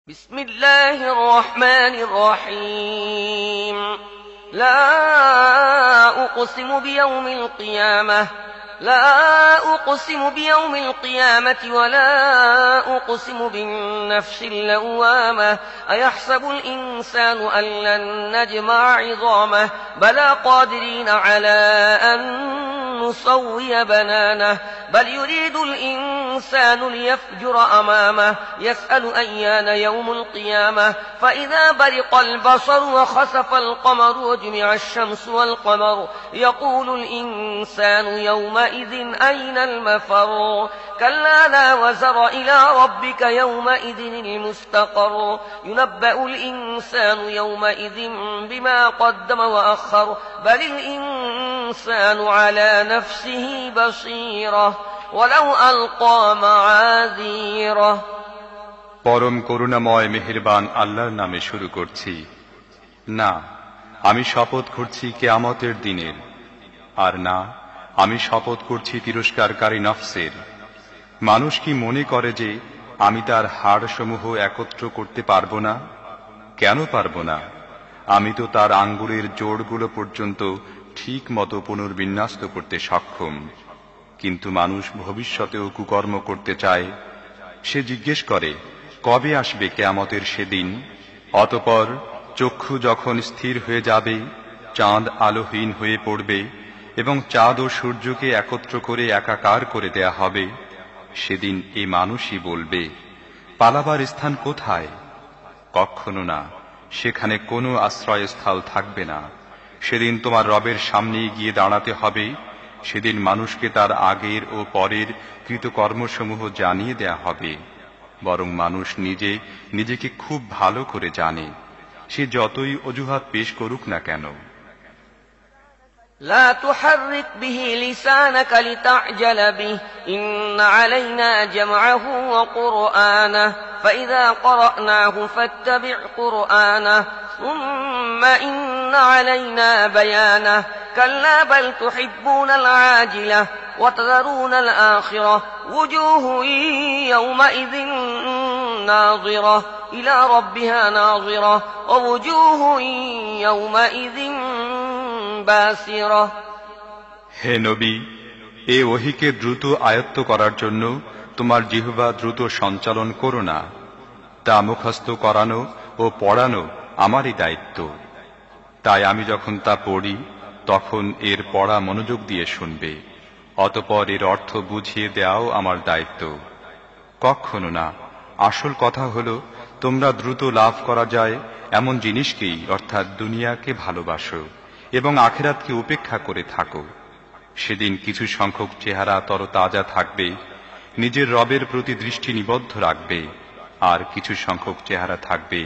بسم الله الرحمن الرحيم لا أقسم بيوم القيامة ولا أقسم بالنفس اللوامة أيحسب الإنسان أن لن نجمع عظامه بلى قادرين على أن نسوي بنانه بل يريد الإنسان ليفجر أمامه يسأل أيان يوم القيامة فإذا برق البصر وخسف القمر وجمع الشمس والقمر يقول الإنسان يومئذ أين المفر كلا لا وزر إلى ربك يومئذ المستقر ينبأ الإنسان يومئذ بما قدم وأخر بل الإنسان على نفسه بصيرة ولو ألقى معاذيره পরম করুণাময় মেহেরবান আল্লাহর নামে শুরু করছি। না, আমি শপথ করছি কিয়ামতের দিনের, আর না, আমি শপথ করছি তিরস্কারকারী নফসের। মানুষ কি মনে করে যে আমি তার হাড়সমূহ একত্র করতে পারবো না? কেন পারবো না? আমি তো তার আঙ্গুলের জোড়গুলো পর্যন্ত ঠিক মতো পুনর্বিন্যস্ত করতে সক্ষম। কিন্তু মানুষ ভবিষ্যতেও কুকর্ম করতে চায়। সে জিজ্ঞেস করে, কবে আসবে কিয়ামতের সেদিন? অতঃপর চক্ষু যখন স্থির হয়ে যাবে, চাঁদ আলোহীন হয়ে পড়বে এবং চাঁদ ও সূর্যকে একত্র করে একাকার করে দেয়া হবে, সেদিন এই মানুষই বলবে, পালাবার স্থান কোথায়? কখনো না, সেখানে কোনো আশ্রয়স্থল থাকবে না। সেদিন তোমার রবের সামনেই গিয়ে দাঁড়াতে হবে। সেদিন মানুষকে তার আগের ও পরের কৃতকর্মসমূহ জানিয়ে দেয়া হবে। বরং মানুষ নিজেকে খুব ভালো করে জানে, সে যতই অজুহাত পেশ করুক না কেন। لا تحرك به لسانك لتعجل به إن علينا جمعه وقرآنه فإذا قرأناه فاتبع قرآنه ثم إن علينا بيانه كلا بل تحبون العاجلة وتذرون الآخرة وجوه يومئذ ناظرة إلى ربها ناظرة ووجوه يومئذ বাসিরা। হে নবী, এ ওহীকে দ্রুত আয়ত্ত করার জন্য তোমার জিহ্বা দ্রুত সঞ্চালন করো না। তা মুখস্থ করানো ও পড়ানো আমারই দায়িত্ব। তাই আমি যখন তা পড়ি তখন এর পড়া মনোযোগ দিয়ে শুনবে, অতঃপর এর অর্থ বুঝিয়ে দেওয়াও আমার দায়িত্ব। কখনো না, আসল কথা হলো তোমরা দ্রুত লাভ করা যায় এমন জিনিসকেই, অর্থাৎ দুনিয়াকে ভালোবাসো এবং আখিরাতকে উপেক্ষা করে থাকো। সেদিন কিছু সংখ্যক চেহারা তরতাজা থাকবে, নিজের রবের প্রতি দৃষ্টি নিবদ্ধ রাখবে, আর কিছু সংখ্যক চেহারা থাকবে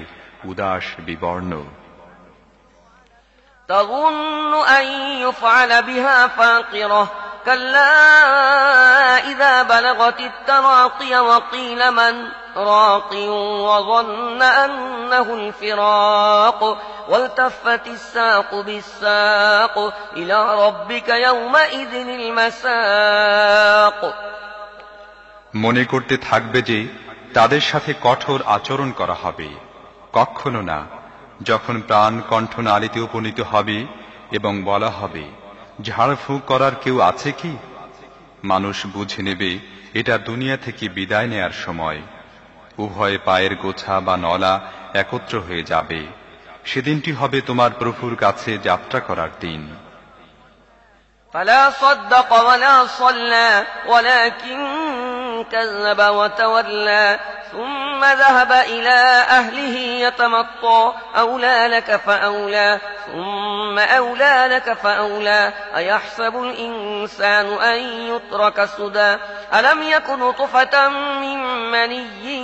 উদাস বিবর্ণ। تظن أن يفعل بها فاقرة كلا إذا بلغت التراقي وقيل من راق وظن أنه الفراق والتفت الساق بالساق إلى ربك يومئذ المساق মনে করতে থাকবে যে তাদের সাথে কঠোর আচরণ করা হবে। কখনো না, যখন প্রাণ কণ্ঠনালীতে উপনীত হবে এবং বলা হবে, ঝাড়ফুঁক করার কেউ আছে কি? মানুষ বুঝে নেবে এটা দুনিয়া থেকে বিদায় নেয়ার সময়। উভয় পায়ের গোছা বা নলা একত্র হয়ে যাবে। সেদিনটি হবে তোমার প্রভুর কাছে যাত্রা করার দিন। فلا صدق ولا صلى ولكن كذب وتولى ثم ذهب إلى أهله يتمطى أولى لك فأولى ثم أولى لك فأولى أيحسب الإنسان أن يترك سدى ألم يكن نطفة من مني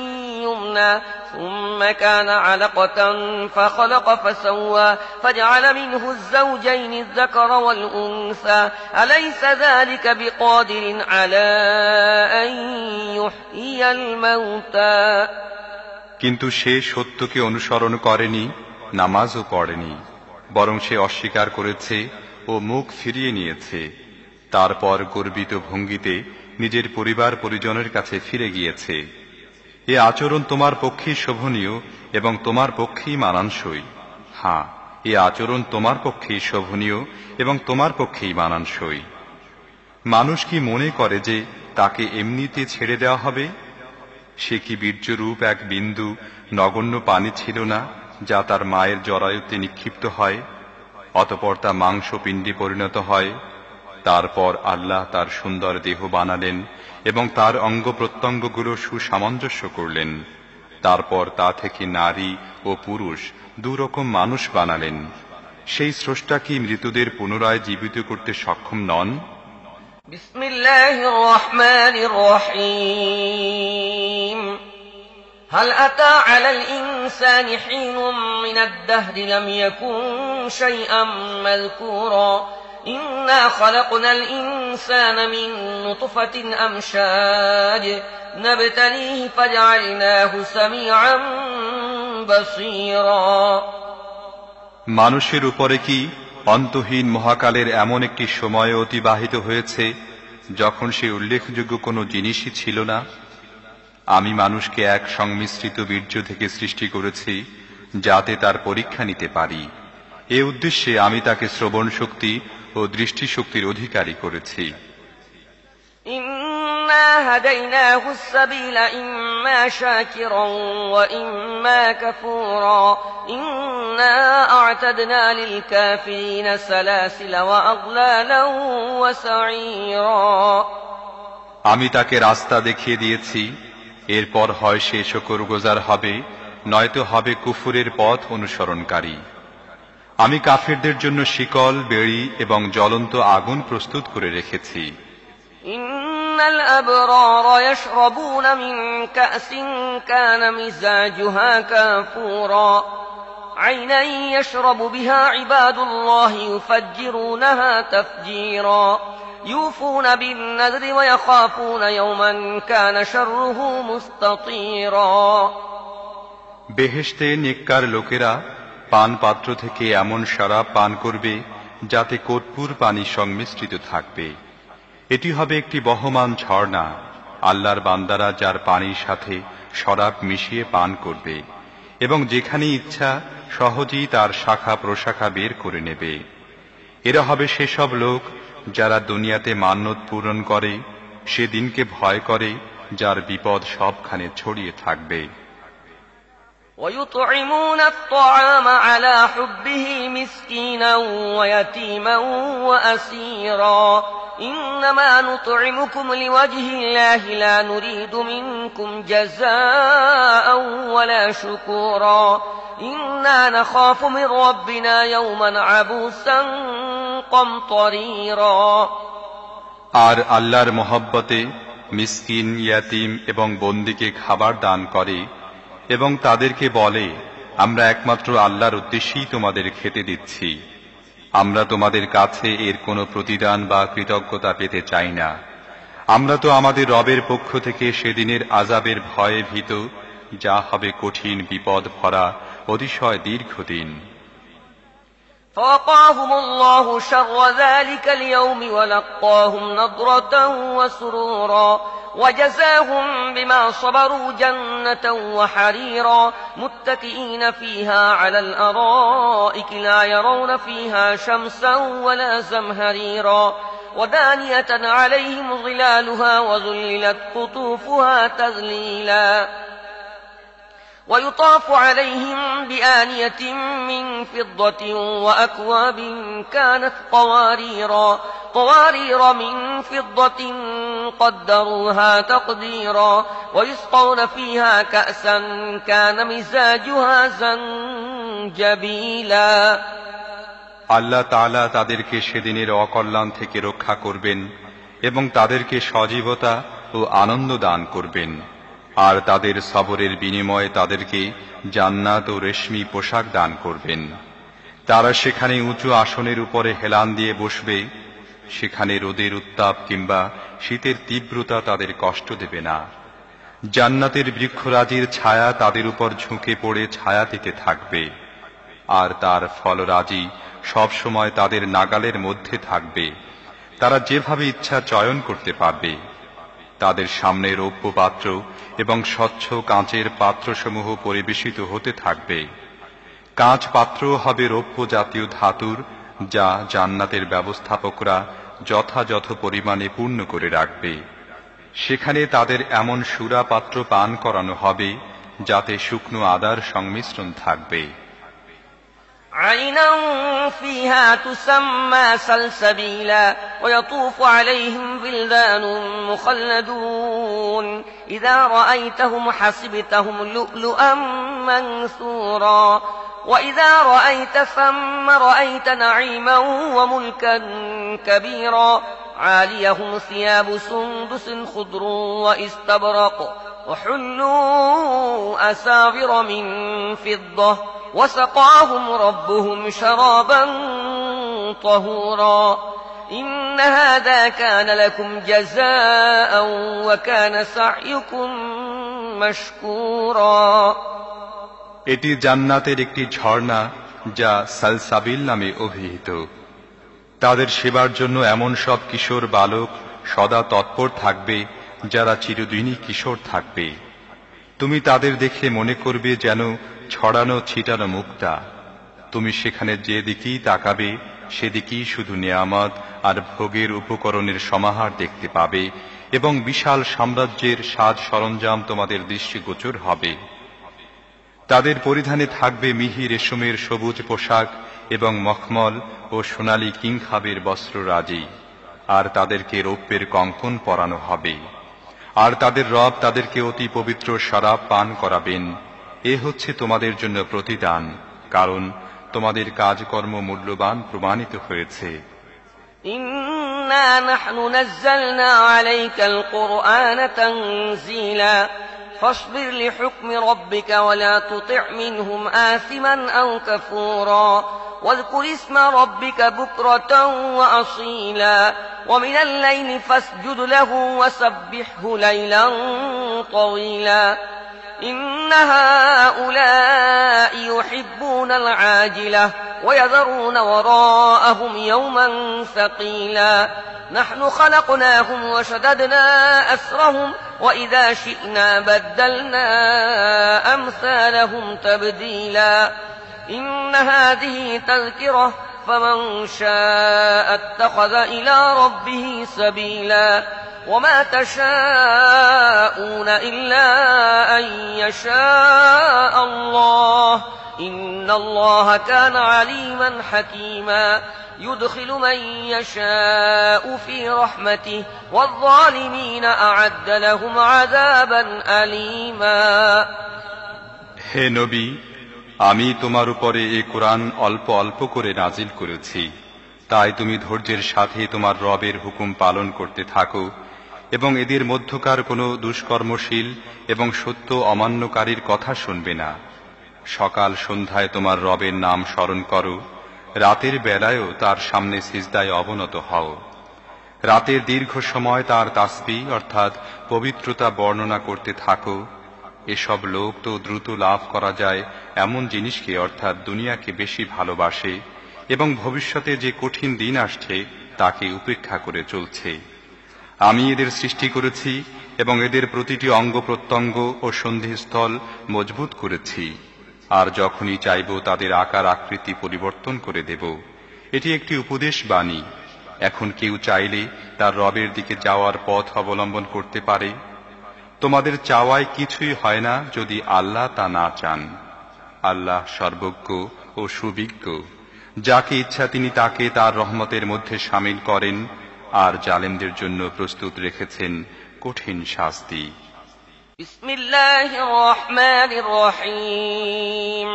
يمنى ثم كان علقة فخلق فسوى فجعل منه الزوجين الذكر والأنثى أليس ذلك بقادر على أن يحيي الموتى কিন্তু সে সত্যকে অনুসরণ করেনি, নামাজও পড়েনি, বরং সে অস্বীকার করেছে ও মুখ ফিরিয়ে নিয়েছে। তারপর গর্বিত ভঙ্গিতে নিজের পরিবার পরিজনের কাছে ফিরে গিয়েছে। এ আচরণ তোমার পক্ষেই শোভনীয় এবং তোমার পক্ষেই মানানসই। হ্যাঁ, এ আচরণ তোমার পক্ষেই শোভনীয় এবং তোমার পক্ষেই মানানসই। মানুষ কি মনে করে যে তাকে এমনিতে ছেড়ে দেওয়া হবে? সে কি বীর্যরূপ এক বিন্দু নগণ্য পানি ছিল না, যা তার মায়ের জরায়ুতে নিক্ষিপ্ত হয়, অতঃপর তা মাংসপিণ্ডে পরিণত হয়। তারপর আল্লাহ তার সুন্দর দেহ বানালেন এবং তার অঙ্গ প্রত্যঙ্গগুলো সুসামঞ্জস্য করলেন। তারপর তা থেকে নারী ও পুরুষ দুরকম মানুষ বানালেন। সেই স্রষ্টা কি মৃতদের পুনরায় জীবিত করতে সক্ষম নন? বিসমিল্লাহির রহমানির রহিম। هل أتى على الإنسان حين من الدهر لم يكن شيئا مذكورا إنا خلقنا الإنسان من نطفة أمشاج نبتليه فجعلناه سميعا بصيرا। মানুষের উপরে কি অন্তহীন মহাকালের এমন একটি সময় অতিবাহিত হয়েছে যখন সে উল্লেখযোগ্য কোনো জিনিসই ছিল না? আমি মানুষকে এক সংমিশ্রিত বীর্য থেকে সৃষ্টি করেছি যাতে তার পরীক্ষা নিতে পারি। এ উদ্দেশ্যে আমি তাকে শ্রবণ শক্তি ও দৃষ্টিশক্তির অধিকারী করেছি। ইন্না হাদাইনাহু সাবিলা ইম্মা শাকিরান ওয়া ইম্মা কাফুরা ইন্না আ'তাদনা লিল কাফিরিনা সালাসিলা ওয়া আগলালান ওয়া সাঈরা। আমি তাকে রাস্তা দেখিয়ে দিয়েছি, এরপর হয় সে শুকরগুজার হবে, নয়তো হবে কুফুরের পথ অনুসরণকারী। আমি কাফিরদের জন্য শিকল, বেড়ি এবং জ্বলন্ত আগুন প্রস্তুত করে রেখেছি। ইন্নাল আবরারা ইয়াশরাবুনা মিন কাসিন কানা মিজাজুহা কাফুরা আইনান ইয়াশরাবু বিহা ইবাদুল্লাহি ইউফাজ্জিরুনাহা তাফজীরা يوفون بالنذر ويخافون يوما كان شره مستطيرا। বেহেশতে নেককার লোকেরা পান পাত্র থেকে এমন শরাব পান করবে যাতে কর্পূর পানি সংমিশ্রিত থাকবে। এটি হবে একটি বহমান ঝর্ণা। আল্লাহর বান্দারা যার পানির সাথে শরাব মিশিয়ে পান করবে এবং যেখানে ইচ্ছা সহজেই তার শাখা প্রশাখা বের করে নেবে। এরা হবে সেসব লোক যারা দুনিয়াতে মান্যত পূরণ করে, সেদিনকে ভয় করে যার বিপদ সবখানে ছড়িয়ে থাকবে। ويطعمون الطعام على حبه مسكينا ويتيما وأسيرا إنما نطعمكم لوجه الله لا نريد منكم جزاء ولا شكورا إنا نخاف من ربنا يوما عبوسا قمطريرا। আর আল্লাহর মহব্বতে মিসকিন, ইয়াতীম এবং বন্দীকে খাবার দান করে এবং তাদেরকে বলে, আমরা একমাত্র আল্লাহর উদ্দেশ্যেই তোমাদের খেতে দিচ্ছি। আমরা তোমাদের কাছে এর কোনো প্রতিদান বা কৃতজ্ঞতা পেতে চাই না। আমরা তো আমাদের রবের পক্ষ থেকে সেদিনের আযাবের ভয়ে ভীত, যা হবে কঠিন বিপদ ভরা অতিশয় দীর্ঘদিন। فوقاهم الله شر ذلك اليوم ولقاهم نضرة وسرورا وجزاهم بما صبروا جنة وحريرا متكئين فيها على الأرائك لا يرون فيها شمسا ولا زمهريرا ودانية عليهم ظلالها وذللت قطوفها تذليلا ويطاف عليهم بآنية من فضة وأكواب كانت قوارير من فضة قدروها تقديرا ويسقون فيها كأسا كان مزاجها زنجبيلا। আল্লাহ তাআলা তাদেরকে সেদিনের অকল্যাণ থেকে রক্ষা করবেন এবং তাদেরকে সজীবতা ও আনন্দ দান করবেন। আর তাদের সবরের বিনিময়ে তাদেরকে জান্নাত ও রেশমি পোশাক দান করবেন। তারা সেখানে উঁচু আসনের উপরে হেলান দিয়ে বসবে। সেখানে রোদের উত্তাপ কিংবা শীতের তীব্রতা তাদের কষ্ট দেবে না। জান্নাতের বৃক্ষরাজির ছায়া তাদের উপর ঝুঁকে পড়ে ছায়া দিতে থাকবে, আর তার ফলরাজি সব সময় তাদের নাগালের মধ্যে থাকবে। তারা যেভাবে ইচ্ছা চয়ন করতে পারবে। তাদের সামনে রৌপ্য পাত্র এবং স্বচ্ছ কাঁচের পাত্রসমূহ পরিবেশিত হতে থাকবে। কাঁচ পাত্র হবে রৌপ্য জাতীয় ধাতুর, যা জান্নাতের ব্যবস্থাপকরা যথাযথ পরিমাণে পূর্ণ করে রাখবে। সেখানে তাদের এমন সুরা পাত্র পান করানো হবে যাতে শুকনো আদার সংমিশ্রণ থাকবে। عينا فيها تسمى سلسبيلا ويطوف عليهم ولدان مخلدون إذا رأيتهم حسبتهم لؤلؤا منثورا وإذا رأيت ثم رأيت نعيما وملكا كبيرا عاليهم ثياب سندس خضر واستبرق وحلوا أساور من فضة وسقاهم ربهم شرابا طهورا إن هذا كان لكم جزاء وكان سعيكم مشكورا এটি জান্নাতের একটি ঝর্ণা যা সালসাবিল নামে অভিহিত। তাদের সেবার জন্য এমন সব কিশোর বালক সদা তৎপর থাকবে যারা চিরদিনই কিশোর থাকবে। তুমি তাদের দেখে মনে করবে যেন ছড়ানো ছিটানো মুক্তা। তুমি সেখানে যেদিকেই তাকাবে সেদিকেই শুধু নেয়ামত আর ভোগের উপকরণের সমাহার দেখতে পাবে এবং বিশাল সাম্রাজ্যের সাজ সরঞ্জাম তোমাদের দৃষ্টিগোচর হবে। তাদের পরিধানে থাকবে মিহি রেশমের সবুজ পোশাক এবং মখমল ও সোনালী কিংখাবের বস্ত্ররাজি, আর তাদেরকে রৌপ্যের কঙ্কন পরানো হবে। আর তাদের রব তাদেরকে অতি পবিত্র শরাব পান করাবেন। এ হচ্ছে তোমাদের জন্য প্রতিদান, কারণ তোমাদের কাজকর্ম মূল্যবান প্রমাণিত হয়েছে। ইন্না নাহনু নাযালনা আলাইকাল কুরআনা তানযীলা فاصبر لحكم ربك ولا تطع منهم آثما أو كفورا واذكر اسم ربك بكرة وأصيلا ومن الليل فاسجد له وسبحه ليلا طويلا إن هؤلاء يحبون العاجلة ويذرون وراءهم يوما ثقيلا نحن خلقناهم وشددنا أسرهم وإذا شئنا بدلنا أمثالهم تبديلا إن هذه تذكرة فمن شاء اتخذ إلى ربه سبيلا وما تشاءون إلا أن يشاء الله إن الله كان عليما حكيما يدخل من يشاء في رحمته والظالمين أعد لهم عذابا أليما হে নবী, আমি তোমার উপরে এই কোরআন অল্প অল্প করে নাজিল করেছি, তাই তুমি ধৈর্যের সাথে তোমার রবের হুকুম পালন করতে থাকো এবং এদের মধ্যকার কোনো দুষ্কর্মশীল এবং সত্য অমান্যকারীর কথা শুনবে না। সকাল সন্ধ্যায় তোমার রবের নাম স্মরণ করো, রাতের বেলায়ও তার সামনে সিজদায় অবনত হও। রাতের দীর্ঘ সময় তার তাসবিহ অর্থাৎ পবিত্রতা বর্ণনা করতে থাকো। এসব লোক তো দ্রুত লাভ করা যায় এমন জিনিসকে অর্থাৎ দুনিয়াকে বেশি ভালোবাসে এবং ভবিষ্যতে যে কঠিন দিন আসছে তাকে উপেক্ষা করে চলছে। আমি এদের সৃষ্টি করেছি এবং এদের প্রতিটি অঙ্গ প্রত্যঙ্গ ও সন্ধিস্থল মজবুত করেছি, আর যখনই চাইব তাদের আকার আকৃতি পরিবর্তন করে দেব। এটি একটি উপদেশ বাণী। এখন কেউ চাইলে তার রবের দিকে যাওয়ার পথ অবলম্বন করতে পারে। তোমাদের চাওয়ায় কিছুই হয় না যদি আল্লাহ তা না চান। আল্লাহ সর্বজ্ঞ ও সুবিজ্ঞ। যাকে ইচ্ছা তিনি তাকে তার রহমতের মধ্যে শামিল করেন, আর জালেমদের জন্য প্রস্তুত রেখেছেন কঠিন শাস্তি। বিসমিল্লাহির রহমানির রহিম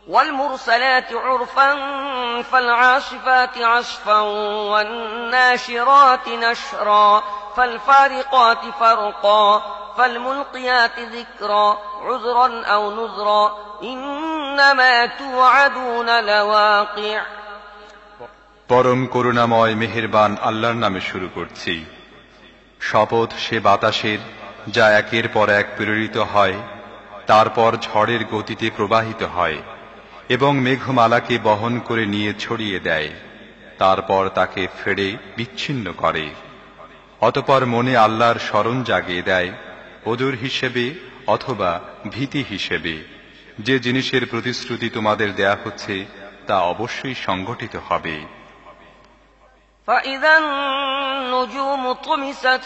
والمرسلات عرفا فالعاصفات عصفا والناشرات نشرا فالفارقات فرقا فالملقيات ذكرا عذرا أو نذرا إنما توعدون لواقع পরম করুণাময় মেহেরবান আল্লাহর নামে শুরু করছি। শপথ সে বাতাসের যা একের পর এক প্রেরিত হয়, তারপর ঝড়ের গতিতে প্রবাহিত হয় এবং মেঘমালাকে বহন করে নিয়ে ছড়িয়ে দেয়, তারপর তাকে ফেড়ে বিচ্ছিন্ন করে। অতঃপর মনে আল্লাহর স্মরণ জাগিয়ে দেয় ওজর হিসেবে অথবা ভীতি হিসেবে। যে জিনিসের প্রতিশ্রুতি তোমাদের দেয়া হচ্ছে তা অবশ্যই সংঘটিত হবে। فإذا النجوم طمست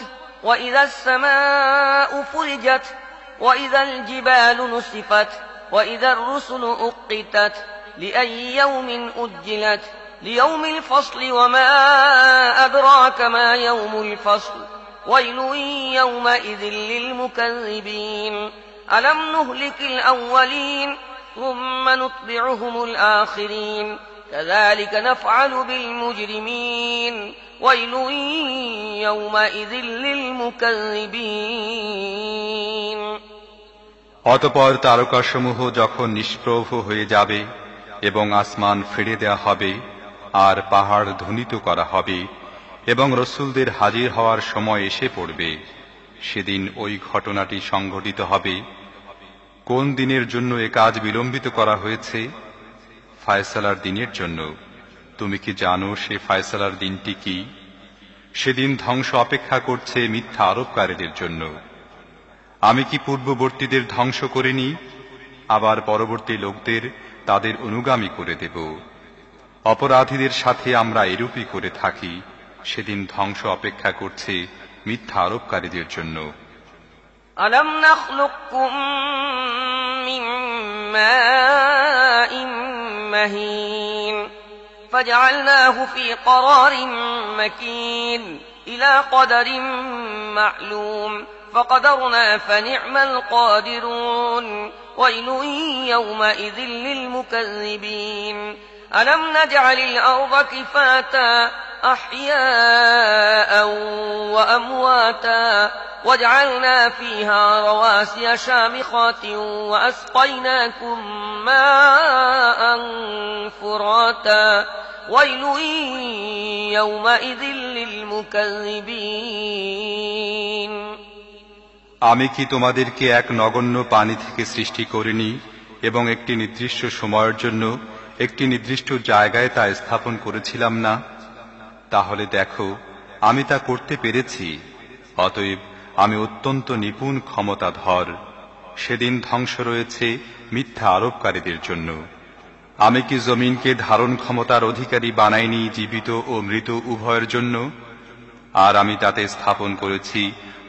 وإذا السماء فرجت وإذا الجبال نسفت وإذا الرسل أقتت لأي يوم أجلت ليوم الفصل وما أدراك ما يوم الفصل ويل يومئذ للمكذبين ألم نهلك الأولين ثم نتبعهم الآخرين كذلك نفعل بالمجرمين ويل يومئذ للمكذبين অতঃপর তারকাসমূহ যখন নিষ্প্রভ হয়ে যাবে এবং আসমান ফিরে দেয়া হবে আর পাহাড় ধ্বনিত করা হবে এবং রসুলদের হাজির হওয়ার সময় এসে পড়বে, সেদিন ওই ঘটনাটি সংঘটিত হবে। কোন দিনের জন্য এ কাজ বিলম্বিত করা হয়েছে? ফায়সালার দিনের জন্য। তুমি কি জানো সে ফায়সালার দিনটি কি? সেদিন ধ্বংস অপেক্ষা করছে মিথ্যা আরোপকারীদের জন্য। আমি কি পূর্ববর্তীদের ধ্বংস করিনি? আবার পরবর্তী লোকদের তাদের অনুগামী করে দেব। অপরাধীদের সাথে আমরা এরূপই করে থাকি। সেদিন ধ্বংস অপেক্ষা করছে মিথ্যা আরোপকারীদের জন্য। ألم نخلقكم من ماء مهين فجعلناه في قرار مكين إلى قدر معلوم فقدرنا فنعم القادرون ويل يومئذ للمكذبين ألم نجعل الأرض كفاتا أحياء وأمواتا وجعلنا فيها رواسي شامخات وأسقيناكم ماء فراتا ويل يومئذ للمكذبين আমি কি তোমাদেরকে এক নগণ্য পানি থেকে সৃষ্টি করিনি এবং একটি নির্দিষ্ট সময়ের জন্য একটি নির্দিষ্ট জায়গায় তা স্থাপন করেছিলাম না? তাহলে দেখো আমি তা করতে পেরেছি। অতএব আমি অত্যন্ত নিপুণ ক্ষমতাধর। সেদিন ধ্বংস রয়েছে মিথ্যা আরোপকারীদের জন্য। আমি কি জমিনকে ধারণ ক্ষমতার অধিকারী বানাইনি জীবিত ও মৃত উভয়ের জন্য? আর আমি তাতে স্থাপন করেছি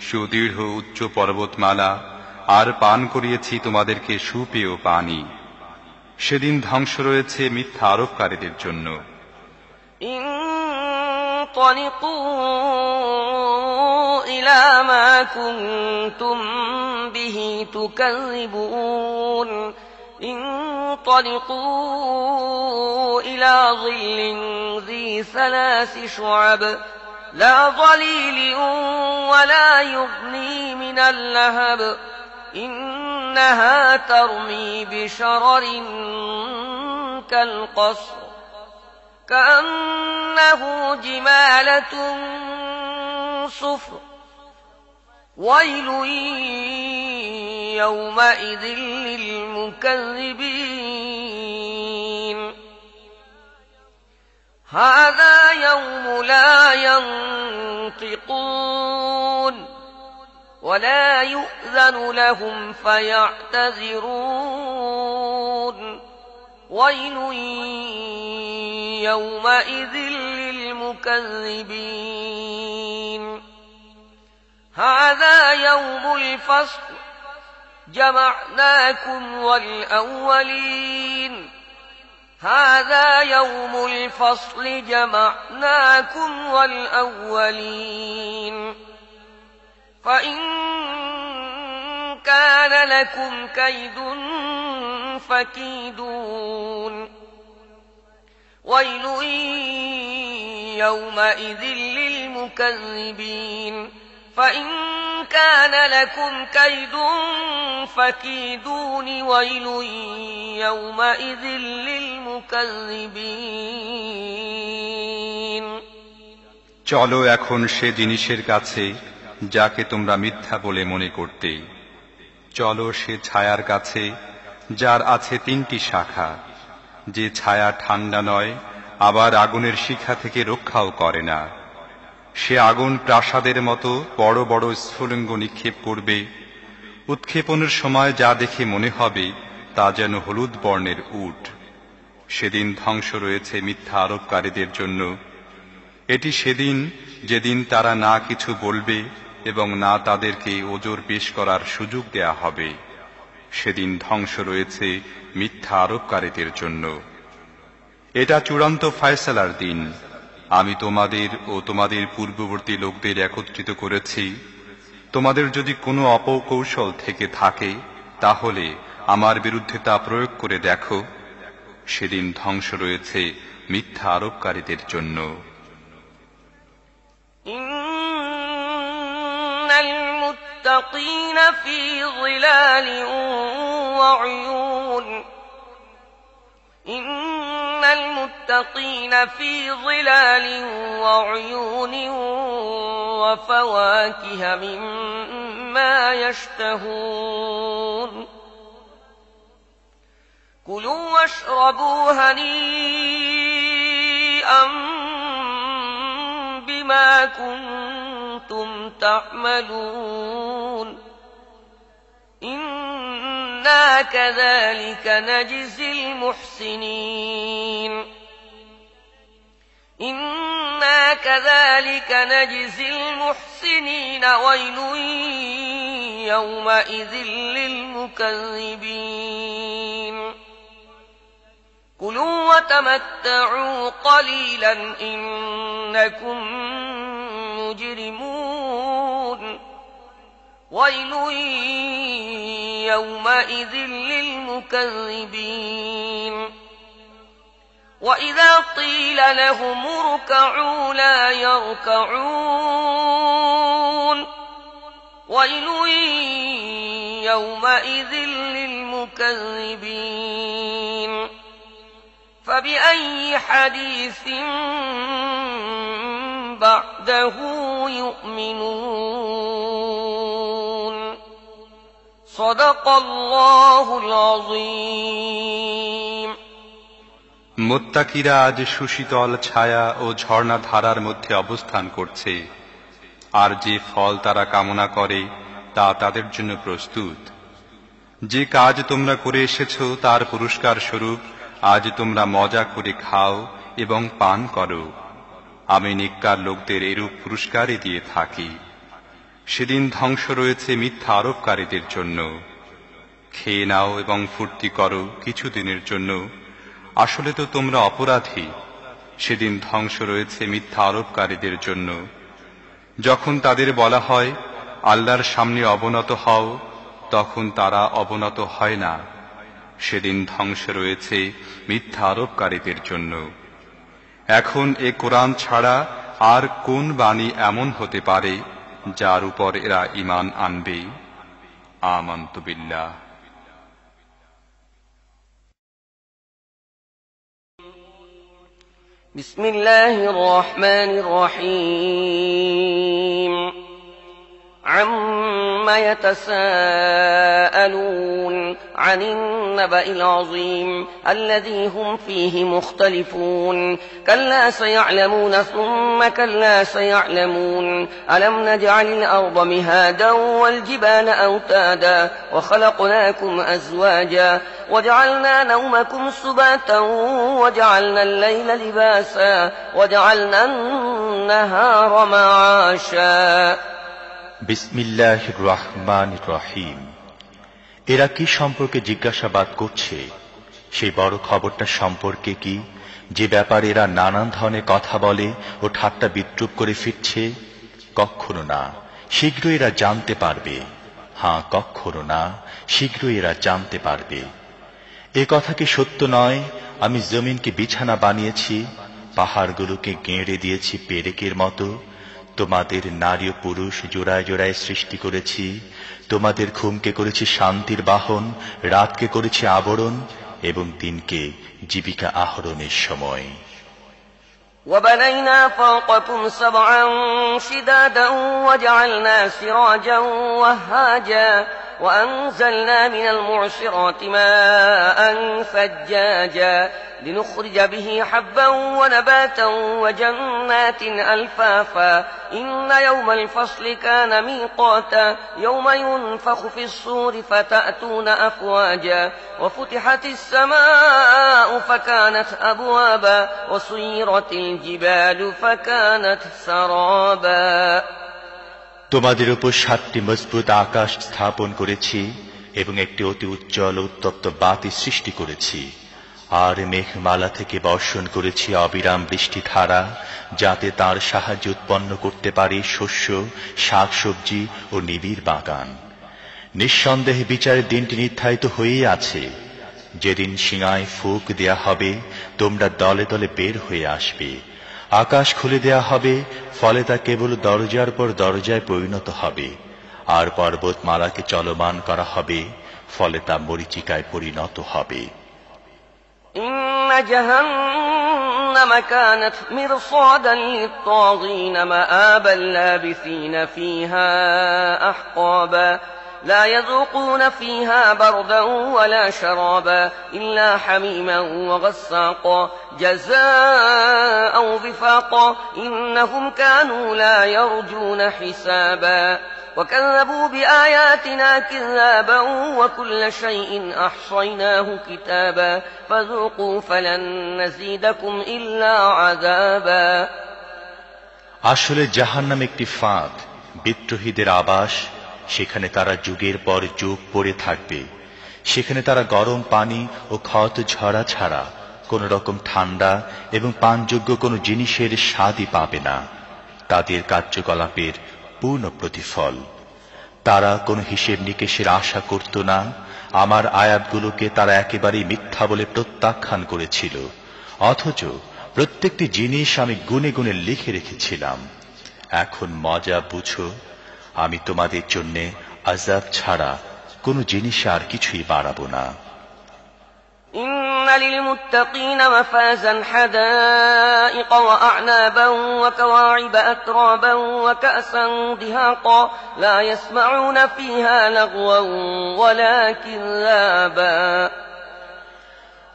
সুদৃঢ় উচ্চ পর্বতমালা, আর পান করিয়েছি তোমাদেরকে সুপেয় পানি। সেদিন ধ্বংস রয়েছে মিথ্যা আরোপকারীদের জন্য। انطلقوا إلى ما كنتم به تكذبون انطلقوا إلى ظل ذي ثلاث شعب لا ظليل ولا يغني من اللهب إنها ترمي بشرر كالقصر كأنه جمالة صفر ويل يومئذ للمكذبين هذا يوم لا ينطقون ولا يؤذن لهم فيعتذرون ويل يومئذ للمكذبين هذا يوم الفصل جمعناكم والأولين هذا يوم الفصل جمعناكم والأولين فإن كان لكم كيد فكيدون ويل يومئذ للمكذبين فإن كان لكم كيد فكيدون ويل يومئذ للمكذبين চলো এখন সে জিনিসের কাছে যাকে তোমরা মিথ্যা বলে মনে করতে। চলো সে ছায়ার কাছে যার আছে 3টি শাখা, যে ছায়া ঠান্ডা নয় আবার আগুনের শিখা থেকে রক্ষাও করে না। সে আগুন প্রাসাদের মতো বড় বড় স্ফুলিঙ্গ নিক্ষেপ করবে। উৎক্ষেপণের সময় যা দেখে মনে হবে তা যেন হলুদ বর্ণের উট। সেদিন ধ্বংস রয়েছে মিথ্যা আরোপকারীদের জন্য। এটি সেদিন যেদিন তারা না কিছু বলবে এবং না তাদেরকে ওজর পেশ করার সুযোগ দেয়া হবে। সেদিন ধ্বংস রয়েছে মিথ্যা আরোপকারীদের জন্য। এটা চূড়ান্ত ফয়সালার দিন। আমি তোমাদের ও তোমাদের পূর্ববর্তী লোকদের একত্রিত করেছি। তোমাদের যদি কোনো অপকৌশল থেকে থাকে তাহলে আমার বিরুদ্ধে তা প্রয়োগ করে দেখো। সেদিন ধ্বংস রয়েছে মিথ্যা আরোপকারীদের জন্য। ইন্নাল মুত্তাকিনা ফি যিলালিন ওয়া উয়ুন ইন্নাল মুত্তাকিনা ফি যিলালিন ওয়া উয়ুনিন ওয়া ফাওয়াকিহা মিম্মা ইয়াশতাহুন কুলু ওয়াশরাবু হানিআম বিমা কুনতুম তা'মালুন ইন্না কাযালিকা নাজজিল মুহসিনিন ইন্না কাযালিকা নাজজিল মুহসিনিন ওয়াইলুন ইয়াওমাইযিল লিল মুকাযযিবিন কুলু ওয়াতামাত্তাউ ক্বালীলান ইন্নাকুম মুজরিমুন ওয়াইলুন ইয়াওমাইযিল লিল মুকাযযিবিন وإذا قيل لهم اركعوا لا يركعون ويل يومئذ للمكذبين فبأي حديث بعده يؤمنون صدق الله العظيم মুত্তাকিরা আজ সুশীতল ছায়া ও ঝর্ণা ধারার মধ্যে অবস্থান করছে, আর যে ফল তারা কামনা করে তা তাদের জন্য প্রস্তুত। যে কাজ তোমরা করে এসেছো তার পুরস্কার স্বরূপ আজ তোমরা মজা করে খাও এবং পান করো। আমি নেককার লোকদের এরূপ পুরস্কারই দিয়ে থাকি। সেদিন ধ্বংস রয়েছে মিথ্যা আরোপকারীদের জন্য। খেয়ে নাও এবং ফুর্তি করো কিছুদিনের জন্য, আসলে তো তোমরা অপরাধী। সেদিন ধ্বংস রয়েছে মিথ্যা আরোপকারীদের জন্য। যখন তাদের বলা হয় আল্লাহর সামনে অবনত হও, তখন তারা অবনত হয় না। সেদিন ধ্বংস রয়েছে মিথ্যা আরোপকারীদের জন্য। এখন এ কোরআন ছাড়া আর কোন বাণী এমন হতে পারে যার উপর এরা ঈমান আনবে? আমানতু বিল্লাহ। بسم الله الرحمن الرحيم عما يتساءلون عن النبأ العظيم الذي هم فيه مختلفون كلا سيعلمون ثم كلا سيعلمون ألم نجعل الأرض مهادا والجبال أوتادا وخلقناكم أزواجا وجعلنا نومكم سباتا وجعلنا الليل لباسا وجعلنا النهار معاشا বিসমিল্লাহির রহমানির রহিম। এরা কি সম্পর্কে জিজ্ঞাসাবাদ করছে? সেই বড় খবরটা সম্পর্কে কি, যে ব্যাপারে এরা নানান ধরনের কথা বলে ও ঠাট্টা বিদ্রূপ করে ফিরছে? কখনো না, শীঘ্রই এরা জানতে পারবে। হ্যাঁ, কখনো না, শীঘ্রই এরা জানতে পারবে। এ কথা কি সত্য নয়? আমি জমিনকে বিছানা বানিয়েছি, পাহাড়গুলোকে গেঁড়ে দিয়েছি পেরেকের মতো। তোমাদের নারী ও পুরুষ জোড়ায় জোড়ায় সৃষ্টি করেছি। তোমাদের ঘুমকে করেছি শান্তির বাহন, রাতকে করেছি আবরণ এবং দিনকে জীবিকা আহরণের সময়। وبنينا فوقكم سبعا شدادا وجعلنا سراجا وهاجا وأنزلنا من المعصرات ماء ثجاجا لنخرج به حبا ونباتا وجنات ألفافا إن يوم الفصل كان ميقاتا يوم ينفخ في الصور فتأتون أفواجا وفتحت السماء فكانت أبوابا وسيرت الجبال فكانت سرابا তোমাদের উপর 7টি মজবুত আকাশ স্থাপন করেছি এবং একটি অতি উজ্জ্বল উত্তপ্ত বাতি সৃষ্টি করেছি আর মেঘমালা থেকে বর্ষণ করেছি অবিরাম বৃষ্টিধারা যাতে তার সাহায্য উৎপন্ন করতে পারে শস্য শাকসবজি ও নিবিড় বাগান নিঃসন্দেহে বিচারের দিনটি নির্ধারিত হয়েই আছে যেদিন সিংহায় ফুঁক দেয়া হবে তোমরা দলে দলে বের হয়ে আসবে আকাশ খুলে দেয়া হবে ফলে তা কেবল দরজার পর দরজায় পরিণত হবে আর পর্বতমালাকে চলমান করা হবে ফলে তা মরীচিকায় পরিণত হবে إن جهنم كانت مرصادا للطاغين مآبا لابثين فيها أحقابا لا يذوقون فيها بردا ولا شرابا إلا حميما وغساقا جزاء وفاقا إنهم كانوا لا يرجون حسابا وكذبوا بآياتنا كذابا وكل شيء أحصيناه كتابا فذوقوا فلن نزيدكم إلا عذابا আসলে জাহান্নাম একটি ফাঁদ বিদ্রোহীদের আবাস সেখানে তারা যুগের পর যুগ পড়ে থাকবে সেখানে তারা গরম পানি ও ক্ষত ঝরা ছাড়া কোন রকম ঠান্ডা এবং পানযোগ্য কোনো জিনিসের স্বাদই পাবে না তাদের কার্যকলাপের পূর্ণ প্রতিফল তারা কোনো হিসেব নিকেশের আশা করত না আমার আয়াতগুলোকে তারা একেবারেই মিথ্যা বলে প্রত্যাখ্যান করেছিল অথচ প্রত্যেকটি জিনিস আমি গুনে গুনে লিখে রেখেছিলাম এখন মজা বুঝো আমি তোমাদের জন্য আযাব ছাড়া কোনো জিনিস আর কিছুই বাড়াবো না إن للمتقين مفازا حدائق وأعنابا وكواعب أترابا وكأسا دهاقا لا يسمعون فيها لغوا ولا كذابا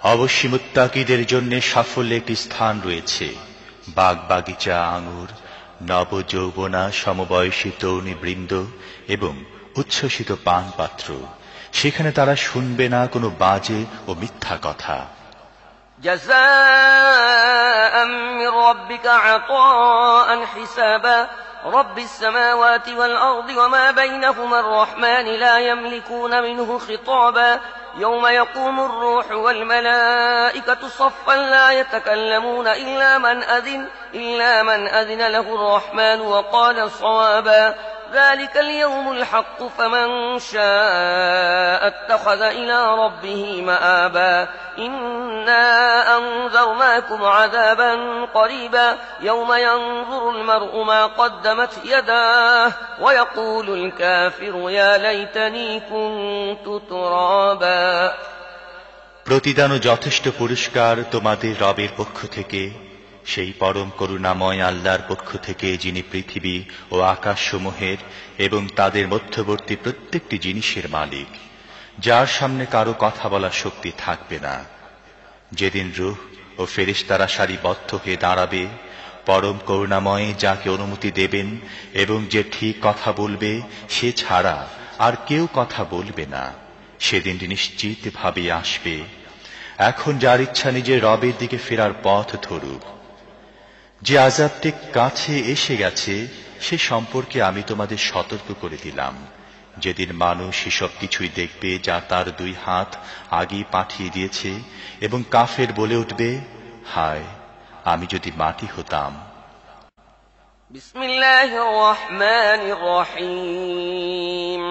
অবশ্যই মুত্তাকিদের জন্য সাফল্য একটি স্থান রয়েছে বাগ বাগিচা আঙুর নবযৌবনা সমবয়সী তরুণীবৃন্দ এবং উচ্ছ্বসিত পান পাত্র সেখানে তারা শুনবে না কোনো বাজে ও মিথ্যা কথা جزاء من ربك عطاء حسابا رب السماوات والأرض وما بينهما الرحمن لا يملكون منه خطابا يوم يقوم الروح والملائكة صفا لا يتكلمون إلا من أذن له الرحمن وقال صوابا ذلك اليوم الحق فمن شاء اتخذ إلى ربه مآبا إنا أنذرناكم عذابا قريبا يوم ينظر المرء ما قدمت يداه ويقول الكافر يا ليتني كنت ترابا প্রতিদান ও যথেষ্ট পুরস্কার তোমাদের রবের পক্ষ থেকে সেই পরম করুণাময় আল্লাহর পক্ষ থেকে যিনি পৃথিবী ও আকাশসমূহের এবং তাদের মধ্যবর্তী প্রত্যেকটি জিনিসের মালিক যার সামনে কারো কথা বলার শক্তি থাকবে না যেদিন রূহ ও ফেরেশতারা সারিবদ্ধ হয়ে দাঁড়াবে পরম করুণাময় যাকে অনুমতি দেবেন এবং যে ঠিক কথা বলবে সে ছাড়া আর কেউ কথা বলবে না সেদিনটি নিশ্চিতভাবে আসবে এখন যার ইচ্ছা নিজের রবের দিকে ফেরার পথ ধরুক যে আযাবটি কাছে এসে গেছে সে সম্পর্কে আমি তোমাদের সতর্ক করে দিলাম যেদিন মানুষ এসব কিছুই দেখবে যা তার দুই হাত আগেই পাঠিয়ে দিয়েছে এবং কাফের বলে উঠবে হায় আমি যদি মাটি হতাম বিসমিল্লাহির রহমানির রহিম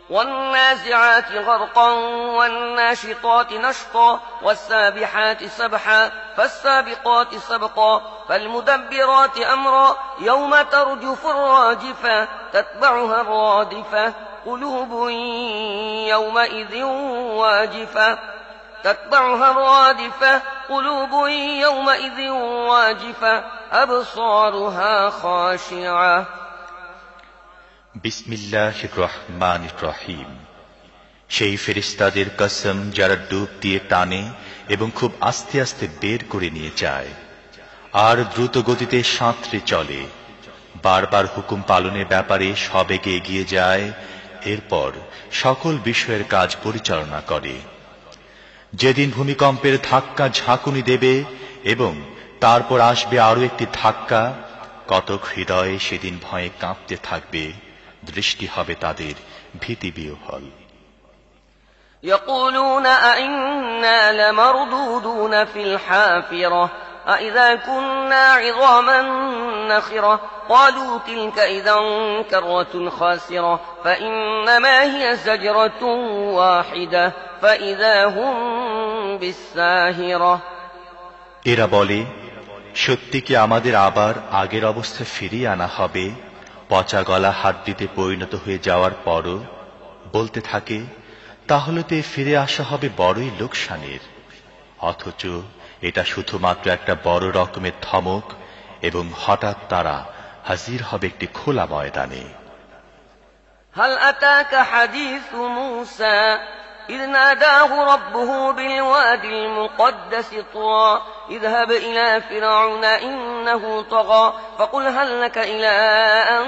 والنازعات غرقا والناشطات نشطا والسابحات سبحا فالسابقات سبقا فالمدبرات أمرا يوم ترجف الراجفة تتبعها الرادفة قلوب يومئذ واجفة أبصارها خاشعة বিসমিল্লাহির রহমানির রহিম সেই ফেরেশতাদের কসম যারা ডুব দিয়ে টানে এবং খুব আস্তে আস্তে বের করে নিয়ে যায়, আর দ্রুত গতিতে সাঁতরে চলে, বারবার হুকুম পালনের ব্যাপারে সবেগে এগিয়ে যায়, এরপর সকল বিষয়ের কাজ পরিচালনা করে। যেদিন ভূমিকম্পের ধাক্কা ঝাঁকুনি দেবে এবং তারপর আসবে আরো একটি ধাক্কা, কতক হৃদয়ে সেদিন ভয়ে কাঁপতে থাকবে, দৃষ্টি হবে তাদের ভীতিবিহ্বল। يقولون أئنا لمردودون في الحافرة أئذا كنا عظاما نخرة قالوا تلك إذا كرة خاسرة فإنما هي زجرة واحدة فإذا هم بالساهرة। এরা বলে, সত্যি কি আমাদের আবার আগের অবস্থায় ফিরিয়ে আনা হবে, পচা গলা হাড্ডিতে পরিণত হয়ে যাওয়ার পরও? বলতে থাকে, তাহলে তো ফিরে আসা হবে বড়ই লোকসানের। অথচ এটা শুধুমাত্র একটা বড় রকমের ধমক, এবং হঠাৎ তারা হাজির হবে একটি খোলা ময়দানে। هل أتاك حديث موسى إذ ناداه ربه بالواد المقدس طوى اذهب إلى فرعون إنه طغى فقل هل لك إلى أن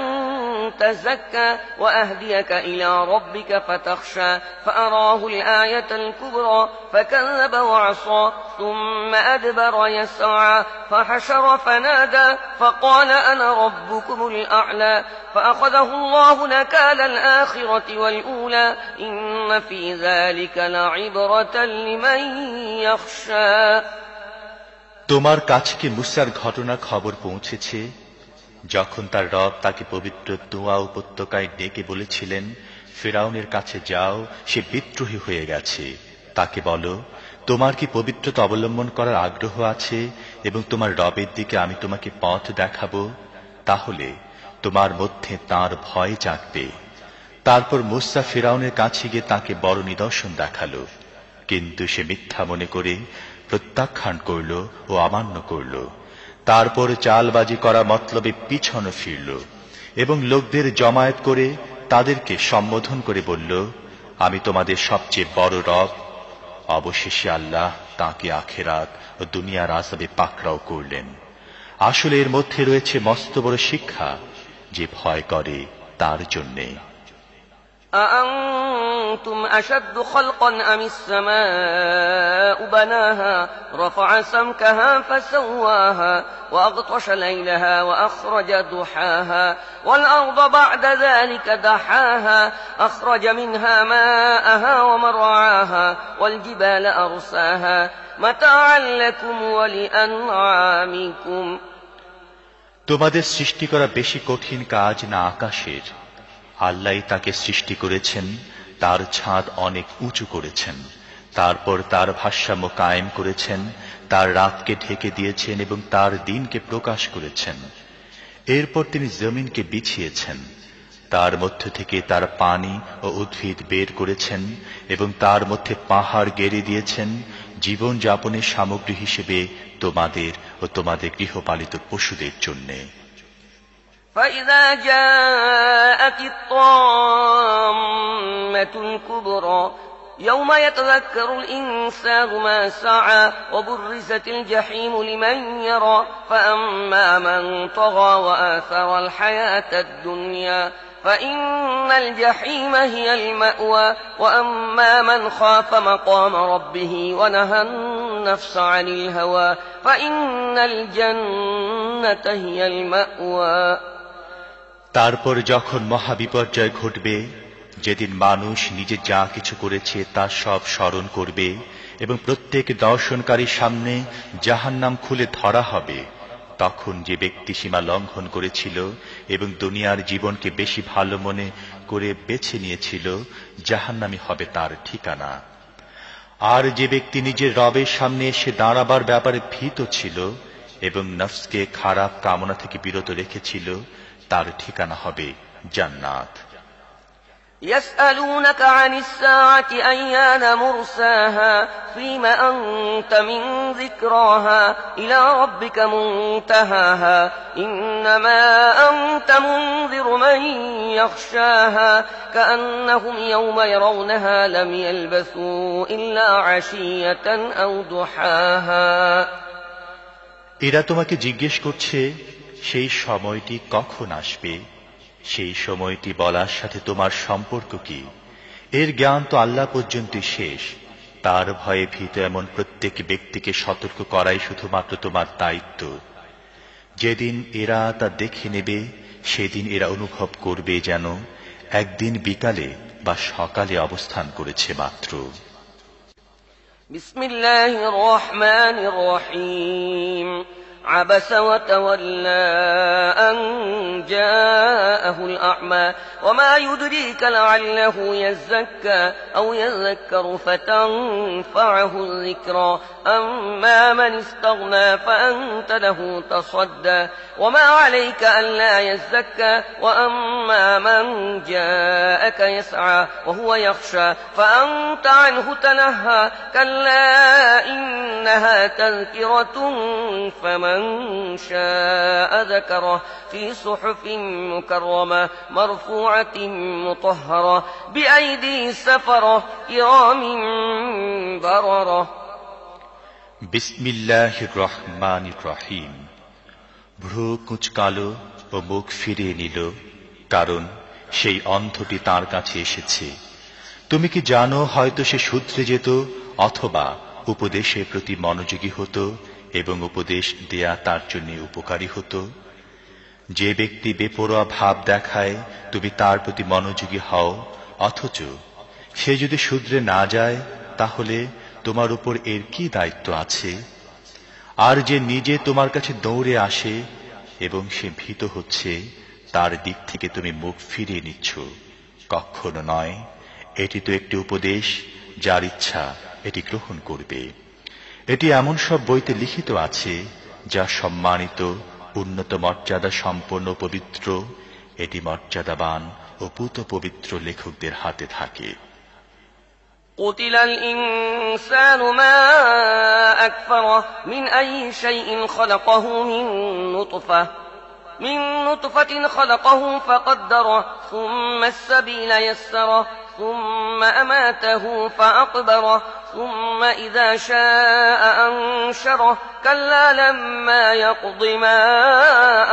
تزكى وأهديك إلى ربك فتخشى فأراه الآية الكبرى فكذب وعصى ثم أدبر يسعى فحشر فنادى فقال أنا ربكم الأعلى فأخذه الله نكال الآخرة والأولى إن في ذلك لعبرة لمن يخشى। তোমার কাছে কি মুসার ঘটনা খবর পৌঁছেছে, যখন তার রব তাকে পবিত্র তুয়া উপত্যকায় ডেকে বলেছিলেন, ফিরাউনের কাছে যাও, সে বিদ্রোহী হয়ে গেছে। তাকে বলো, তোমার কি পবিত্রতা অবলম্বন করার আগ্রহ আছে এবং তোমার রবের দিকে আমি তোমাকে পথ দেখাবো, তাহলে তোমার মধ্যে তার ভয় জাগবে। তারপর মুসা ফিরাউনের কাছে গিয়ে তাকে বড় নিদর্শন দেখালো, কিন্তু সে মিথ্যা মনে করে প্রত্যাখ্যান করল ও অমান্য করল। তারপর চালবাজি করা মতলবে পিছনে ফিরল এবং লোকদের জমায়েত করে তাদেরকে সম্বোধন করে বলল, আমি তোমাদের সবচেয়ে বড় রব। অবশেষে আল্লাহ তাকে আখিরাত ও দুনিয়ার আযাবে পাকড়াও করলেন। আসলে এর মধ্যে রয়েছে মস্ত বড় শিক্ষা, যে ভয় করে তার জন্যে। أأنتم أشد خلقا أم السماء بناها رفع سمكها فسواها وأغطش ليلها وأخرج ضحاها والأرض بعد ذلك دحاها أخرج منها ماءها ومرعاها والجبال أرساها متاعا لكم ولأنعامكم। তোমাদের সৃষ্টি করা বেশি কঠিন কাজ না আকাশের? আল্লাহই তাকে সৃষ্টি করেছেন, তার ছাদ অনেক উঁচু করেছেন, তারপর তার ভারসাম্য কায়েম করেছেন, তার রাতকে ঢেকে দিয়েছেন এবং তার দিনকে প্রকাশ করেছেন। এরপর তিনি জমিনকে বিছিয়েছেন, তার মধ্য থেকে তার পানি ও উদ্ভিদ বের করেছেন এবং তার মধ্যে পাহাড় গেড়ে দিয়েছেন জীবন যাপনের সামগ্রী হিসেবে তোমাদের ও তোমাদের গৃহপালিত পশুদের জন্যে। فإذا جاءت الطامة الكبرى يوم يتذكر الإنسان ما سعى وبرزت الجحيم لمن يرى فأما من طغى وآثر الحياة الدنيا فإن الجحيم هي المأوى وأما من خاف مقام ربه ونهى النفس عن الهوى فإن الجنة هي المأوى। তারপর যখন মহাবিপর্যয় ঘটবে, যেদিন মানুষ নিজে যা কিছু করেছে তা সব স্মরণ করবে এবং প্রত্যেক দর্শনকারীর সামনে জাহান্নাম খুলে ধরা হবে, তখন যে ব্যক্তি সীমা লঙ্ঘন করেছিল এবং দুনিয়ার জীবনকে বেশি ভালো মনে করে বেছে নিয়েছিল, জাহান্নামই হবে তার ঠিকানা। আর যে ব্যক্তি নিজের রবের সামনে এসে দাঁড়াবার ব্যাপারে ভীত ছিল এবং নফসকে খারাপ কামনা থেকে বিরত রেখেছিল, তার ঠিকানা হবে জান্নাত। يسألونك عن الساعة أيان مرساها فيم أنت من ذكراها إلى ربك منتهاها إنما أنت منذر من يخشاها كأنهم يوم يرونها لم يلبثوا إلا عشية أو ضحاها এরা তোমাকে জিজ্ঞেস করছে সেই সময়টি কখন আসবে, সেই সময়টি বলার সাথে তোমার সম্পর্ক কি? এর জ্ঞান তো আল্লাহ পর্যন্ত শেষ। তার ভয়ে ভীত এমন প্রত্যেক ব্যক্তিকে সতর্ক করাই শুধুমাত্র তোমার দায়িত্ব। যেদিন এরা তা দেখে নেবে সেদিন এরা অনুভব করবে যেন একদিন বিকালে বা সকালে অবস্থান করেছে মাত্র। বিসমিল্লাহির রহমানির রহিম عبس وتولى أن جاءه الأعمى وما يدريك لعله يزكى أو يذكر فتنفعه الذكرى أما من استغنى فأنت له تصدى وما عليك ألا يزكى وأما من جاءك يسعى وهو يخشى فأنت عنه تلهى كلا إنها تذكرة فمن شاء ذكره في صحف مكرمة مرفوعة مطهرة بأيدي سفرة كرام بررة বিসমিল্লাহির রহমানির রহিম। ভ্রু কুঁচকালো ও মুখ ফিরিয়ে নিল, কারণ সেই অন্ধটি তার কাছে এসেছে। তুমি কি জানো, হয়তো সে শুধরে যেত অথবা উপদেশের প্রতি মনোযোগী হতো এবং উপদেশ দেয়া তার জন্য উপকারী হতো। যে ব্যক্তি বেপরোয়া ভাব দেখায় তুমি তার প্রতি মনোযোগী হও, অথচ সে যদি শুধরে না যায় তাহলে তোমার উপর এর কি দায়িত্ব আছে? আর যে নিজে তোমার কাছে দৌড়ে আসে এবং সে ভীত হচ্ছে, তার দিক থেকে তুমি মুখ ফিরিয়ে নিচ্ছ, কখনো নয়। এটি তো একটি উপদেশ, যার ইচ্ছা এটি গ্রহণ করবে। এটি এমন সব বইতে লিখিত আছে যা সম্মানিত, উন্নত মর্যাদা সম্পন্ন পবিত্র। এটি মর্যাদাবান ও পূত পবিত্র লেখকদের হাতে থাকে। قتل الإنسان ما أكفره من أي شيء خلقه من نطفة خلقه فقدره ثم السبيل يسره ثم أماته فأقبره ثم إذا شاء أنشره كلا لما يقض ما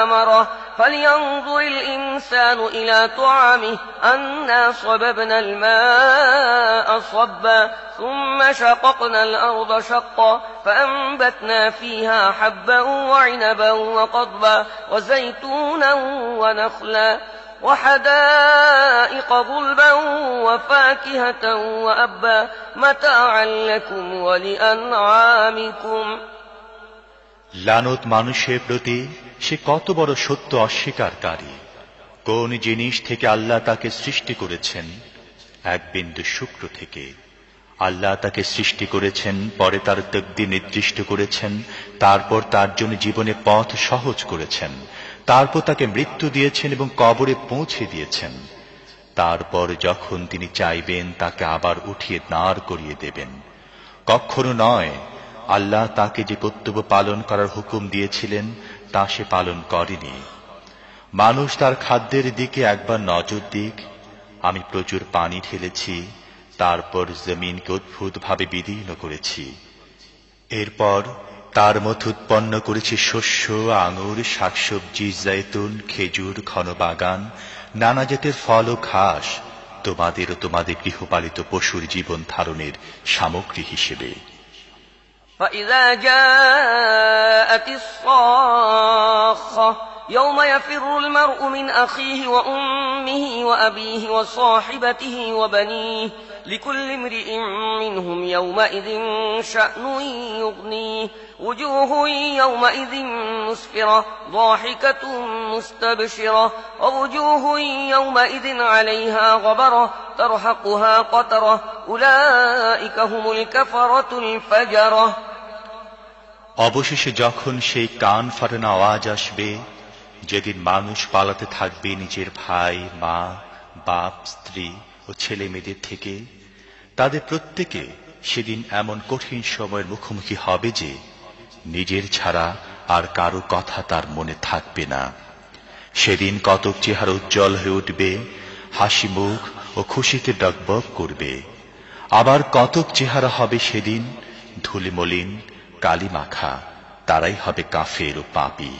أمره فلينظر الإنسان إلى طعامه أنا صببنا الماء صبا ثم شققنا الأرض شقا فأنبتنا فيها حبا وعنبا وقضبا وزيتونا ونخلا وحدائق غلبا وفاكهة وأبا متاعا لكم ولأنعامكم লানত মানুষের প্রতি, সে কত বড় সত্য অস্বীকারী। কোন জিনিস থেকে আল্লাহ তাকে সৃষ্টি করেছেন? এক বিন্দু শুক্র থেকে। আল্লাহ তাকে সৃষ্টি করেছেন, পরে তার তাকদীর নির্দিষ্ট করেছেন, তারপর তার জন্য জীবনে পথ সহজ করেছেন, তারপর তাকে মৃত্যু দিয়েছেন এবং কবরে পৌঁছে দিয়েছেন। তারপর যখন তিনি চাইবেন তাকে আবার উঠিয়ে দাঁড় করিয়ে দেবেন। কখনো নয়, আল্লাহ তাকে যে কর্তব্য পালন করার হুকুম দিয়েছিলেন তা সে পালন করেনি। মানুষ তার খাদ্যের দিকে একবার নজর দিক। আমি প্রচুর পানি ঢেলেছি, তারপর জমিনকে অদ্ভুতভাবে বিদীর্ণ করেছি। এরপর তার মধ্যে উৎপন্ন করেছি শস্য, আঙুর, শাকসবজি, জৈতুন, খেজুর, ঘন বাগান, নানা জাতের ফল ও ঘাস, তোমাদের ও তোমাদের গৃহপালিত পশুর জীবন ধারণের সামগ্রী হিসেবে। فإذا جاءت الصاخة يوم يفر المرء من أخيه وأمه وأبيه وصاحبته وبنيه لكل امرئ منهم يومئذ شأن يغنيه وجوه يومئذ مسفرة ضاحكة مستبشرة ووجوه يومئذ عليها غبرة ترهقها قترة أولئك هم الكفرة الفجرة অবশেষে যখন সেই কান ফাটানো আওয়াজ আসবে, যেদিন মানুষ পালাতে থাকবে নিজের ভাই, মা, বাপ, স্ত্রী ও ছেলে মেয়েদের থেকে, তাদের প্রত্যেকে সেদিন এমন কঠিন সময়ের মুখোমুখি হবে যে নিজের ছাড়া আর কারো কথা তার মনে থাকবে না। সেদিন কতক চেহারা উজ্জ্বল হয়ে উঠবে, হাসি মুখ ও খুশিতে ডগবগ করবে। আবার কতক চেহারা হবে সেদিন ধুলি মলিন, কালি মাখা, তারাই হবে কাফের ও পাপী।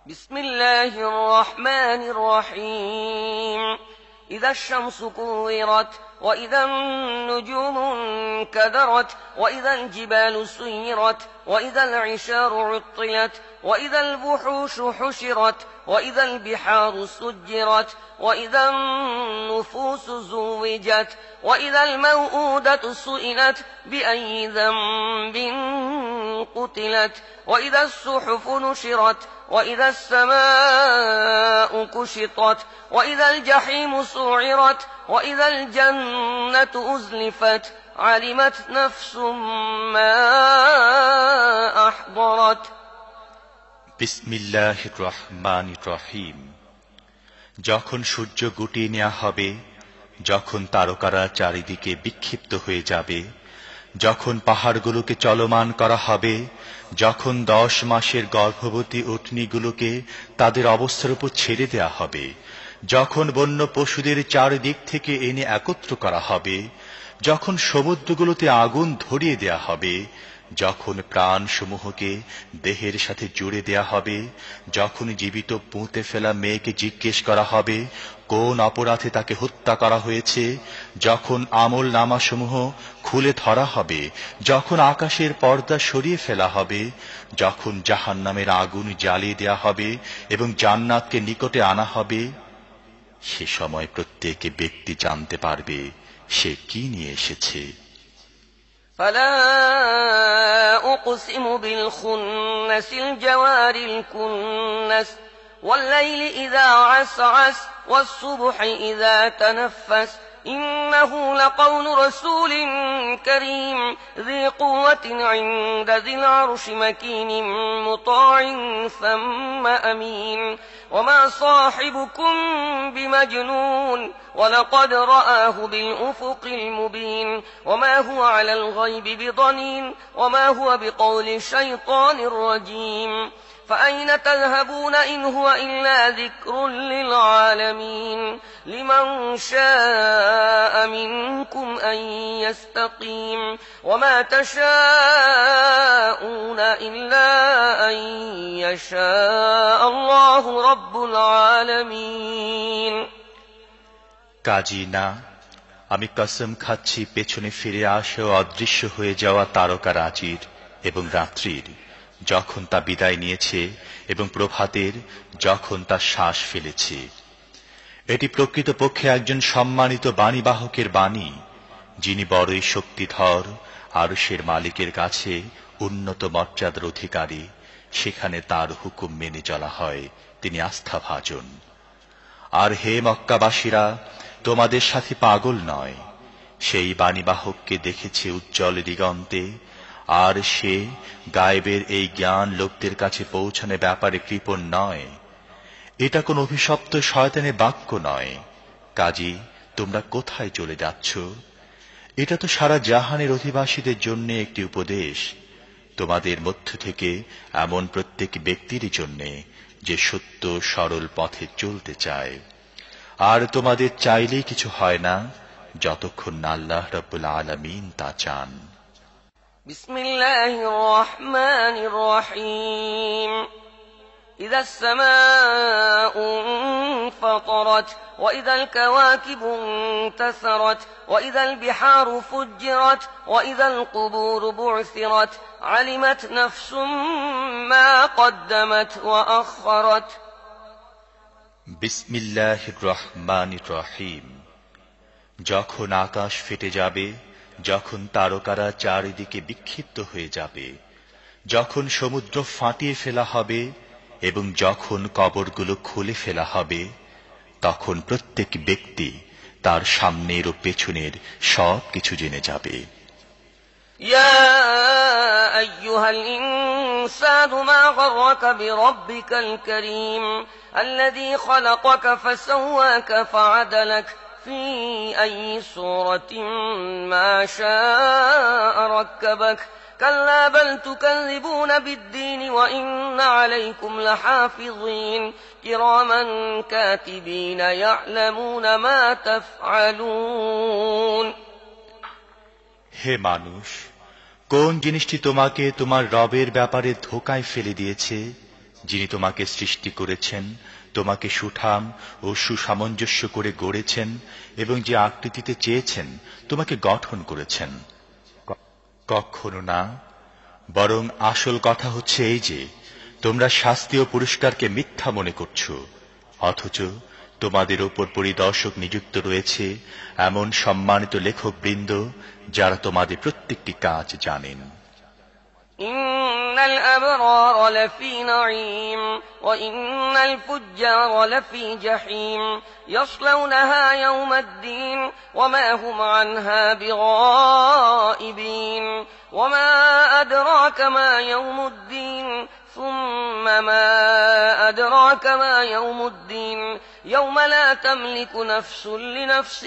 বিসমিল্লাহির রহমানির রহিম। إذا الشمس كورت وإذا النجوم انكدرت وإذا الجبال سيرت وإذا العشار عطلت وإذا الوحوش حشرت وإذا البحار سجرت وإذا النفوس زوجت وإذا الموءودة سئلت بأي ذنب قتلت وإذا الصحف نشرت وإذا السماء كشطت وإذا الجحيم سعرت وإذا الجنة أزلفت علمت نفس ما أحضرت বিসমিল্লাহির রহমানির রহিম। যখন সূর্য গুটিয়ে নেওয়া হবে, যখন তারকারা চারিদিকে বিক্ষিপ্ত হয়ে যাবে, যখন পাহাড়গুলোকে চলমান করা হবে, যখন 10 মাসের গর্ভবতী উটনীগুলোকে তাদের অবস্থার উপর ছেড়ে দেয়া হবে, যখন বন্য পশুদের চারিদিক থেকে এনে একত্র করা হবে, যখন সমুদ্রগুলোতে আগুন ধরিয়ে দেয়া হবে, যখন প্রাণসমূহকে দেহের সাথে জুড়ে দেয়া হবে, যখন জীবিত পুঁতে ফেলা মেয়েকে জিজ্ঞেস করা হবে কোন অপরাধে তাকে হত্যা করা হয়েছে, যখন আমল নামাসমূহ খুলে ধরা হবে, যখন আকাশের পর্দা সরিয়ে ফেলা হবে, যখন জাহান্নামের আগুন জ্বালিয়ে দেয়া হবে এবং জান্নাতকে নিকটে আনা হবে, সে সময় প্রত্যেক ব্যক্তি জানতে পারবে সে কি নিয়ে এসেছে। فلا أقسم بالخنس الجوار الكنس والليل إذا عسعس والصبح إذا تنفس إنه لقول رسول كريم ذي قوة عند ذي العرش مكين مطاع ثم أمين وما صاحبكم بمجنون ولقد رآه بالأفق المبين وما هو على الغيب بضنين وما هو بقول شيطان رجيم فأين تذهبون إن هو إلا ذكر للعالمين لمن شاء منكم أن يستقيم وما تشاءون إلا أن يشاء الله رب العالمين কাজী না, আমি কসম খাচ্ছি পেছনে ফিরে আসা ও অদৃশ্য হয়ে যাওয়া তারকারাজির এবং রাত্রির, যখন তা বিদায় নিয়েছে এবং প্রভাতের, যখন তা শ্বাস ফেলেছে। এটি প্রকৃতপক্ষে একজন সম্মানিত বাণীবাহকের বাণী, যিনি বড়ই শক্তিধর, আরশের মালিকের কাছে উন্নত মর্যাদার অধিকারী। সেখানে তার হুকুম মেনে চলা হয়, তিনি আস্থাভাজন। আর হে মক্কাবাসীরা, তোমাদের সাথে পাগল নয়, সেই বাণীবাহককে দেখেছে উজ্জ্বল দিগন্তে, আর সে গায়েবের এই জ্ঞান লোকদের কাছে পৌঁছানোর ব্যাপারে কৃপণ নয়। এটা কোন অভিশপ্ত শয়তানের বাক্য নয়। কাজী তোমরা কোথায় চলে যাচ্ছ? এটা তো সারা জাহানের অধিবাসীদের জন্য একটি উপদেশ, তোমাদের মধ্য থেকে এমন প্রত্যেক ব্যক্তির জন্য যে সত্য সরল পথে চলতে চায়। আর তোমাদের চাইলেই কিছু হয় না যতক্ষণ না আল্লাহ রাব্বুল আলামিন তা চান। বিসমিল্লাহির রহমানির রহিম। إذا السماء انفطرت وإذا الكواكب انتثرت وإذا البحار فجرت وإذا القبور بعثرت علمت نفس ما قدمت وأخرت বিসমিল্লাহির রহমানির রহিম। যখন আকাশ ফেটে যাবে, যখন তারকারা চারিদিকে বিক্ষিপ্ত হয়ে যাবে, যখন সমুদ্র ফাটিয়ে ফেলা হবে এবং যখন কবরগুলো খুলে ফেলা হবে, তখন প্রত্যেক ব্যক্তি তার সামনের ও পেছনের সব কিছু জেনে যাবে। ইয়া আইয়ুহাল ইনসানু মা গররাকা বিরাব্বিকাল কারীম الذي خلقك فسواك فعدلك في أي سورة ما شاء ركبك كلا بل تكذبون بالدين وإن عليكم لحافظين كراما كاتبين يعلمون ما تفعلون হে মানুষ, কোন জিনিসটি তোমাকে তোমার রবের ব্যাপারে ধোঁকায় ফেলে দিয়েছে, যিনি তোমাকে সৃষ্টি করেছেন, তোমাকে সুঠাম ও সুসামঞ্জস্য করে গড়েছেন এবং যে আকৃতিতে চেয়েছেন তোমাকে গঠন করেছেন? কখনো না। বরং আসল কথা হচ্ছে এই যে তোমরা শাস্তি ও পুরস্কারকে মিথ্যা মনে করছো, অথচ তোমাদের ওপর পরিদর্শক নিযুক্ত রয়েছে এমন সম্মানিত লেখকবৃন্দ যারা তোমাদের প্রত্যেকটি কাজ জানেন। إن الأبرار لفي نعيم وإن الفجار لفي جحيم يصلونها يوم الدين وما هم عنها بغائبين وما أدراك ما يوم الدين ثم ما أدراك ما يوم الدين يوم لا تملك نفس لنفس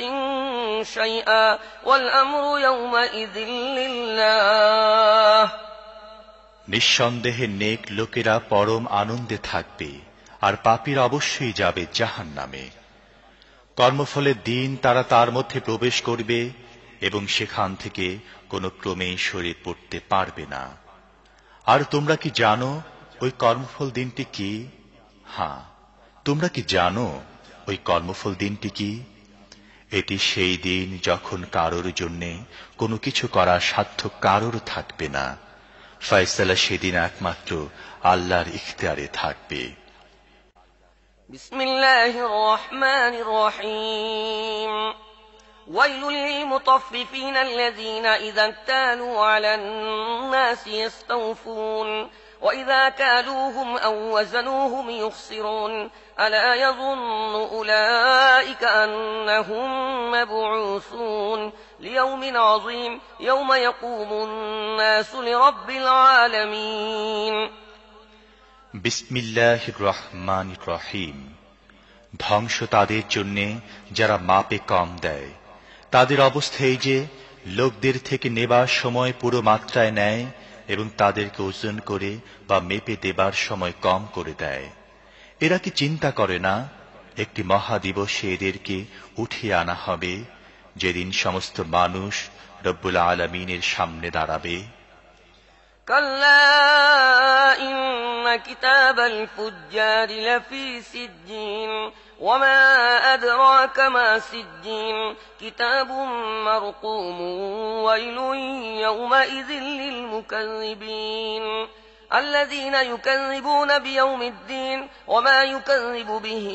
شيئا والأمر يومئذ لله নিঃসন্দেহে নেক লোকেরা পরম আনন্দে থাকবে আর পাপীরা অবশ্যই যাবে জাহান্নামে। কর্মফলের দিন তারা তার মধ্যে প্রবেশ করবে এবং সেখান থেকে কোনো ক্রমেই সরে পড়তে পারবে না। আর তোমরা কি জানো ওই কর্মফল দিনটি কি? হ্যাঁ, তোমরা কি জানো ওই কর্মফল দিনটি কি? এটি সেই দিন যখন কারোর জন্যে কোনো কিছু করার সাধ্য কারোর থাকবে না। ফয়সালা সেদিন একমাত্র আল্লাহর ইখতিয়ারে থাকবে। বিসমিল্লাহির রহমানির রহিম ويل للمطففين الذين إذا اكتالوا على الناس يستوفون وإذا كالوهم أو وزنوهم يخسرون ألا يظن أولئك أنهم مبعوثون ليوم عظيم يوم يقوم الناس لرب العالمين বিসমিল্লাহির রহমানির রহিম। ধ্বংস তাদের জন্যে যারা মাপে কম দেয়। তাদের অবস্থা এই যে লোকদের থেকে নেবার সময় পুরো মাত্রায় নেয় এবং তাদেরকে ওজন করে বা মেপে দেবার সময় কম করে দেয়। এরা কি চিন্তা করে না একটি মহাদিবসে এদেরকে উঠিয়ে আনা হবে, যেদিন সমস্ত মানুষ রব্বুল আলামিনের সামনে দাঁড়াবে? كلا إن كتاب الفجار لفي سجين وما أدراك ما سجين كتاب مرقوم ويل يومئذ للمكذبين الذين يكذبون بيوم الدين وما يكذب به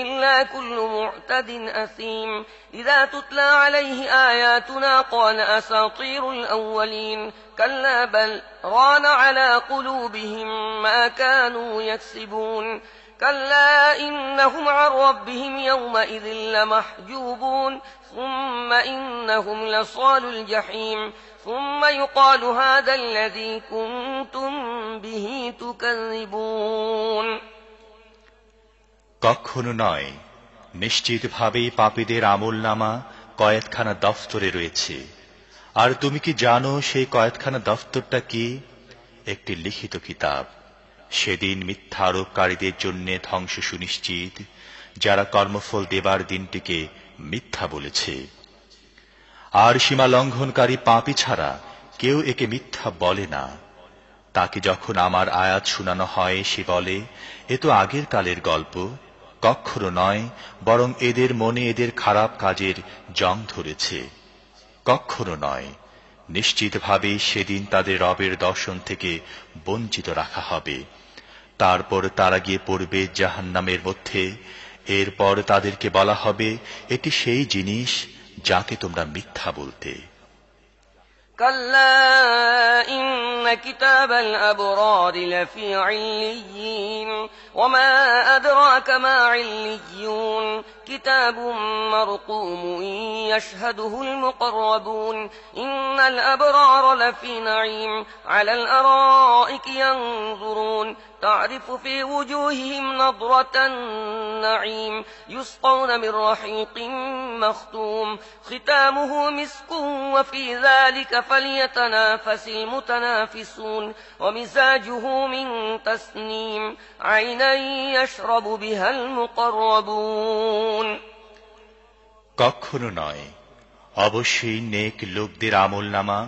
إلا كل معتد أثيم إذا تتلى عليه آياتنا قال أساطير الأولين كلا بل ران على قلوبهم ما كانوا يكسبون كلا إنهم عن ربهم يومئذ لمحجوبون ثم إنهم لصال الجحيم ثم يقال هذا الذي كنتم به تكذبون কখনো নয়, নিশ্চিতভাবেই পাপীদের আমলনামা কয়েদখানা দফতরে রয়েছে। আর তুমি কি জানো সেই কয়েদখানা দফতরটা কি? একটি লিখিত কিতাব। সেদিন মিথ্যা আরোপকারীদের জন্য ধ্বংস সুনিশ্চিত, যারা কর্মফল দেবার দিনটিকে মিথ্যা বলেছে। আর সীমা লঙ্ঘনকারী পাপী ছাড়া কেউ একে মিথ্যা বলে না। তাকে যখন আমার আয়াত শোনানো হয় সে বলে, এ তো আগের কালের গল্প। কখনো নয়, বরং এদের মনে এদের খারাপ কাজের জং ধরেছে। কখনো নয়, নিশ্চিতভাবে সেদিন তাদের রবের দর্শন থেকে বঞ্চিত রাখা হবে। তারপর তারা গিয়ে পড়বে জাহান্নামের মধ্যে। এরপর তাদেরকে বলা হবে, এটি সেই জিনিস যাকে তোমরা মিথ্যা বলতে। كلا إن كتاب الأبرار لفي عليين وما أدراك ما عليون كتاب مرقوم يشهده المقربون إن الأبرار لفي نعيم على الأرائك ينظرون تعرف في وجوههم نضرة النعيم يسقون من رحيق مختوم ختامه مسك وفي ذلك فليتنافس المتنافسون ومزاجه من تسنيم عينا يشرب بها المقربون কখনো নয়, অবশ্যই নেক লোকদের আমলনামা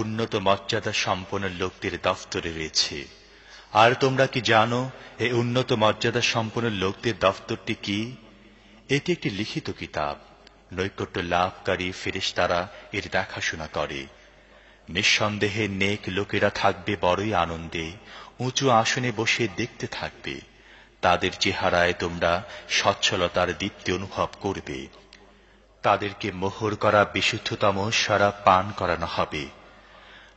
উন্নত মর্যাদা সম্পন্ন লোকদের দফতরে রয়েছে। আর তোমরা কি জানো এই উন্নত মর্যাদা সম্পন্ন লোকদের দফতরটি কি? এটি একটি লিখিত কিতাব, নৈকট্য লাভকারী ফেরেশতারা এর দেখাশোনা করে। নিঃসন্দেহে নেক লোকেরা থাকবে বড়ই আনন্দে, উঁচু আসনে বসে দেখতে থাকবে। তাদের চেহারায় তোমরা সচ্ছলতার দীপ্তি অনুভব করবে। তাদেরকে মোহর করা বিশুদ্ধতম শরাব পান করানো হবে,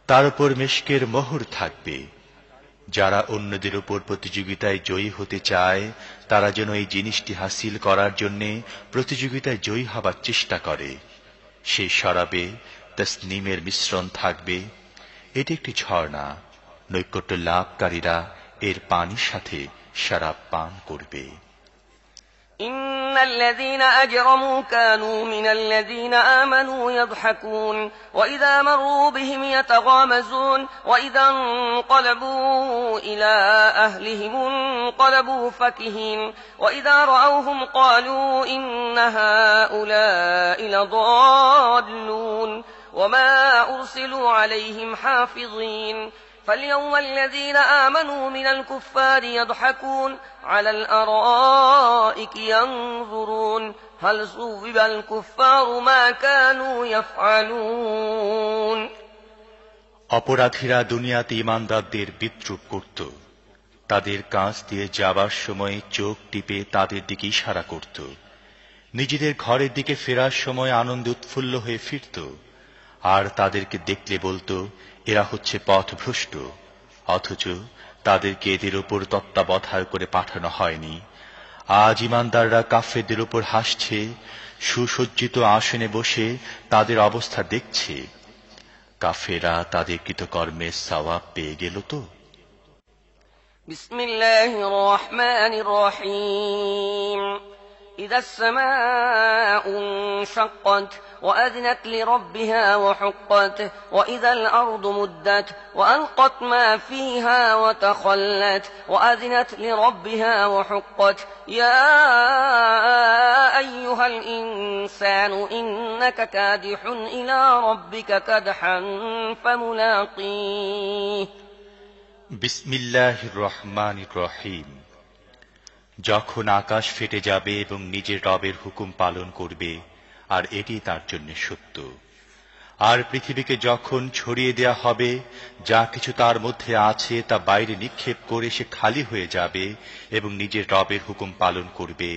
তার উপর মিশকের মোহর থাকবে। যারা অন্যদের উপর প্রতিযোগিতায় জয়ী হতে চায় তারা যেন এই জিনিসটি হাসিল করার জন্য প্রতিযোগিতায় জয়ী হবার চেষ্টা করে। সেই শরাবে তসনিমের মিশ্রণ থাকবে। এটি একটি ঝর্ণা, নৈকট্য লাভকারীরা এর পানির সাথে শরাব পান করবে। إن الذين أجرموا كانوا من الذين آمنوا يضحكون وإذا مروا بهم يتغامزون وإذا انقلبوا إلى أهلهم انقلبوا فكهين وإذا رأوهم قالوا إن هؤلاء لضالون وما أرسلوا عليهم حافظين فاليوم الذين آمنوا من الكفار يضحكون على الأرائك ينظرون هل ثوب الكفار ما كانوا يفعلون অপরাধীরা দুনিয়াতে ঈমানদারদের বিদ্রূপ করত, তাদের কাছ দিয়ে যাবার সময় চোখ টিপে তাদের দিকে ইশারা করত, নিজেদের ঘরের দিকে ফেরার সময় আনন্দে উৎফুল্ল হয়ে ফিরত, আর তাদেরকে দেখলে বলতো এরা হচ্ছে পথভ্রষ্ট, অথচ তাদেরকে এদের উপর তত্ত্বাবধান করে পাঠানো হয়নি। আজ ঈমানদাররা কাফেরদের উপর হাসছে, সুসজ্জিত আসনে বসে তাদের অবস্থা দেখছে। কাফেররা তাদের কৃতকর্মের সওয়াব পেয়ে গেল তো। বিসমিল্লাহির রহমানির রহিম إذا السماء انشقت وأذنت لربها وحقت وإذا الأرض مدت وألقت ما فيها وتخلت وأذنت لربها وحقت يا أيها الإنسان إنك كادح إلى ربك كدحا فملاقيه বিসমিল্লাহির রহমানির রহিম। যখন আকাশ ফেটে যাবে এবং নিজের রবের হুকুম পালন করবে, আর এটি তার জন্য সত্য। আর পৃথিবীকে যখন ছড়িয়ে দেয়া হবে, যা কিছু তার মধ্যে আছে তা বাইরে নিক্ষেপ করে সে খালি হয়ে যাবে এবং নিজের রবের হুকুম পালন করবে,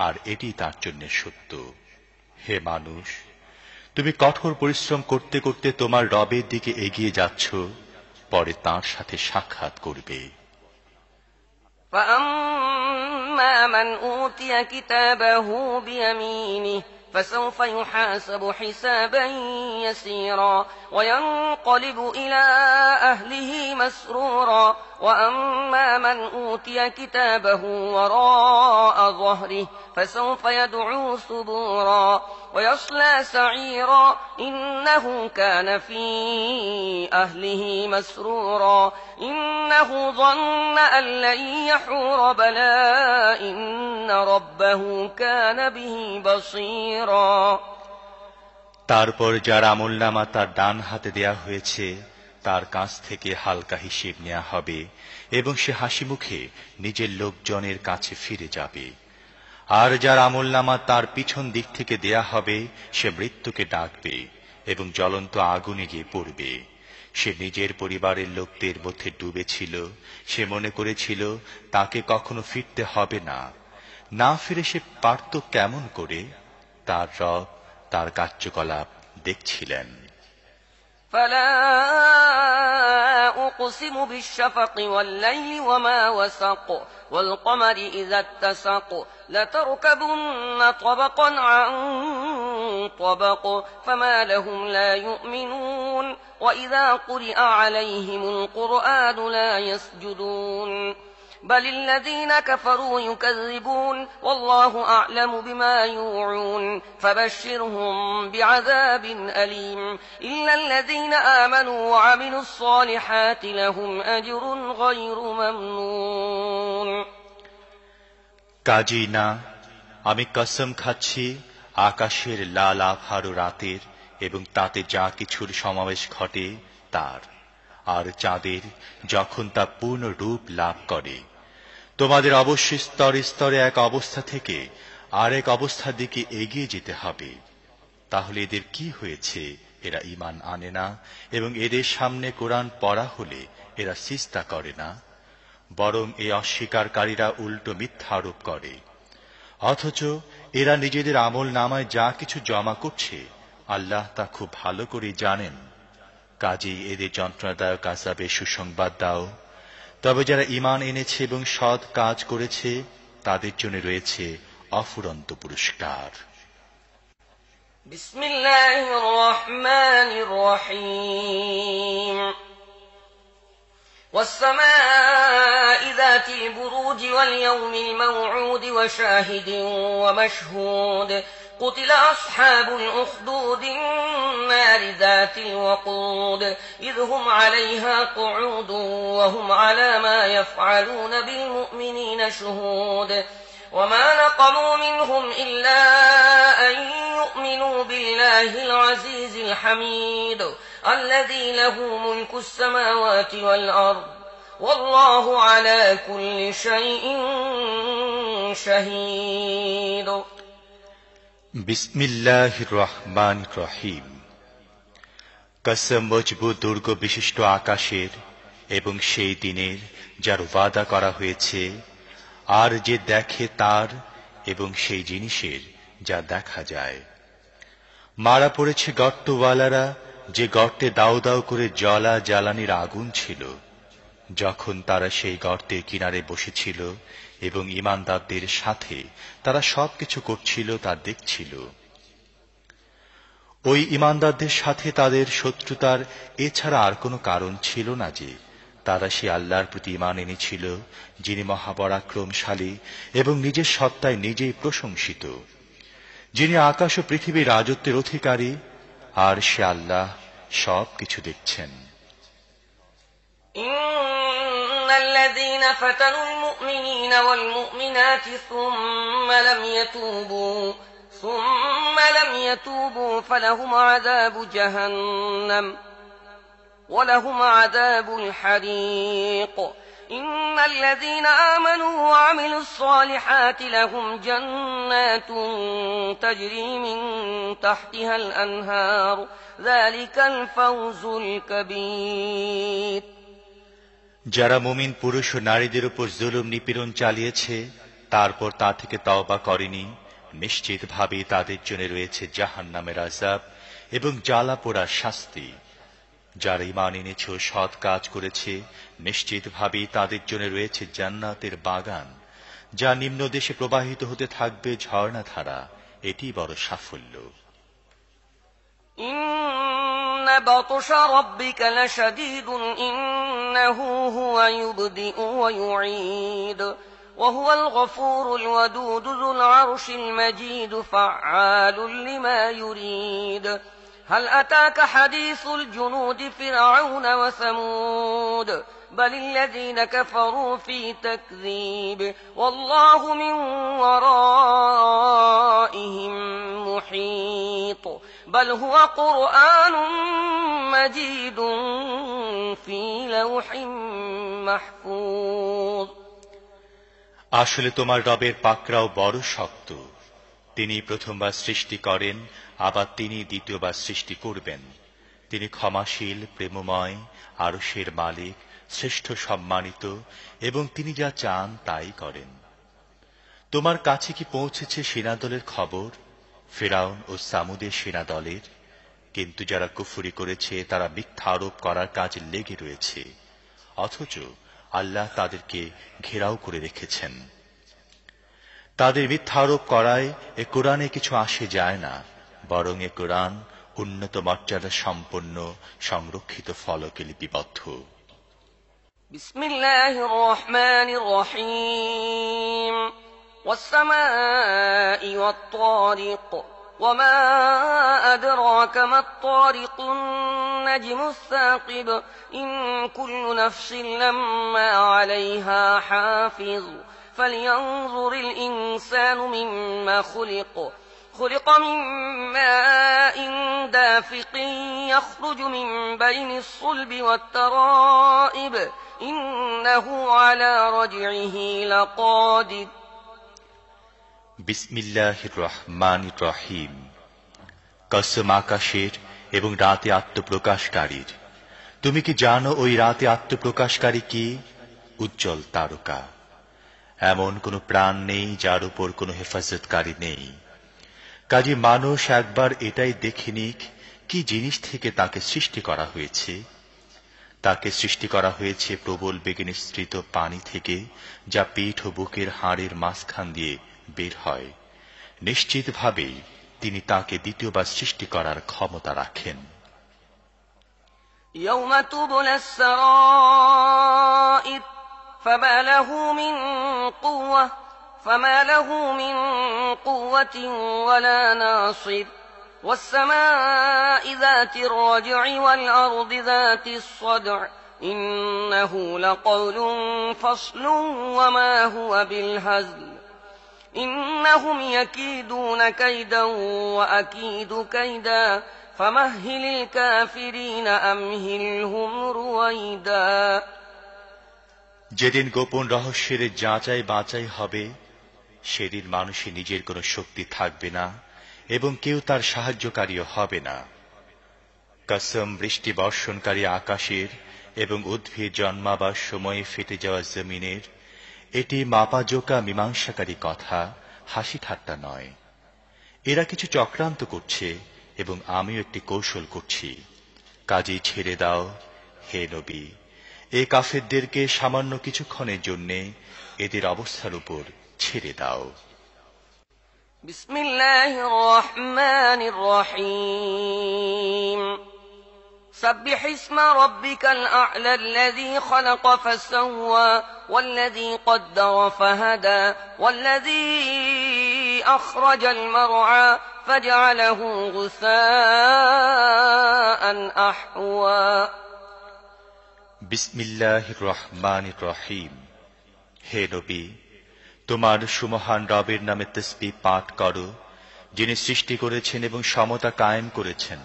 আর এটি তার জন্য সত্য। হে মানুষ, তুমি কঠোর পরিশ্রম করতে করতে তোমার রবের দিকে এগিয়ে যাচ্ছ, পরে তাঁর সাথে সাক্ষাৎ করবে। فأما من أوتي كتابه بيمينه فسوف يحاسب حسابا يسيرا وينقلب إلى أهله مسرورا وأما من أوتي كتابه وراء ظهره فسوف يدعو ثبورا ويصلى سعيرا إنه كان في أهله مسرورا إنه ظن أن لن يحور بلى إن ربه كان به بصيرا তারপর যার আমলনামা তার ডান হাতে দেয়া হয়েছে তার কাছ থেকে হালকা হিসেব নেওয়া হবে এবং সে হাসি মুখে নিজের লোকজনের কাছে ফিরে যাবে। আর যার আমলনামা তার পিছন দিক থেকে দেয়া হবে সে মৃত্যুকে ডাকবে এবং জ্বলন্ত আগুনে গিয়ে পড়বে। সে নিজের পরিবারের লোকদের মধ্যে ডুবেছিল, সে মনে করেছিল তাকে কখনো ফিরতে হবে না। না ফিরে সে পারত কেমন করে? তার রব তার কার্যকলাপ দেখছিলেন। فلا أقسم بالشفق والليل وما وسق والقمر إذا اتسق لتركبن طبقا عن طبق فما لهم لا يؤمنون وإذا قرئ عليهم القرآن لا يسجدون بل الذين كفروا يكذبون والله أعلم بما يوعون فبشرهم بعذاب أليم إلا الذين آمنوا وعملوا الصالحات لهم أجر غير ممنون কাজী না, আমি কসম খাচ্ছি আকাশের লাল আভার রাতের এবং তাতে যা কিছুর সমাবেশ ঘটে তার, আর চাঁদের যখন তা পূর্ণ রূপ লাভ করে। তোমাদের অবশ্যই স্তরে স্তরে এক অবস্থা থেকে আরেক অবস্থার দিকে এগিয়ে যেতে হবে। তাহলে এদের কি হয়েছে? এরা ঈমান আনে না এবং এদের সামনে কোরআন পড়া হলে এরা সিজদা করে না, বরং এই অস্বীকারীরা উল্টো মিথ্যা আরোপ করে। অথচ এরা নিজেদের আমল নামায় যা কিছু জমা করছে আল্লাহ তা খুব ভালো করে জানেন। কাজেই এদের যন্ত্রণাদায়ক আযাবের সুসংবাদ দাও। তবে যারা ঈমান এনেছে এবং সৎ কাজ করেছে তাদের জন্য রয়েছে অফুরন্ত পুরস্কার। বিসমিল্লাহির রহমানির রহিম والسماء ذات البروج واليوم الموعود وشاهد ومشهود قتل أصحاب الأخدود النار ذات الوقود إذ هم عليها قعود وهم على ما يفعلون بالمؤمنين شهود وما نقموا منهم إلا أن يؤمنوا بالله العزيز الحميد الذي له ملك السماوات والأرض والله على كل شيء شهيد বিসমিল্লাহির রহমানির রহিম। কসম মজবুত দুর্গ বিশিষ্ট আকাশের এবং সেই দিনের যার ওয়াদা করা হয়েছে, আর যে দেখে তার এবং সেই জিনিসের যা দেখা যায়। মারা পড়েছে গর্তওয়ালারা, যে গর্তে দাউ দাউ করে জ্বলা জ্বালানির আগুন ছিল, যখন তারা সেই গর্তের কিনারে বসেছিল এবং ঈমানদারদের সাথে তারা সবকিছু করছিল তা দেখছিল। ওই ঈমানদারদের সাথে তাদের শত্রুতার এছাড়া আর কোনো কারণ ছিল না যে তারা সে আল্লাহর প্রতি ঈমান এনেছিল, যিনি মহাপরাক্রমশালী এবং নিজের সত্তায় নিজেই প্রশংসিত, যিনি আকাশ ও পৃথিবীর রাজত্বের অধিকারী, আর সে আল্লাহ সবকিছু দেখছেন। إن الذين فتنوا المؤمنين والمؤمنات ثم لم يتوبوا فلهم عذاب جهنم ولهم عذاب الحريق إن الذين آمنوا وعملوا الصالحات لهم جنات تجري من تحتها الأنهار ذلك الفوز الكبير যারা মুমিন পুরুষ ও নারীদের উপর জুলুম নিপীড়ন চালিয়েছে তারপর তা থেকে তওবা করেনি, নিশ্চিতভাবে তাদের জন্য রয়েছে জাহান্নামের আযাব এবং জ্বালা পোড়ার শাস্তি। যারা ঈমান এনেছে ও সৎ কাজ করেছে নিশ্চিতভাবে তাদের জন্য রয়েছে জান্নাতের বাগান, যা নিম্ন দেশে প্রবাহিত হতে থাকবে ঝর্ণাধারা। এটি বড় সাফল্য। إن بطش ربك لشديد إنه هو يبدئ ويعيد وهو الغفور الودود ذو العرش المجيد فعال لما يريد هل أتاك حديث الجنود فرعون وثمود بل الذين كفروا في تكذيب والله من ورائهم محيط بل هو قرآن مجيد في لوح محفوظ আসলে তোমার রবের পাকড়াও বড় শক্ত। তিনি প্রথমবার সৃষ্টি করেন, আবার তিনি দ্বিতীয়বার সৃষ্টি করবেন। তিনি ক্ষমাশীল, প্রেমময়, আরশের মালিক, শ্রেষ্ঠ সম্মানিত, এবং তিনি যা চান তাই করেন। তোমার কাছে কি পৌঁছেছে সেনাদলের খবর, ফিরআউন ও সামুদের সেনাদলের? কিন্তু যারা কুফরি করেছে তারা মিথ্যা আরোপ করার কাজে লেগে রয়েছে। অথচ আল্লাহ তাদেরকে ঘেরাও করে রেখেছেন। তাদের মিথ্যা আরোপ করায় এ কোরআনে কিছু আসে যায় না, বরং এ কোরআন উন্নত মর্যাদা সম্পন্ন সংরক্ষিত ফলকে লিপিবদ্ধ। বিসমিল্লাহির রহমানির রহিম। ওয়াস-সামাই ওয়াত-তারিক ওয়ামা আদরাকা মাত-তারিকুন নাজমুস সাকিব ইন কুল্লু নাফসিন লাম্মা আলাইহা হাফিজ ফালইয়ানজুরিল ইনসানু মিম্মা খুলিক خلق من ماء دافق يخرج من بين الصلب والترائب إنه على رجعه لقادر বিসমিল্লাহির রহমানির রহিম। কসম আকাশের এবং রাতে আত্মপ্রকাশকারীর। তুমি কি জানো ওই রাতে আত্মপ্রকাশকারী কি? উজ্জ্বল তারকা। এমন কোন প্রাণ নেই যার উপর কোন হেফাজতকারী নেই। কাজে মানুষ একবার এটাই দেখে নিক কি জিনিস থেকে তাকে সৃষ্টি করা হয়েছে। তাকে সৃষ্টি করা হয়েছে প্রবল বেগে নিঃসৃত পানি থেকে, যা পিঠ ও বুকের হাড়ের মাঝখান দিয়ে বের হয়। নিশ্চিতভাবেই তিনি তাকে দ্বিতীয়বার সৃষ্টি করার ক্ষমতা রাখেন। ইয়াউমা তুবলাস সারাইর ফামা লাহু মিন কুওয়াতিন ওয়ালা নাসির والسماء ذات الرجع والأرض ذات الصدع إنه لقول فصل وما هو بالهزل إنهم يكيدون كيدا وأكيد كيدا فمهل الكافرين أمهلهم رويدا যেদিন গোপন রহস্যের যাচাই বাছাই হবে, সেদিন মানুষের নিজের কোনো শক্তি থাকবে না এবং কেউ তার সাহায্যকারীও হবে না। কসম বৃষ্টি বর্ষণকারী আকাশের এবং উদ্ভিদ জন্মাবার সময়ে ফেটে যাওয়া জমিনের। এটি মাপাজোকা মীমাংসাকারী কথা, হাসি ঠাট্টা নয়। এরা কিছু চক্রান্ত করছে এবং আমিও একটি কৌশল করছি। কাজেই ছেড়ে দাও হে নবী, এ কাফেরদেরকে সামান্য কিছুক্ষণের জন্যে এদের অবস্থার উপর ছেড়ে দাও। বিসমিল্লাহির রহমানির রহিম। سبح اسم ربك الأعلى الذي خلق فسوى والذي قدر فهدى والذي أخرج المرعى فجعله غثاء أحوى বিসমিল্লাহির রহমানির রহিম। হে নবী, তোমার সুমহান রবের নামে তাসবিহ পাঠ করো, যিনি সৃষ্টি করেছেন এবং সমতা কায়েম করেছেন,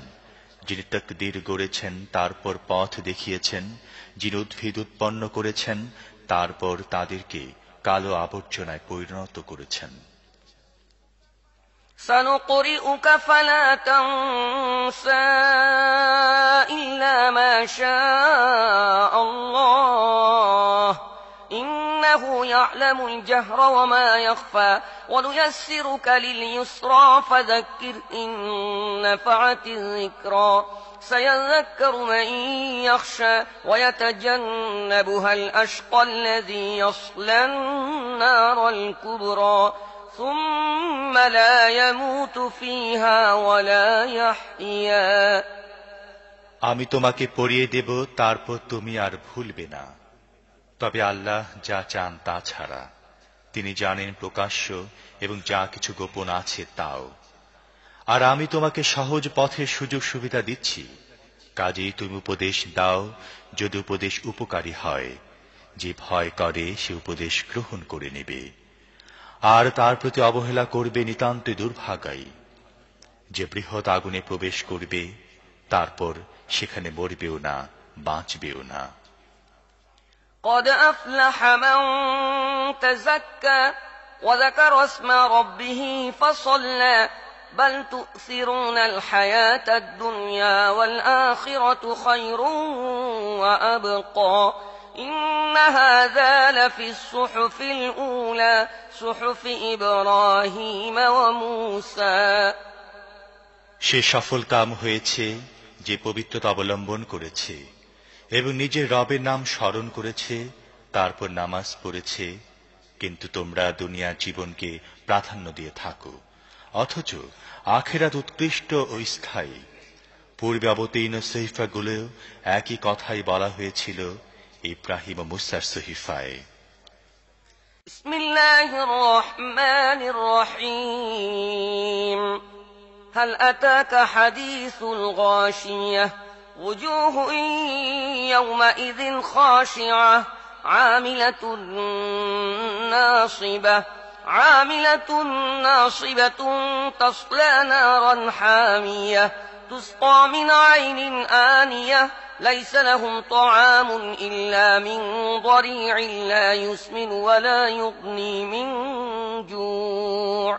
যিনি তাকদীর গড়েছেন তারপর পথ দেখিয়েছেন, যিনি উদ্ভিদ উৎপন্ন করেছেন তারপর তাদেরকে কালো আবর্জনায় পরিণত করেছেন। سنقرئك فلا تنسى إلا ما شاء الله إنه يعلم الجهر وما يخفى ونيسرك لليسرى فذكر إن نفعت الذكرى سيذكر من يخشى ويتجنبها الأشقى الذي يصلى النار الكبرى ثم لا يموت فيها ولا يحيا আমি তোমাকে পড়িয়ে দেব, তারপর তুমি আর ভুলবে না। তবে আল্লাহ যা চান তা ছাড়া, তিনি জানেন প্রকাশ্য এবং যা কিছু গোপন আছে তাও। আর আমি তোমাকে সহজ পথের সুযোগ সুবিধা দিচ্ছি। কাজেই তুমি উপদেশ দাও যদি উপদেশ উপকারী হয়। যে ভয় করে সে উপদেশ গ্রহণ করে নেবে, আর তার প্রতি অবহেলা করবে নিতান্তই দুর্ভাগাই। যে বৃহৎ আগুনে প্রবেশ করবে, তারপর সেখানে মরবেও না, বাঁচবেও না। قد أفلح من تزكى وذكر اسم ربه فصلى بل تؤثرون الحياة الدنيا والآخرة خير وأبقى إن هذا لفي الصحف الأولى صحف إبراهيم وموسى সে সফল কাম হয়েছে যে পবিত্রতা অবলম্বন করেছে এবং নিজের রবের নাম স্মরণ করেছে, তারপর নামাজ পড়েছে, কিন্তু তোমরা দুনিয়ার জীবনকে প্রাধান্য দিয়ে থাকো, অথচ আখিরাত উৎকৃষ্ট ও স্থায়ী। পূর্বে অবতীর্ণ সহিফাগুলোও একই কথাই বলা হয়েছিল ইব্রাহিম ও মুসার সহিফায়। বিসমিল্লাহির রহমানির রহিম। হাল আতাকা হাদিসুল গাশিয়াহ وجوه يومئذ خاشعة عاملة ناصبة تصلى نارا حامية تسقى من عين آنية ليس لهم طعام إلا من ضريع لا يسمن ولا يغني من جوع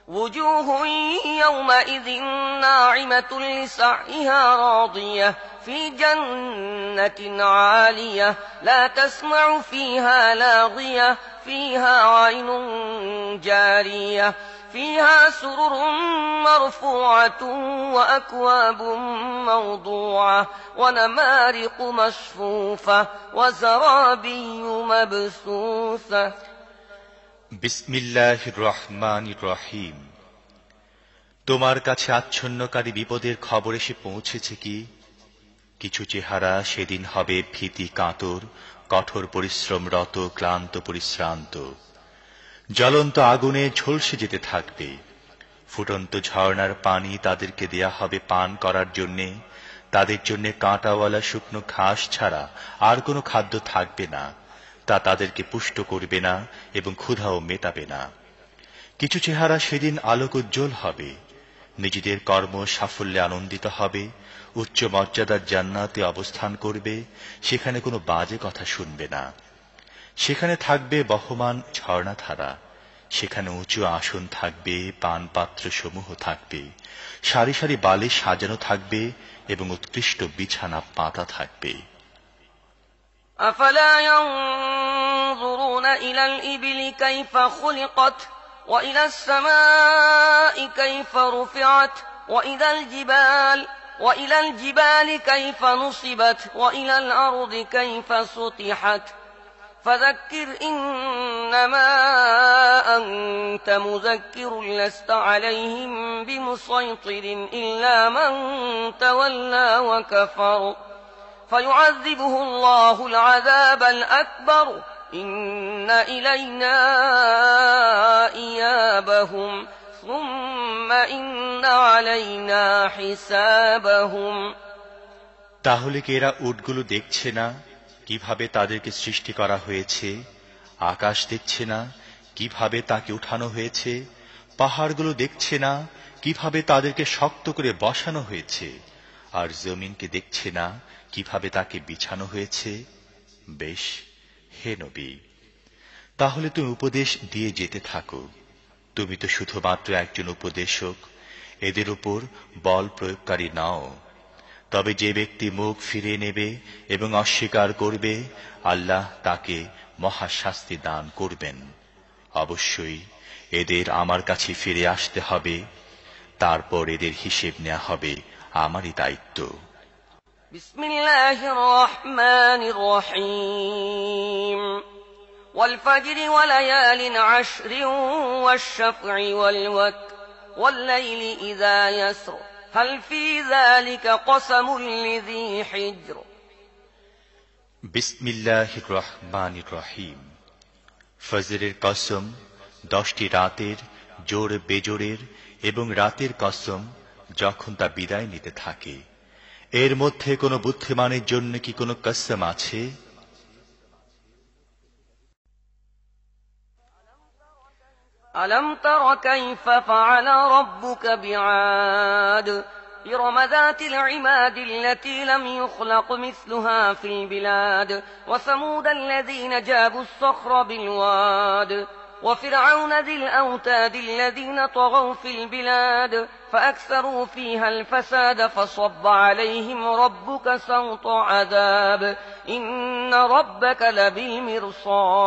وجوه يومئذ ناعمة لسعيها راضية في جنة عالية لا تسمع فيها لاغية فيها عين جارية فيها سرر مرفوعة وأكواب موضوعة ونمارق مصفوفة وزرابي مبثوثة বিসমিল্লাহির রহমানির রহিম। তোমার কাছে আচ্ছন্নকারী বিপদের খবর এসে পৌঁছেছে কি? কিছু চেহারা সেদিন হবে ভীতি কাতর, কঠোর পরিশ্রমরত, ক্লান্ত পরিশ্রান্ত। জ্বলন্ত আগুনে ঝলসে যেতে থাকবে। ফুটন্ত ঝর্ণার পানি তাদেরকে দেয়া হবে পান করার জন্যে। তাদের জন্য কাঁটাওয়ালা শুকনো ঘাস ছাড়া আর কোনো খাদ্য থাকবে না। তা তাদেরকে পুষ্ট করবে না এবং ক্ষুধাও মেটাবে না। কিছু চেহারা সেদিন আলোক উজ্জ্বল হবে, নিজেদের কর্ম সাফল্যে আনন্দিত হবে, উচ্চ মর্যাদার জান্নাতে অবস্থান করবে, সেখানে কোনো বাজে কথা শুনবে না। সেখানে থাকবে বহমান ঝর্ণাধারা, সেখানে উঁচু আসন থাকবে, পানপাত্র সমূহ থাকবে, সারি সারি বালিশ সাজানো থাকবে এবং উৎকৃষ্ট বিছানা পাতা থাকবে। أفلا ينظرون إلى الإبل كيف خلقت وإلى السماء كيف رفعت وإلى الجبال كيف نصبت وإلى الأرض كيف سطحت فذكر إنما أنت مذكر لست عليهم بمسيطر إلا من تولى وكفر فيعذبه الله العذاب الأكبر إن إلينا إيابهم ثم إن علينا حسابهم। তাহলে কি এরা উটগুলো দেখছে না কিভাবে তাদেরকে সৃষ্টি করা হয়েছে? আকাশ দেখছে না কিভাবে তাকে উঠানো হয়েছে? পাহাড়গুলো দেখছে না কিভাবে তাদেরকে শক্ত করে বসানো হয়েছে? আর জমিনকে দেখছে না কিভাবে তাকে বিছানো হয়েছে? বেশ, হে নবী, তাহলে তুমি উপদেশ দিয়ে যেতে থাকো। তুমি তো শুধুমাত্র একজন উপদেশক, এদের উপর বল প্রয়োগকারী নাও। তবে যে ব্যক্তি মুখ ফিরিয়ে নেবে এবং অস্বীকার করবে, আল্লাহ তাকে মহাশাস্তি দান করবেন। অবশ্যই এদের আমার কাছে ফিরে আসতে হবে, তারপর এদের হিসেব নেওয়া হবে আমারই দায়িত্ব। বিসমিল্লাহির রহমানির রহিম। والفجر وليال عشر والشفع والوتر والليل إذا يسر هل في ذلك قسم لذي حجر। বিসমিল্লাহির রহমানির রহিম। ফজরের কসম, 10টি রাতের, জোর বেজোরের এবং রাতের কসম যখন তা বিদায় নিতে থাকে। এর মধ্যে কোনো বুদ্ধিমানের জন্য কি কোনো কসম আছে? ألم تر كيف فعل ربك بعاد إرم ذات العماد التي لم يخلق مثلها في البلاد وثمود الذين جابوا الصخر بالواد وفرعون ذي الأوتاد الذين طغوا في البلاد فأكثروا فيها الفساد فصب عليهم ربك سوط عذاب إن ربك لبالمرصاد।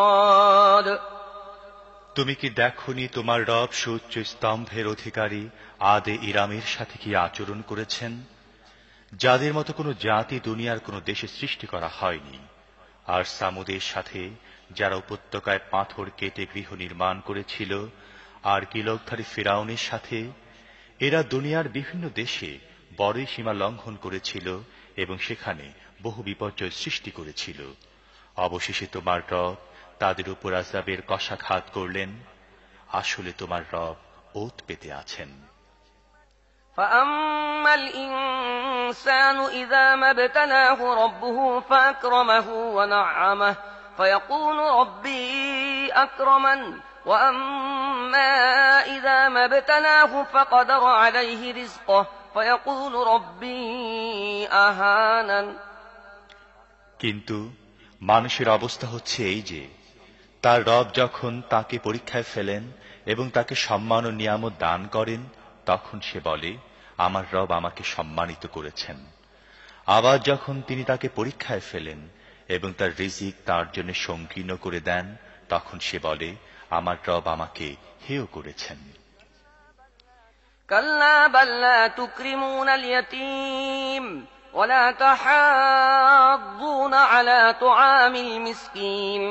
তুমি কি দেখনি তোমার রব সুউচ্চ স্তম্ভের অধিকারী আদে ইরামের সাথে কি আচরণ করেছেন? যাদের মতো কোনো জাতি দুনিয়ার কোনো দেশে সৃষ্টি করা হয়নি। আর সামুদের সাথে যারা উপত্যকায় পাথর কেটে গৃহ নির্মাণ করেছিল, আর কিলকধারী ফিরাউনের সাথে, এরা দুনিয়ার বিভিন্ন দেশে বড়ই সীমা লঙ্ঘন করেছিল এবং সেখানে বহু বিপর্যয় সৃষ্টি করেছিল। অবশেষে তোমার রব তাদের উপর আযাবের কষাঘাত করলেন। আসলে তোমার রব ওত পেতে আছেন। فأما الإنسان إذا ما ابتلاه ربه فأكرمه ونعمه فيقول ربي أكرمن وأما إذا ما ابتلاه فقدر عليه رزقه فيقول ربي أهانن। কিন্তু মানুষের অবস্থা হচ্ছে এই যে, তার রব যখন তাকে পরীক্ষায় ফেলেন এবং তাকে সম্মান ও নিয়ামত দান করেন, তখন সে বলে, আমার রব আমাকে সম্মানিত করেছেন। আবার যখন তিনি তাকে পরীক্ষায় ফেলেন এবং তার রিজিক তার জন্য সংকীর্ণ করে দেন, তখন সে বলে, আমার রব আমাকে হেয় করেছেন। كلا بل لا تكرمون اليتيم ولا تحاضون على طعام المسكين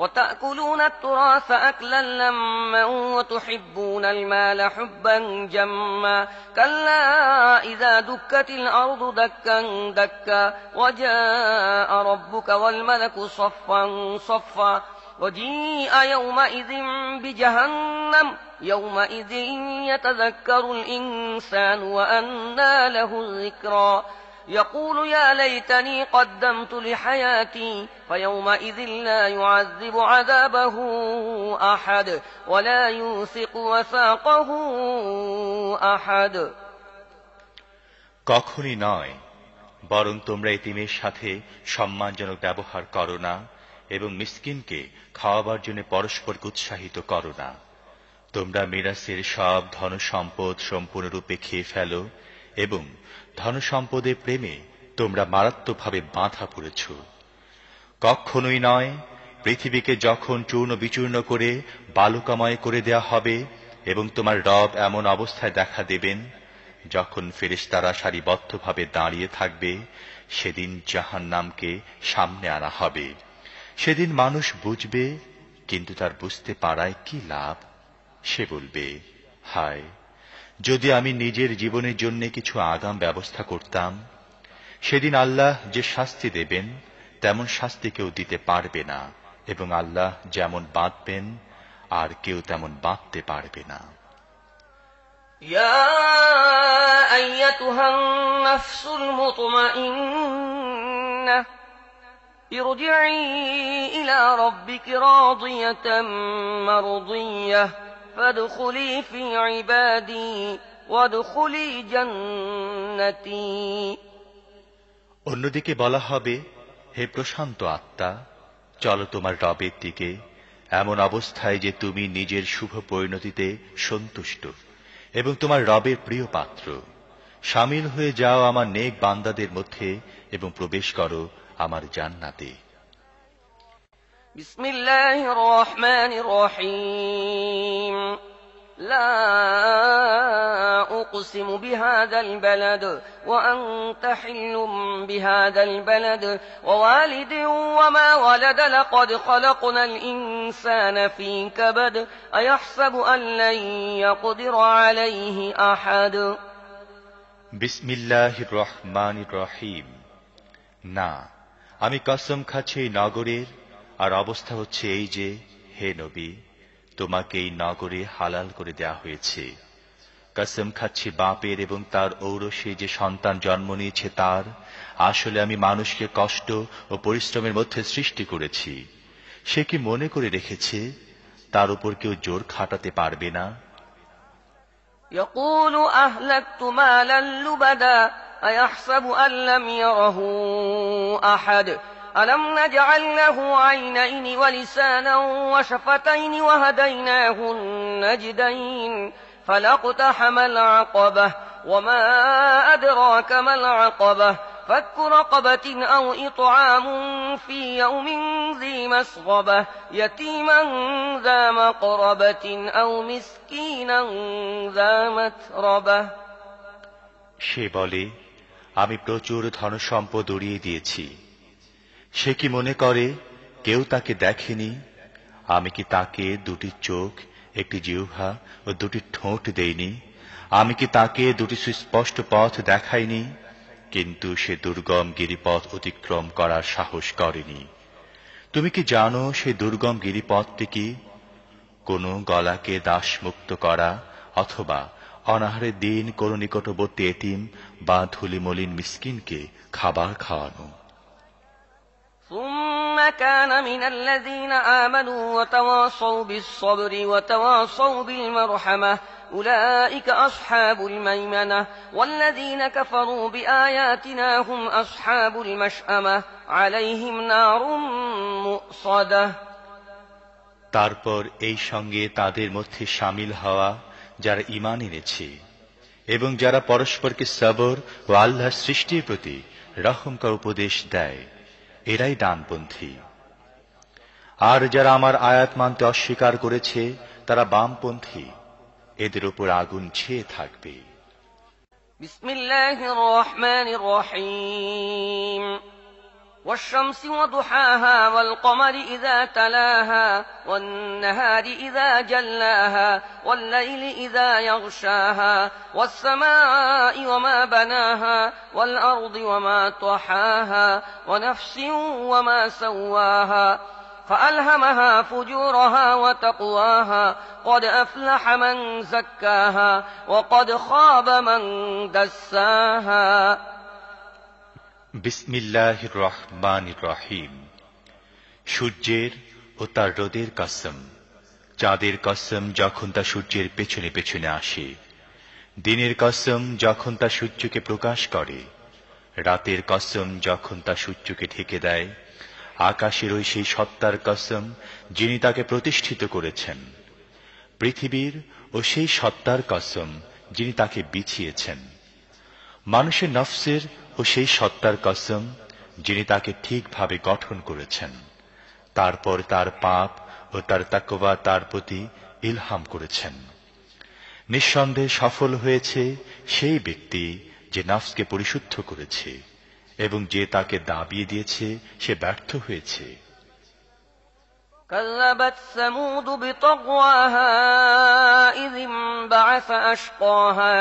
وتأكلون التراث أكلا لما وتحبون المال حبا جما كلا إذا دكت الأرض دكا دكا وجاء ربك والملك صفا صفا وجيء يومئذ بجهنم يومئذ يتذكر الإنسان وأنى له الذكرى يقول يا ليتني قدمت لحياتي فيومئذ لا يعذب عذابه أحد ولا يوثق وثاقه أحد। কখনই নয়, বরং তোমরা এতিমের সাথে সম্মানজনক ব্যবহার করো না এবং মিসকিনকে খাওয়াবার জন্য পরস্পরকে উৎসাহিত করো না। তোমরা মিরাসের সব ধন সম্পদ সম্পূর্ণরূপে খেয়ে ফেলো এবং ধনসম্পদের প্রেমে তোমরা মারাত্মকভাবে বাঁধা পড়েছ। কখনোই নয়, পৃথিবীকে যখন চূর্ণ বিচূর্ণ করে বালুকাময় করে দেয়া হবে এবং তোমার রব এমন অবস্থায় দেখা দেবেন যখন ফেরেশতারা সারিবদ্ধভাবে দাঁড়িয়ে থাকবে, সেদিন জাহান্নামকে সামনে আনা হবে। সেদিন মানুষ বুঝবে, কিন্তু তার বুঝতে পারায় কি লাভ? সে বলবে, হায়, যদি আমি নিজের জীবনের জন্য কিছু আগাম ব্যবস্থা করতাম। সেদিন আল্লাহ যে শাস্তি দেবেন তেমন শাস্তি কেউ দিতে পারবে না, এবং আল্লাহ যেমন বাঁধবেন আর কেউ তেমন বাঁধতে পারবে না। يا أيتها النفس المطمئنة ارجعي إلى ربك راضية مرضية فادخلي في عبادي وادخلي جنتي। অন্যদিকে বলা হবে, হে প্রশান্ত আত্মা, চলো তোমার রবের দিকে এমন অবস্থায় যে তুমি নিজের শুভ পরিণতিতে সন্তুষ্ট এবং তোমার রবের প্রিয় পাত্র। শামিল হয়ে যাও আমার নেক বান্দাদের মধ্যে এবং প্রবেশ করো আমার জান্নাতে। বিসমিল্লাহির রহমানির রহিম। লা উকসিমু বিহাযাল বালাদ ওয়া আনতা হিল্লুম বিহাযাল বালাদ ওয়া ওয়ালিদিন ওয়া মা ওয়ালাদ লাকাদ খালাকনাল ইনসানা ফী কাবাদ আয়াহসাবু আন লা ইয়াকদির আলাইহি আহাদ। বিসমিল্লাহির রহমানির রহিম। না, আমি কসম খাচ্ছি এই নগরের, আর অবস্থা হচ্ছে এই যে, হে নবী, তোমাকে এই নগরে হালাল করে দেয়া হয়েছে। কসম খাচ্ছি বাপের এবং তার ঔরসে যে সন্তান জন্ম নিয়েছে তার, আসলে আমি মানুষকে কষ্ট ও পরিশ্রমের মধ্যে সৃষ্টি করেছি। সে কি মনে করে রেখেছে তার উপর কেউ জোর খাটাতে পারবে না? يقول أهلكت مالا لبدا أيحسب أن لم يره أحد ألم نجعل له عينين ولسانا وشفتين وهديناه النجدين فلاقتحم العقبة وما أدراك ما العقبة فك رقبة أو إطعام في يوم ذي مسغبة يتيما ذا مقربة أو مسكينا ذا متربة। সে বলে, আমি প্রচুর ধনসম্পদ উড়িয়ে দিয়েছি। সে কি মনে করে কেউ তাকে দেখেনি? আমি কি তাকে দুটি চোখ, একটি জিহ্বা ও দুটি ঠোঁট দেইনি? আমি কি তাকে দুটি সুস্পষ্ট পথ দেখাইনি? কিন্তু সে দুর্গম গিরিপথ অতিক্রম করার সাহস করেনি। তুমি কি জানো সেই দুর্গম গিরিপথটি কি? কোন গলাকে দাসমুক্ত করা, অথবা অনাহারে দিন কোন নিকটবর্তী এতিম বা ধুলিমলিন মিসকিনকে খাবার খাওয়ানো। ثم كان من الذين آمنوا وتواصوا بالصبر وتواصوا بالمرحمة أولئك أصحاب الميمنة والذين كفروا بآياتنا هم أصحاب المشأمة عليهم نار مؤصدة। তারপর এই সঙ্গে তাদের মধ্যে শামিল হওয়া যারা ঈমান এনেছে এবং যারা পরস্পরকে সবর ও আল্লাহর সৃষ্টির প্রতি রহমকার উপদেশ দেয়, এরাই ডানপন্থী। আর যারা আমার আয়াত মানতে অস্বীকার করেছে তারা বামপন্থী, এদের উপর আগুন ছেয়ে থাকবে। বিসমিল্লাহির রহমানির রহিম। والشمس وضحاها والقمر إذا تلاها والنهار إذا جلاها والليل إذا يغشاها والسماء وما بناها والأرض وما طحاها ونفس وما سواها فألهمها فجورها وتقواها قد أفلح من زكاها وقد خاب من دساها। বিসমিল্লাহির রহমানির রহিম। সূর্যের ও তার রোদের কসম, চাঁদের কসম যখন তা সূর্যের পেছনে পেছনে আসে, দিনের কসম যখন তা সূর্যকে প্রকাশ করে, রাতের কসম যখন তা সূর্যকে ঢেকে দেয়, আকাশের ওই সেই সত্তার কসম যিনি তাকে প্রতিষ্ঠিত করেছেন, পৃথিবীর ও সেই সত্তার কসম যিনি তাকে বিছিয়েছেন, মানুষের নফসের ও সেই সত্তার কসম যিনি তাকে ঠিকভাবে গঠন করেছেন, তারপর তার পাপ ও তার তাকওয়া তার প্রতি ইলহাম করেছেন। নিঃসন্দেহে সফল হয়েছে সেই ব্যক্তি যে নফসকে পরিশুদ্ধ করেছে, এবং যে তাকে দাবিয়ে দিয়েছে সে ব্যর্থ হয়েছে। كذبت ثمود بطغواها إذ انبعث أشقاها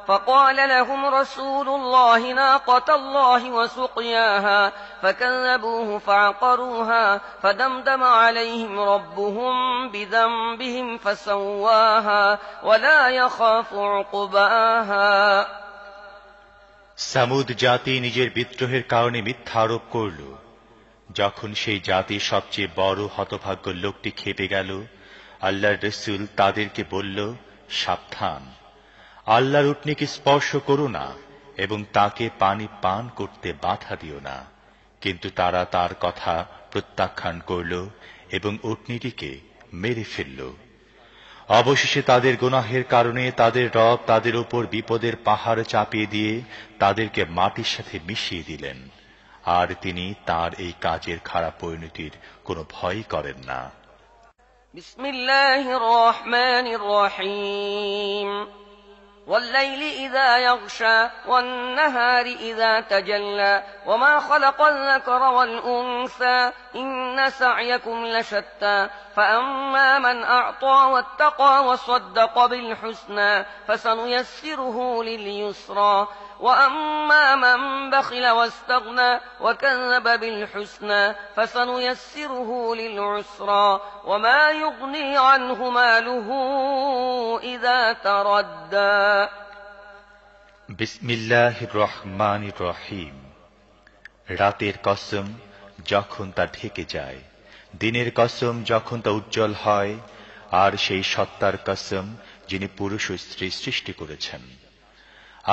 فقال لهم رسول الله ناقة الله وسقياها فكذبوه فعقروها فدمدم عليهم ربهم بذنبهم فسواها ولا يخاف عقباها। সামুদ জাতি নিজের বিদ্রোহের কারণে মিথ্যা আরোপ করল। যখন সেই জাতির সবচেয়ে বড় হতভাগ্য লোকটি খেপে গেল, আল্লাহর রাসূল তাদেরকে বলল, সাবধান, আল্লাহর উটনীকে স্পর্শ করো না এবং তাকে পানি পান করতে বাধা দিও না। কিন্তু তারা তার কথা প্রত্যাখ্যান করল এবং উটনীটিকে মেরে ফেলল। অবশেষে তাদের গুনাহের কারণে তাদের রব তাদের উপর বিপদের পাহাড় চাপিয়ে দিয়ে তাদেরকে মাটির সাথে মিশিয়ে দিলেন, আর তিনি তার এই কাজের খারাপ পরিণতির কোনো ভয় করেন না। বিসমিল্লাহির রহমানির রহিম। والليل إذا يغشى والنهار إذا تجلى وما خلق الذكر والأنثى إن سعيكم لشتى فأما من أعطى واتقى وصدق بالحسنى فسنيسره لليسرى وأما من بخل واستغنى وكذب بالحسنى فسنيسره للعسرى وما يغني عنه ماله إذا تردى। বিসমিল্লাহির রহমানির রহিম। রাতের কসম যখন তা ঢেকে যায়, দিনের কসম যখন তা উজ্জ্বল হয়, আর সেই সত্তার কসম যিনি পুরুষ ও স্ত্রী সৃষ্টি করেছেন।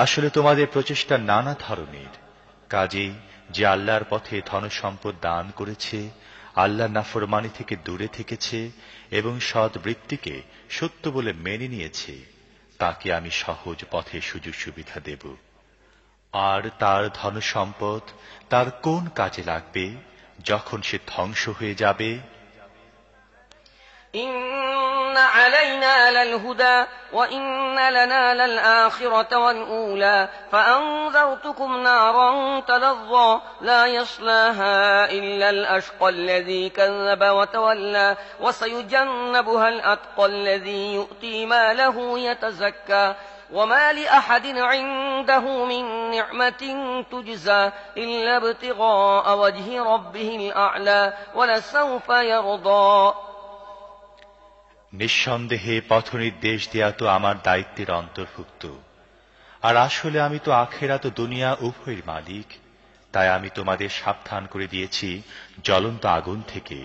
আসলে তোমাদের প্রচেষ্টা নানা ধরনের, কাজেই যে আল্লাহর পথে ধনসম্পদ দান করেছে, আল্লাহর নাফরমানি থেকে দূরে থেকেছে এবং সৎ বৃত্তিকে সত্য বলে মেনে নিয়েছে, তাকে আমি সহজ পথে সুযোগ সুবিধা দেব। আর তার ধনসম্পদ তার কোন কাজে লাগবে যখন সে ধ্বংস হয়ে যাবে? إن علينا للهدى وإن لنا للآخرة والأولى فأنذرتكم نارا تلظى لا يصلاها إلا الأشقى الذي كذب وتولى وسيجنبها الأتقى الذي يؤتي ماله يتزكى وما لأحد عنده من نعمة تجزى إلا ابتغاء وجه ربه الأعلى ولسوف يرضى নিঃসন্দেহে পথনির্দেশ দেয়া তো আমার দায়িত্বের অন্তর্ভুক্ত, আর আসলে আমি তো আখিরাত ও দুনিয়া উভয়ের মালিক। তাই আমি তোমাদের সাবধান করে দিয়েছি জ্বলন্ত আগুন থেকে।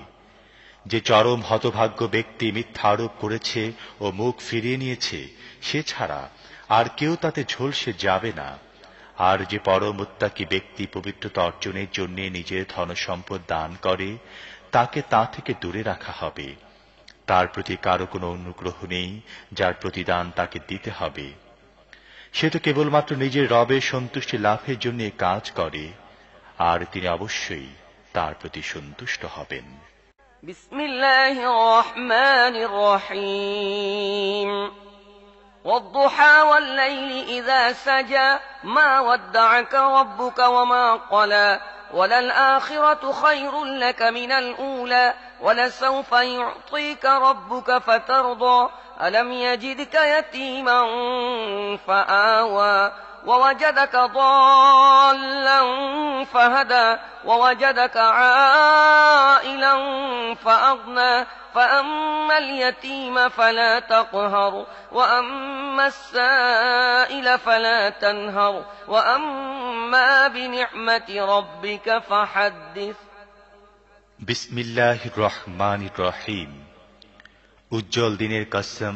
যে চরম হতভাগ্য ব্যক্তি মিথ্যা আরোপ করেছে ও মুখ ফিরিয়ে নিয়েছে, সে ছাড়া আর কেউ তাতে ঝলসে যাবে না। আর যে পরম মুত্তাকি ব্যক্তি পবিত্রতা অর্জনের জন্য নিজের ধনসম্পদ দান করে, তাকে তা থেকে দূরে রাখা হবে। তার প্রতি কারো কোনো অনুগ্রহ নেই যার প্রতিদান তাকে দিতে হবে। সে তো কেবলমাত্র নিজের রবের সন্তুষ্টি লাভের জন্য কাজ করে, আর তিনি অবশ্যই তার প্রতি সন্তুষ্ট হবেন। বিসমিল্লাহির রহমানির রহিম والضحى والليل إذا سجى ما ودعك ربك وما قلى وللآخرة خير لك من الأولى ولسوف يعطيك ربك فترضى ألم يجدك يتيما فآوى ووجدك ضالا فهدى ووجدك عائلا فأغنى فأما اليتيم فلا تقهر وأما السائل فلا تنهر وأما بنعمة ربك فحدث বিসমিল্লাহির রহমানির রহিম। উজ্জ্বল দিনের কসম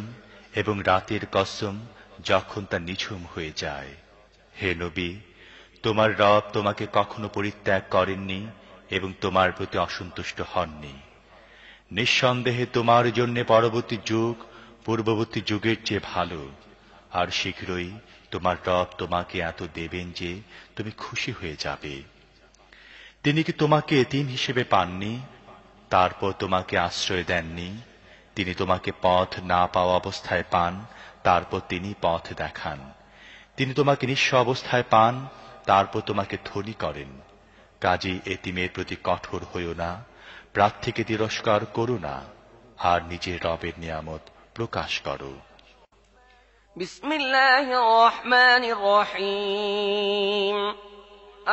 এবং রাতের কসম যখন তা নিঝুম হয়ে যায়। হে নবী, তোমার রব তোমাকে কখনো পরিত্যাগ করেননি এবং তোমার প্রতি অসন্তুষ্ট হননি। নিঃসন্দেহে তোমার জন্য পরবর্তী যুগ পূর্ববর্তী যুগের চেয়ে ভালো, আর শীঘ্রই তোমার রব তোমাকে এত দেবেন যে তুমি খুশি হয়ে যাবে। তিনি কি তোমাকে এতিম হিসেবে পাননি, তারপর তোমাকে আশ্রয় দেননি? তিনি তোমাকে পথ না পাওয়া অবস্থায় পান, তারপর তিনি পথ দেখান। তিনি তোমাকে নিঃস্ব অবস্থায় পান, তারপর তোমাকে ধনী করেন। কাজেই এতিমের প্রতি কঠোর হইও না, প্রার্থীকে তিরস্কার করো না, আর নিজের রবের নিয়ামত প্রকাশ করো। বিসমিল্লাহির রহমানির রহিম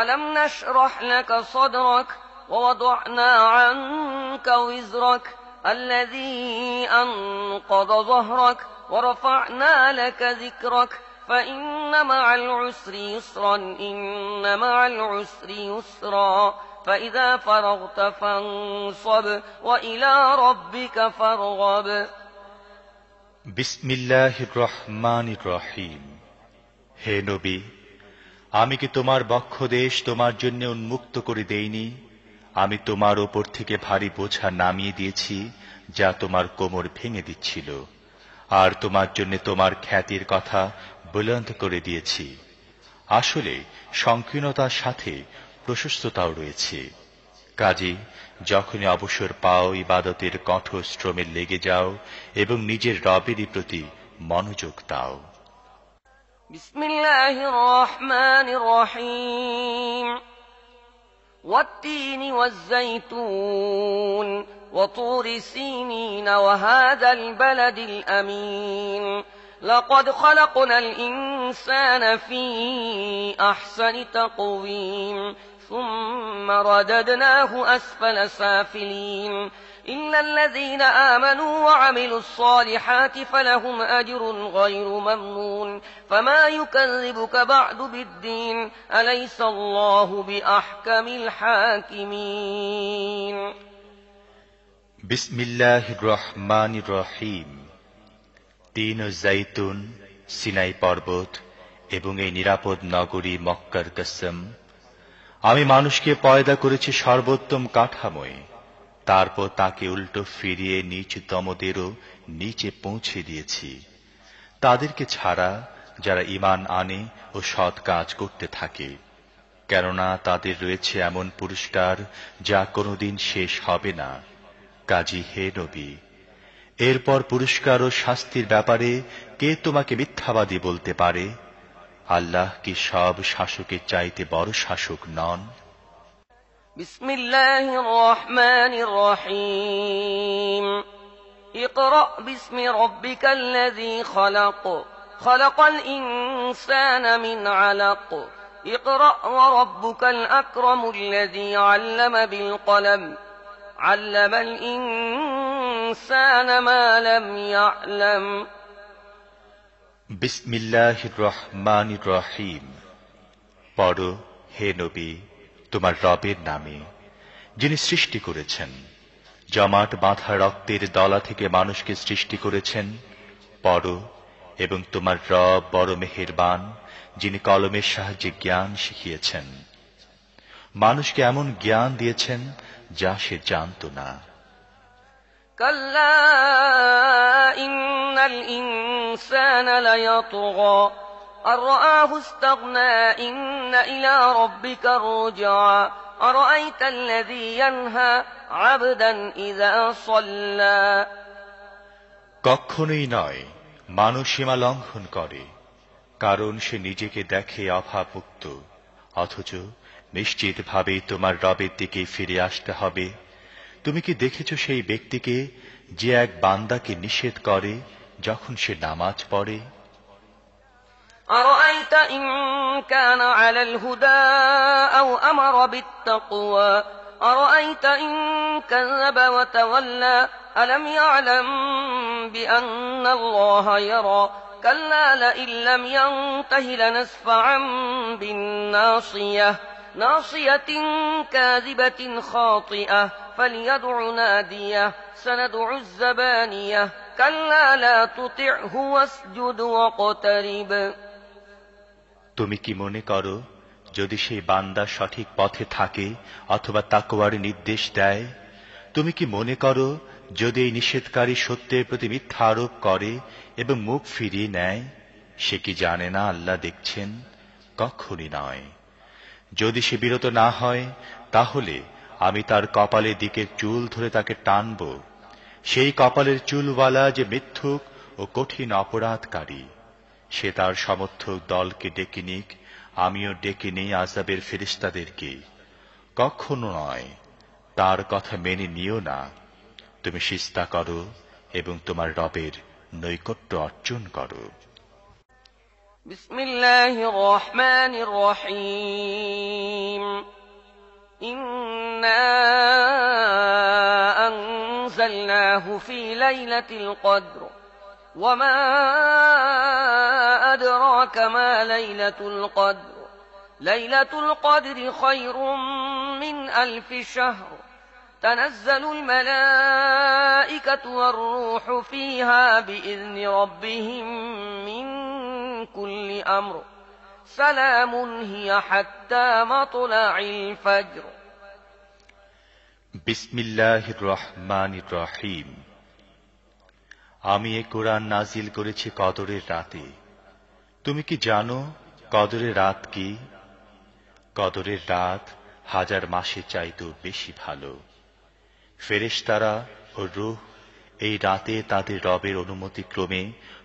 ألم نشرح لك صدرك ووضعنا عنك وزرك الذي أنقض ظهرك ورفعنا لك ذكرك فإن مع العسر يسرا إن مع العسر يسرا فإذا فرغت فانصب وإلى ربك فارغب বিসমিল্লাহির রহমানির রহিম। হে নবী, আমি কি তোমার বক্ষদেশ তোমার জন্য উন্মুক্ত করে দেইনি? আমি তোমার ওপর থেকে ভারী বোঝা নামিয়ে দিয়েছি যা তোমার কোমর ভেঙে দিচ্ছিল, আর তোমার জন্য তোমার খ্যাতির কথা বুলন্দ করে দিয়েছি। আসলে সংকীর্ণতার সাথে প্রশস্ততাও রয়েছে। কাজে যখনই অবসর পাও, ইবাদতের কঠোর শ্রমে লেগে যাও এবং নিজের রবেরই প্রতি মনোযোগ দাও। বিসমিল্লাহির রহমানির রহিম والتين والزيتون وطور سينين وهذا البلد الأمين لقد خلقنا الإنسان في أحسن تقويم ثم رددناه أسفل سافلين إلا الذين آمنوا وعملوا الصالحات فلهم أجر غير ممنون فما يكذبك بعد بالدين أليس الله بأحكم الحاكمين বিসমিল্লাহির রহমানির রহিম। তিন ও জাইতুন, সিনাই পর্বত এবং এই নিরাপদ নগরী মক্কার কসম। আমি মানুষকে পয়দা করেছি সর্বোত্তম কাঠামোয়, তারপর তাকে উল্টো ফিরিয়ে নিচ দমদেরও নিচে পৌঁছে দিয়েছি, তাদেরকে ছাড়া যারা ঈমান আনে ও সৎ কাজ করতে থাকে। কেননা তাদের রয়েছে এমন পুরস্কার যা কোনোদিন শেষ হবে না। কাজী হে নবী, এরপর পুরস্কার ও শাস্তির ব্যাপারে কে তোমাকে মিথ্যাবাদী বলতে পারে? আল্লাহ কি সব শাসকের চাইতে বড় শাসক নন? বিসমিল্লাহির রহমানির রহিম। ইকরা বিসমি রাব্বিকাল্লাযী খলাক খলাকাল ইনসানা মিন আলাক ইকরা ওয়া রাব্বুকাল আকরামুল্লাযী আল্লামা বিল কলম আল্লামাল ইনসানা মা লাম ইয়া'লাম। বিসমিল্লাহির রহমানির রহিম। পড়ো হে নবী তোমার রবের নামে, যিনি সৃষ্টি করেছেন, জমাট বাঁধা রক্তের দলা থেকে মানুষকে সৃষ্টি করেছেন। পড়ো এবং তোমার রব বড় মেহেরবান, যিনি কলমের সাহায্যে জ্ঞান শিখিয়েছেন, মানুষকে এমন জ্ঞান দিয়েছেন যা সে জানত না। কাল্লা ইন্নাল ইনসানা লায়াতগা আন রাআহু ইসতাগনা ইন্না ইলা রাব্বিকা রুজআ আরাআইতাল্লাযী ইয়ানহা আবদান ইযা সাল্লা। কখনোই নয়, মানুষ সীমা লঙ্ঘন করে, কারণ সে নিজেকে দেখে অভাবমুক্ত, অথচ নিশ্চিতভাবে তোমার রবের দিকে ফিরে আসতে হবে। তুমি কি দেখেছ সেই ব্যক্তিকে যে এক বান্দাকে নিষেধ করে যখন সে নামাজ পড়ে? أرأيت إن كان على الهدى أو أمر بالتقوى أرأيت إن كذب وتولى ألم يعلم بأن الله يرى كلا لئن لم ينته لنسفعا بالناصية ناصية كاذبة خاطئة فليدع ناديه سندع الزبانية كلا لا تطعه واسجد واقترب। তুমি কি মনে করো যদি সেই বান্দা সঠিক পথে থাকে অথবা তাকওয়ার নির্দেশ দেয়? তুমি কি মনে করো যদি এই নিষেধকারী সত্যের প্রতি মিথ্যা আরোপ করে এবং মুখ ফিরিয়ে নেয়, সে কি জানে না আল্লাহ দেখছেন? কখনই নয়। যদি সে বিরত না হয়, তাহলে আমি তার কপালের দিকের চুল ধরে তাকে টানব। সেই কপালের চুলওয়ালা যে মিথ্যুক ও কঠিন অপরাধকারী, সে তার সমর্থক দলকে ডেকে নিক, আমিও ডেকে নেই আযাবের ফেরেশতাদেরকে। কখনো নয়, তার কথা মেনে নিও না। তুমি সিজদা করো এবং তোমার রবের নৈকট্য অর্জন করো। বিসমিল্লাহির রহমানির রহিম। ইন্না আনজালনাহু ফি লাইলাতিল কদর ওয়া মা আদরাকা মা লাইলাতুল কদর লাইলাতুল কদরি খায়রুম মিন আলফি শাহর تنزل الملائكة والروح فيها بإذن ربهم من كل أمر سلام هي حتى مطلع الفجر। বিসমিল্লাহির রহমানির রহিম। আমি এ কোরআন নাজিল করেছি কদরের রাতে। তুমি কি জানো কদরের রাত কি? কদরের রাত 1000 মাসের চাইতেও বেশি ভালো। ফেরেশতারা ও রূহ এই রাতে তাদের রবের অনুমতি ক্রমে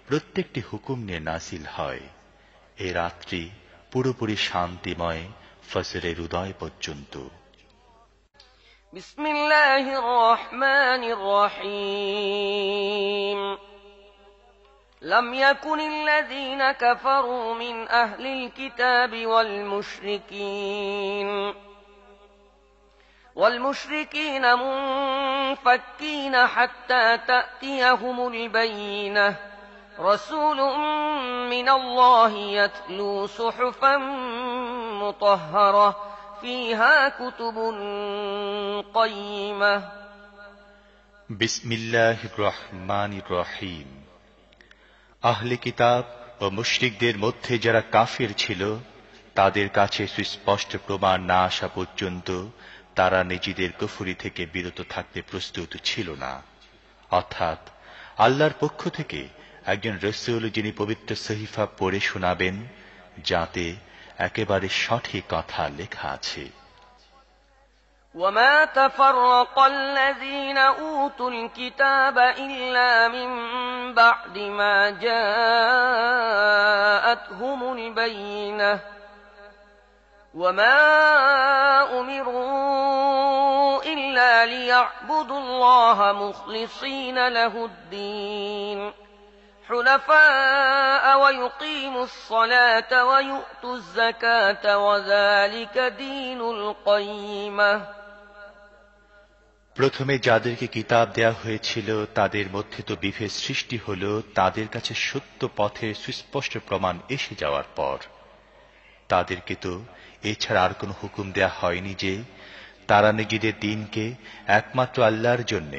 প্রত্যেকটি হুকুম নিয়ে নাজিল হয়। এই রাত্রি পুরোপুরি শান্তিময় ফজরের উদয় পর্যন্ত। বিসমিল্লাহির রহমানির রহিম। لم يكن الذين كفروا من أهل الكتاب والمشركين منفكين حتى تأتيهم البينة رسول من الله يتلو صحفا مطهرة فيها كتب قيمة। বিসমিল্লাহির রহমানির রহিম। আহলে কিতাব ও মুশরিকদের মধ্যে যারা কাফির ছিল, তাদের কাছে সুস্পষ্ট প্রমাণ না আসা পর্যন্ত তারা নিজেদের কুফরি থেকে বিরত থাকতে প্রস্তুত ছিল না। অর্থাৎ আল্লাহর পক্ষ থেকে একজন রাসূল যিনি পবিত্র সহিফা পড়ে শোনাবেন, যাতে একেবারে সঠিক কথা লেখা আছে। وما تفرق الذين أوتوا الكتاب إلا من بعد ما جاءتهم البينة وما أمروا إلا ليعبدوا الله مخلصين له الدين حنفاء ويقيموا الصلاة ويؤتوا الزكاة وذلك دين القيمة। প্রথমে যাদেরকে কিতাব দেয়া হয়েছিল তাদের মধ্যে তো বিভেদ সৃষ্টি হল তাদের কাছে সত্য পথের সুস্পষ্ট প্রমাণ এসে যাওয়ার পর। তাদেরকে তো এছাড়া আর কোনো হুকুম দেয়া হয়নি যে তারা নিজেদের দিনকে একমাত্র আল্লাহর জন্য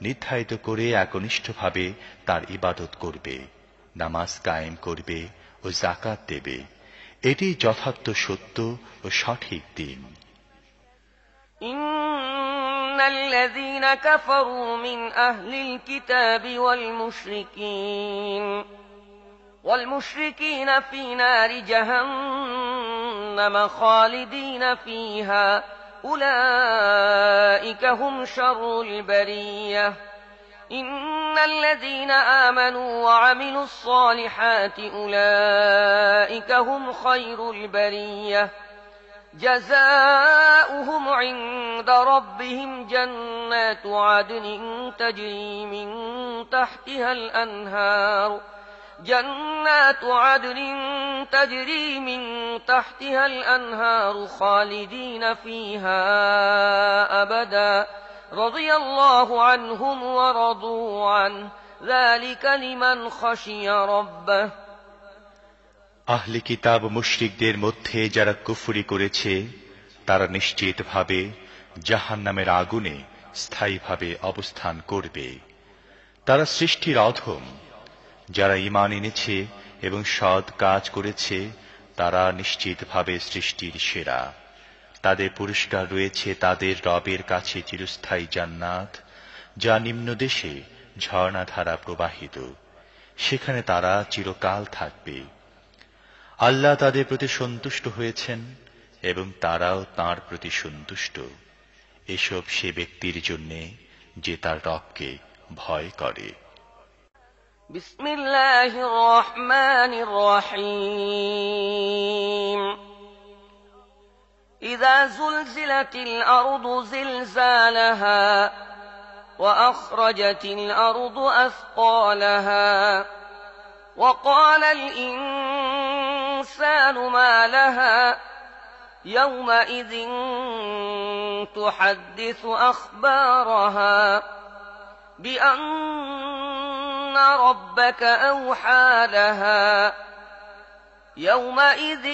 নির্ধারিত করে একনিষ্ঠভাবে তার ইবাদত করবে, নামাজ কায়েম করবে ও যাকাত দেবে। এটি যথার্থ সত্য ও সঠিক দিন। إن الذين كفروا من أهل الكتاب والمشركين في نار جهنم خالدين فيها أولئك هم شر البرية إن الذين آمنوا وعملوا الصالحات أولئك هم خير البرية جزاؤهم عند ربهم جنات عدن تجري من تحتها الأنهار خالدين فيها أبدا رضي الله عنهم ورضوا عنه ذلك لمن خشي ربه। আহলে কিতাব মুশরিকদের মধ্যে যারা কুফরি করেছে তারা নিশ্চিতভাবে জাহান্নামের আগুনে স্থায়ীভাবে অবস্থান করবে। তারা সৃষ্টির অধম। যারা ঈমান এনেছে এবং সৎ কাজ করেছে তারা নিশ্চিতভাবে সৃষ্টির সেরা। তাদের পুরস্কার রয়েছে তাদের রবের কাছে চিরস্থায়ী জান্নাত, যা নিম্নদেশে ঝর্ণাধারা প্রবাহিত। সেখানে তারা চিরকাল থাকবে। আল্লাহ তাদের প্রতি সন্তুষ্ট হয়েছেন এবং তারাও তাঁর প্রতি সন্তুষ্ট। এসব সে ব্যক্তির জন্য যে তার রবকে ভয় করে। বিসমিল্লাহির রহমানির রহিম। ইযা যুলজিলাতিল আরদু জিলজালাহা ওয়া আখরাজাতিল আরদু আসকালাহা ওয়া ক্বালাল الإنسان ما لها يومئذ تحدث أخبارها بأن ربك أوحى لها يومئذ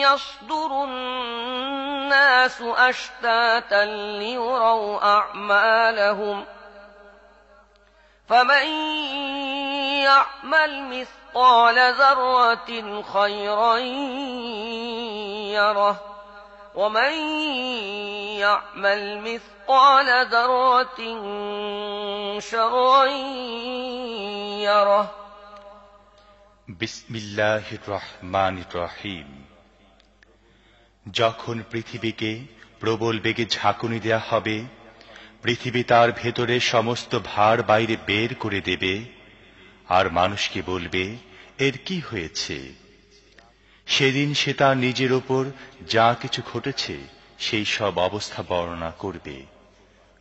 يصدر الناس أشتاتا ليروا أعمالهم فمن يعمل مثقال ذرة خيرا يره ومن يعمل مثقال ذرة شرا يره। বিসমিল্লাহির রহমানির রহিম। যখন পৃথিবীকে প্রবল বেগে ঝাঁকুনি দেয়া হবে, পৃথিবী তার ভেতরে সমস্ত ভার বাইরে বের করে দেবে আর মানুষকে বলবে, এর কি হয়েছে? সেদিন সে তার নিজের ওপর যা কিছু ঘটেছে সেই সব অবস্থা বর্ণনা করবে,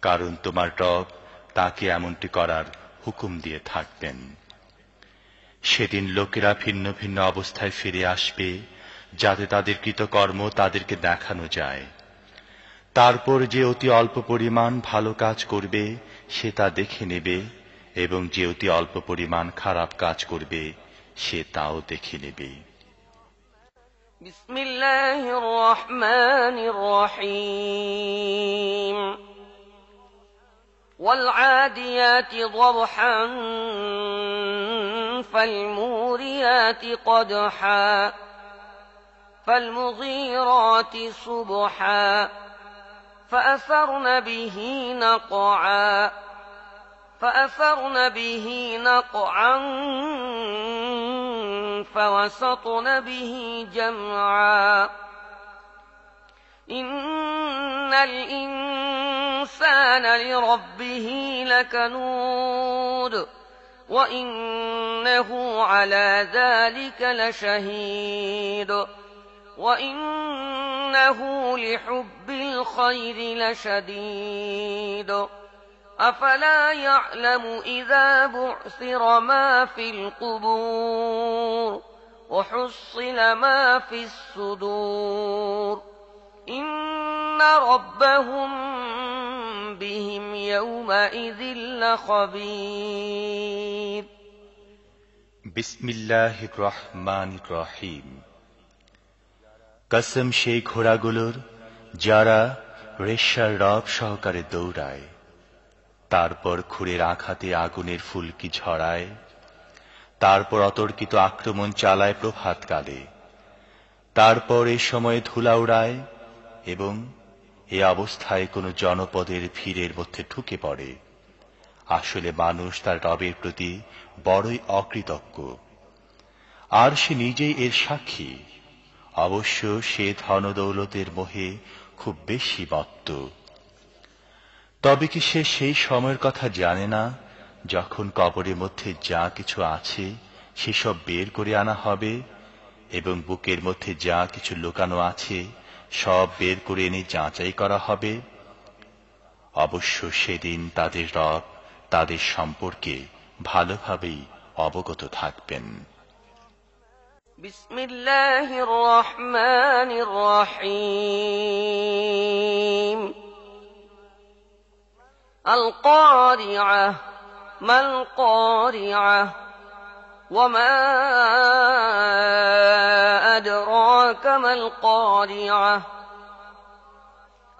কারণ তোমার রব তাকে এমনটি করার হুকুম দিয়ে থাকবেন। সেদিন লোকেরা ভিন্ন ভিন্ন অবস্থায় ফিরে আসবে, যাতে তাদের কৃতকর্ম তাদেরকে দেখানো যায়। তারপর যে অতি অল্প পরিমাণ ভালো কাজ করবে সে তা দেখে নেবে, এবং যে অতি অল্প পরিমাণ খারাপ কাজ করবে সে তাও দেখে নেবে। বিসমিল্লাহির রহমানির রহিম। والعاديات ضبحا فالموريات قدحا فالمغيرات صبحا فأثرن به نقعا فوسطن به جمعا إن الإنسان لربه لكنود وإنه على ذلك لشهيد وإنه لحب الخير لشديد أفلا يعلم إذا بعثر ما في القبور وحصل ما في الصدور إن ربهم بهم يومئذ لخبير বিসমিল্লাহির রহমানির রহিম। কসম সেই ঘোড়াগুলোর যারা রেশার রব সহকারে দৌড়ায়, তারপর খুরের আঘাতে আগুনের ফুলকি ঝরায়, তারপর অতর্কিত আক্রমণ চালায় প্রভাতকালে, তারপর এ সময়ে ধুলা উড়ায় এবং এ অবস্থায় কোনো জনপদের ভিড়ের মধ্যে ঢুকে পড়ে। আসলে মানুষ তার রবের প্রতি বড়ই অকৃতজ্ঞ, আর সে নিজেই এর সাক্ষী। অবশ্য সে ধনদৌলতের মোহে খুব বেশি মত্ত। তবে কি সে সেই সময়ের কথা জানে না যখন কবরের মধ্যে যা কিছু আছে সেসব বের করে আনা হবে এবং বুকের মধ্যে যা কিছু লুকানো আছে সব বের করে এনে যাচাই করা হবে? অবশ্য সেদিন তাদের রব তাদের সম্পর্কে ভালোভাবেই অবগত থাকবেন। বিসমিল্লাহির রহমানির রহিম। আল কারিআহ মাল কারিআহ ওয়ামা আদরাকা মাল কারিআহ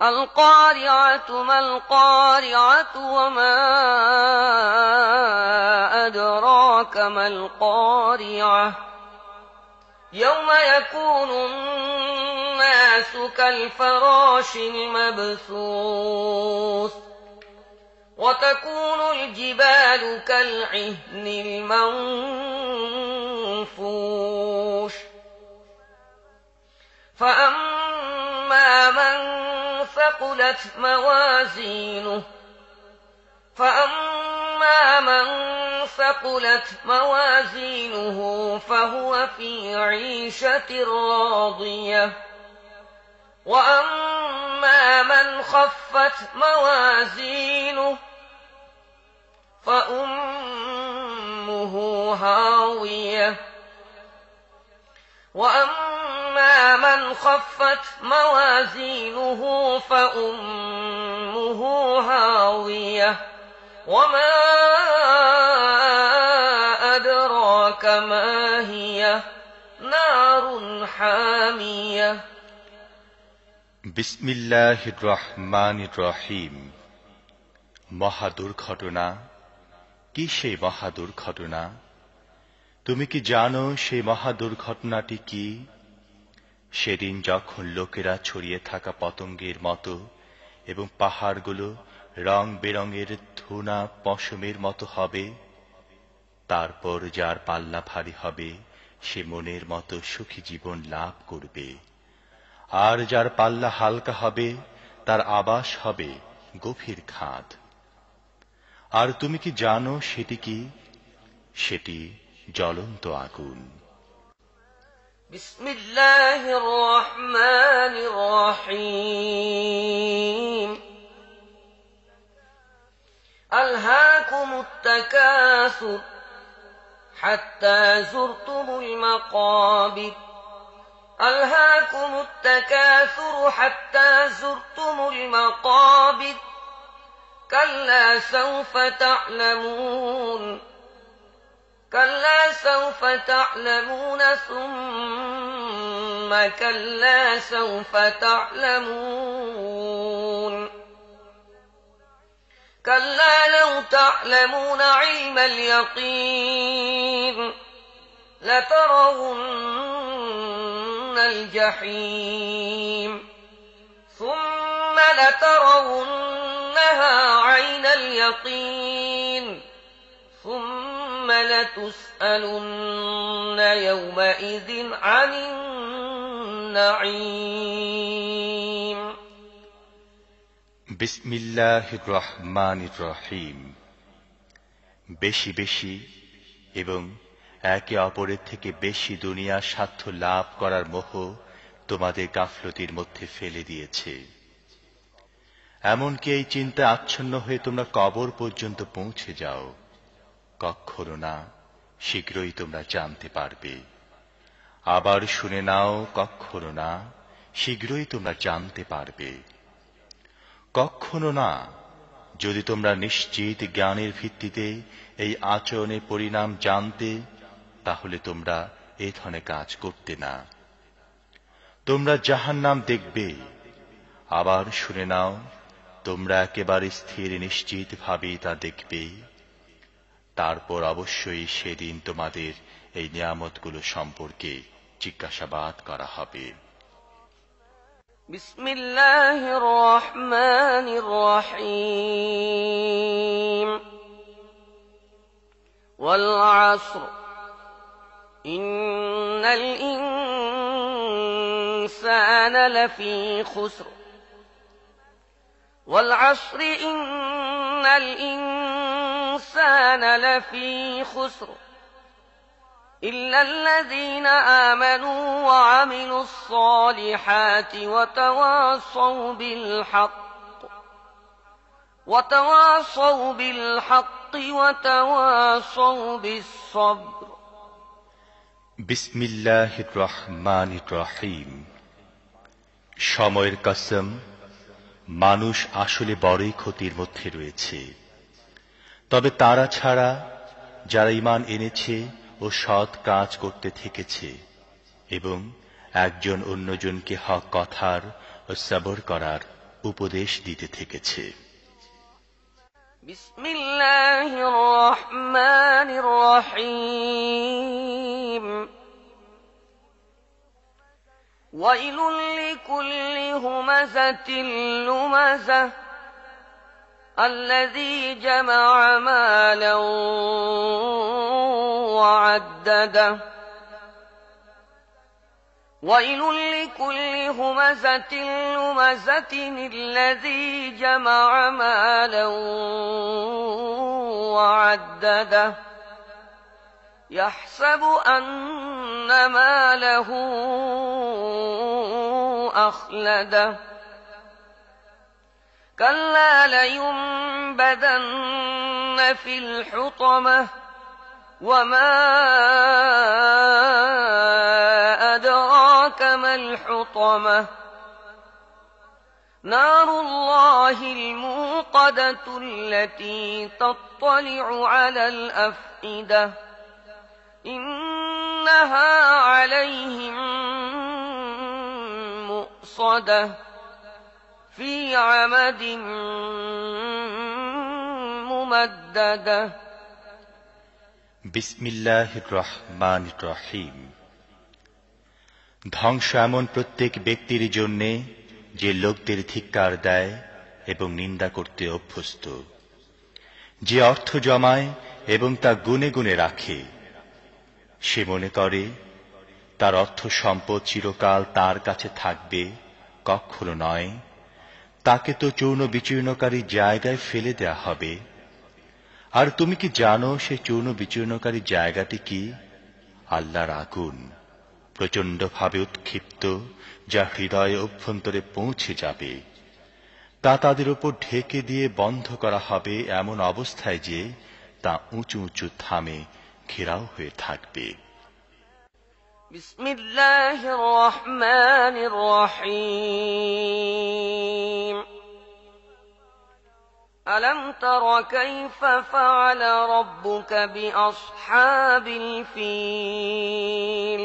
القارعة ما القارعة وما أدراك ما القارعة يوم يكون الناس كالفراش المبثوث وتكون الجبال كالعهن المنفوش فأما من ثقلت موازينه فهو في عيشة راضية وأما من خفت موازينه فأمه هاوية وأما من خفت موازينه فأمه هاوية وما أدراك ما هي نار حامية বিসমিল্লাহির রহমানির রহিম। মহা দুর্ঘটনা। কি সেই মহা দুর্ঘটনা? তুমি কি জানো সেই মহা দুর্ঘটনাটি কি? সেদিন যখন লোকেরা ছড়িয়ে থাকা পতঙ্গের মতো এবং পাহাড়গুলো রং বেরঙের ধুনা পশমের মতো হবে, তারপর যার পাল্লা ভারী হবে সে মনের মতো সুখী জীবন লাভ করবে, আর যার পাল্লা হালকা হবে তার আবাস হবে গভীর খাদ। আর তুমি কি জানো সেটি কি? সেটি জ্বলন্ত আগুন। বিসমিল্লাহির রহমানির রহিম। আলহাকুমুত তাকাসুর হাত্তা যুরতুমুল মাকাবির ألهاكم التكاثر حتى زرتم المقابر كلا سوف تعلمون ثم كلا سوف تعلمون كلا لو تعلمون علم اليقين لترون الجحيم ثم لترونها عين اليقين ثم لتسألن يومئذ عن النعيم বিসমিল্লাহির রহমানির রহিম। বেশি বেশি এবং একে অপরের থেকে বেশি দুনিয়ার স্বার্থ লাভ করার মোহ তোমাদের গাফলতির মধ্যে ফেলে দিয়েছে। এমনকি এই চিন্তা আচ্ছন্ন হয়ে তোমরা কবর পর্যন্ত পৌঁছে যাও। কখনো না, শীঘ্রই তোমরা জানতে পারবে। আবার শুনে নাও, কখনো না, শীঘ্রই তোমরা জানতে পারবে। কখনো না, যদি তোমরা নিশ্চিত জ্ঞানের ভিত্তিতে এই আচরণের পরিণাম জানতে, তাহলে তোমরা এ ধরনের কাজ করতে না। তোমরা জাহান্নাম দেখবে। আবার শুনে নাও, তোমরা একেবারে স্থির নিশ্চিত ভাবে তা দেখবে। তারপর অবশ্যই সেদিন তোমাদের এই নিয়ামতগুলো সম্পর্কে জিজ্ঞাসাবাদ করা হবে। বিসমিল্লাহির রহমানির রহিম। ওয়াল আসর ইন্নাল ইনসানা লাফী খুসর। ওয়াল আসরি ইন্নাল ইনসানা লাফী খুসর إلا الذين آمنوا وعملوا الصالحات وتواصوا بالحق وتواصوا بالصبر। বিসমিল্লাহির রহমানির রহিম। সময়ের কসম, মানুষ আসলে বড়ই ক্ষতির মধ্যে রয়েছে। তবে তারা ছাড়া যারা ঈমান এনেছে ও সৎ কাজ করতে থেকেছে এবং একজন অন্যজনকে হক কথার ও সবর করার উপদেশ দিতে থেকেছে। বিসমিল্লাহির রহমানির রহিম। ওয়াইলুল লিকুল্লি হুমাযাতিল লুমাযাহ الذي جمع مالا وعدده ويل لكل همزة لمزة الذي جمع مالا وعدده يحسب أن ماله أخلده كلا لينبذن في الحطمة وما أدراك ما الحطمة نار الله الموقدة التي تطلع على الأفئدة إنها عليهم مؤصدة في عمد ممددة। বিসমিল্লাহির রহমানির রহিম। ধ্বংস এমন প্রত্যেক ব্যক্তির জন্যে যে লোকদের ধিক্কার দেয় এবং নিন্দা করতে অভ্যস্ত, যে অর্থ জমায় এবং তা গুনে গুনে রাখে। সে মনে করে তার অর্থ সম্পদ চিরকাল তার কাছে থাকবে। কখনো নয়, তাকে তো চূর্ণ বিচূর্ণকারী জায়গায় ফেলে দেয়া হবে। আর তুমি কি জানো সে চূর্ণ বিচূর্ণকারী জায়গাটি কি? আল্লাহর আগুন, প্রচণ্ডভাবে উৎক্ষিপ্ত, যা হৃদয়ে অভ্যন্তরে পৌঁছে যাবে। তা তাদের উপর ঢেকে দিয়ে বন্ধ করা হবে এমন অবস্থায় যে তা উঁচু উঁচু থামে ঘেরাও হয়ে থাকবে। বিসমিল্লাহির রহমানির রহিম। ألم تر كيف فعل ربك بأصحاب الفيل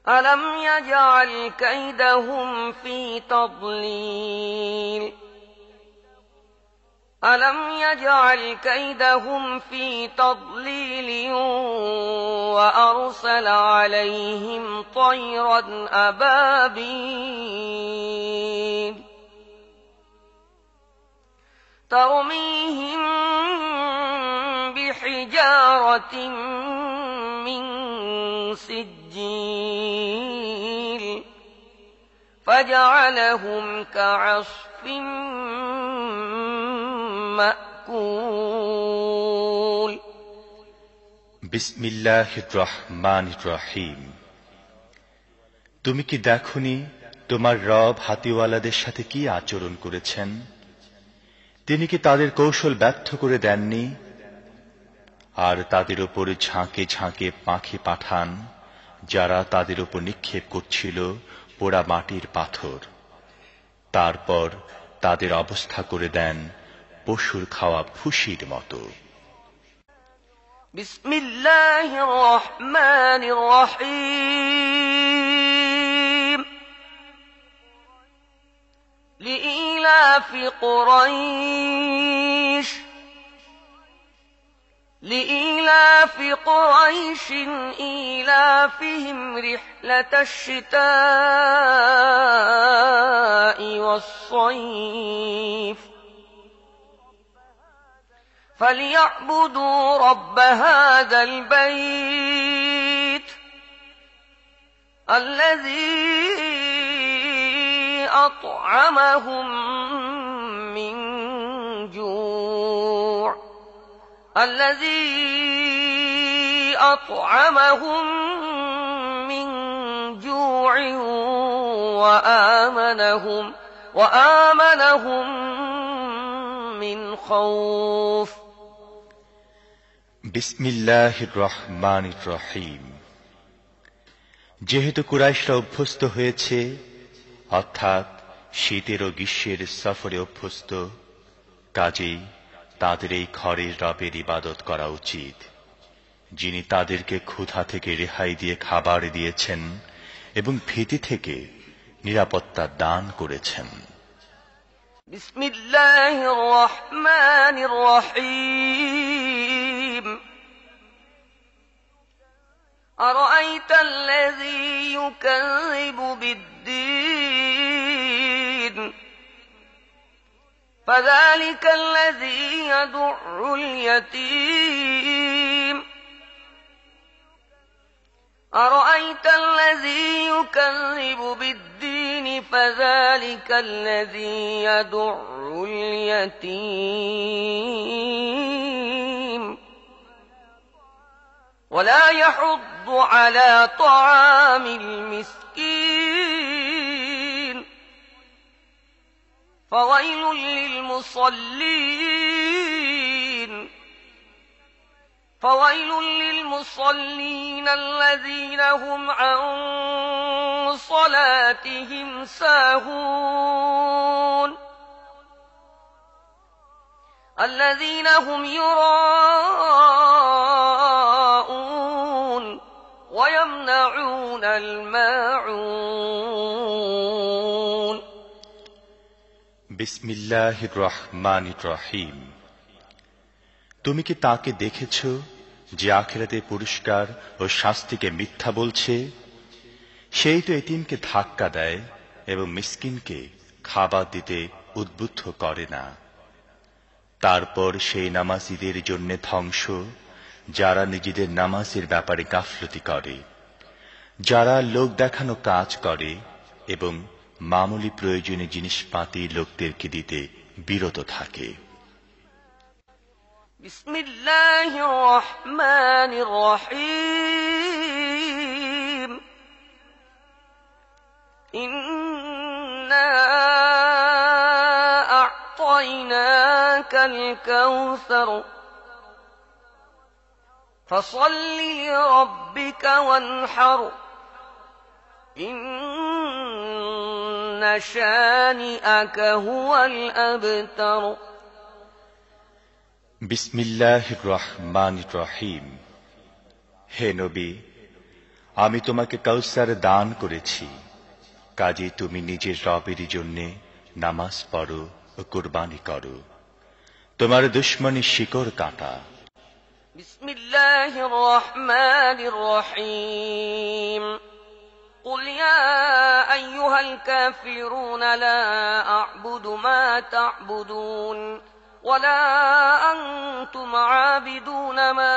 ألم يجعل كيدهم في تضليل ألم يجعل كيدهم في تضليل وأرسل عليهم طيرا أبابيل ترميهم بحجارة من سجيل فجعلهم كعصف مأكول বিসমিল্লাহির রহমানির রহিম। তুমি কি দেখনি তোমার রব হাতিওয়ালাদের সাথে কি আচরণ করেছেন? তিনি কি তাদের কৌশল ব্যর্থ করে দেননি? আর তাদের উপর ঝাঁকে ঝাঁকে পাখি পাঠান, যারা তাদের উপর নিক্ষেপ করছিল পোড়া মাটির পাথর। তারপর তাদের অবস্থা করে দেন পশুর খাওয়া ভুসির মতো। বিসমিল্লাহির রহমানির রহিম। লিইলাফি কুরাইশ إيلافهم رحلة الشتاء والصيف فليعبدوا رب هذا البيت الذي أطعمهم من جوع وآمنهم من خوف বিসমিল্লাহির রহমানির রহিম। যেহেতু কুরাইশরা অভ্যস্ত হয়েছে, অর্থাৎ শীতের ও গ্রীষ্মের সফরে অভ্যস্ত, কাজেই তাদের এই ঘরের রবের ইবাদত করা উচিত, যিনি তাদেরকে ক্ষুধা থেকে রেহাই দিয়ে খাবার দিয়েছেন এবং ভীতি থেকে নিরাপত্তা দান করেছেন। বিসমিল্লাহির রহমানির রহিম। আরাআইতাল্লাযী ইউকাযযিবু বিদ্দীন فذلك الذي يدع اليتيم أرأيت الذي يكذب بالدين فذلك الذي يدع اليتيم ولا يحض على طعام المسكين فويل للمصلين الذين هم عن صلاتهم ساهون الذين هم يراءون ويمنعون الماعون বিসমিল্লাহির রহমানির রহিম। তুমি কি তাকে দেখেছ যে আখিরাতে পুরস্কার ও শাস্তিকে মিথ্যা বলছে? সেই তো এতিমকে ধাক্কা দেয় এবং মিসকিনকে খাবার দিতে উদ্বুদ্ধ করে না। তারপর সেই নামাজীদের জন্য ধ্বংস, যারা নিজেদের নামাজের ব্যাপারে গাফলতি করে, যারা লোক দেখানো কাজ করে এবং মামুলি প্রয়োজনীয় জিনিসপাতি লোকদেরকে দিতে বিরত থাকে। বিসমিল্লাহির রহমানির রহিম। ইন্না আ'তাইনাকাল কাউসার ফাসাল্লি লিরাব্বিকা ওয়ানহার ইন্না শানিআকা হুয়াল আবতার। বিসমিল্লাহির রহমানির রহিম। হে নবী, আমি তোমাকে কাউসার দান করেছি, কাজে তুমি নিজের রবের জন্য নামাজ পড়ো ও কুরবানি করো। তোমার দুশমনী শিকড় কাটা। বিসমিল্লাহির রহমানির রহিম। قل يا أيها الكافرون لا أعبد ما تعبدون ولا أنتم عابدون ما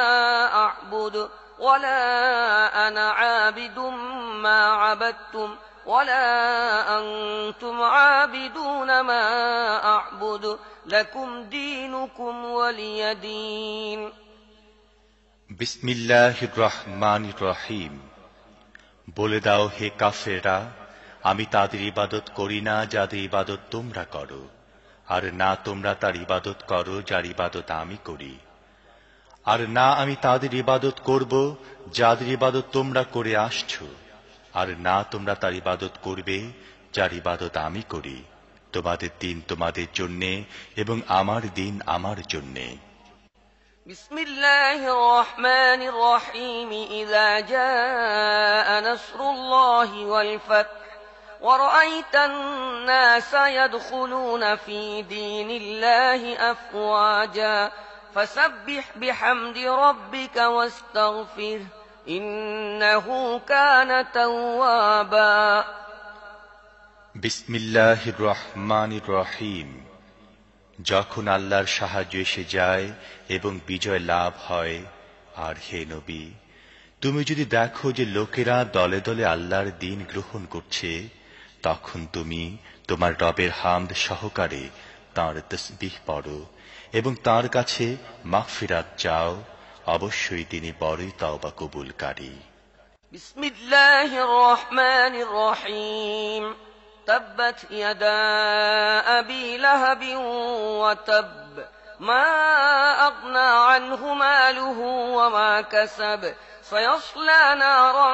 أعبد ولا أنا عابد ما عبدتم ولا أنتم عابدون ما أعبد لكم دينكم ولي دين বিসমিল্লাহির রহমানির রহিম। বলে দাও হে কাফেররা, আমি তাদের ইবাদত করি না যাদের ইবাদত তোমরা করো, আর না তোমরা তার ইবাদত করো যার ইবাদত আমি করি, আর না আমি তাদের ইবাদত করব যাদের ইবাদত তোমরা করে আসছো, আর না তোমরা তার ইবাদত করবে যার ইবাদত আমি করি। তোমাদের দিন তোমাদের জন্যে এবং আমার দিন আমার জন্যে। بسم الله الرحمن الرحيم إذا جاء نصر الله والفتح ورأيت الناس يدخلون في دين الله أفواجا فسبح بحمد ربك واستغفره إنه كان توابا বিসমিল্লাহির রহমানির রহিম। যখন আল্লাহর সাহায্য এসে যায় এবং বিজয় লাভ হয়, আর হে নবী, তুমি যদি দেখো যে লোকেরা দলে দলে আল্লাহর দ্বীন গ্রহণ করছে, তখন তুমি তোমার রবের হামদ সহকারে তাঁর তাসবিহ পড়ো এবং তাঁর কাছে মাগফিরাত চাও। অবশ্যই তিনি বড়ই তওবা কবুলকারী। বিসমিল্লাহির রহমানির রহিম। تبت يدا أبي لهب وتب ما أغنى عنه ماله وما كسب سيصلى نارا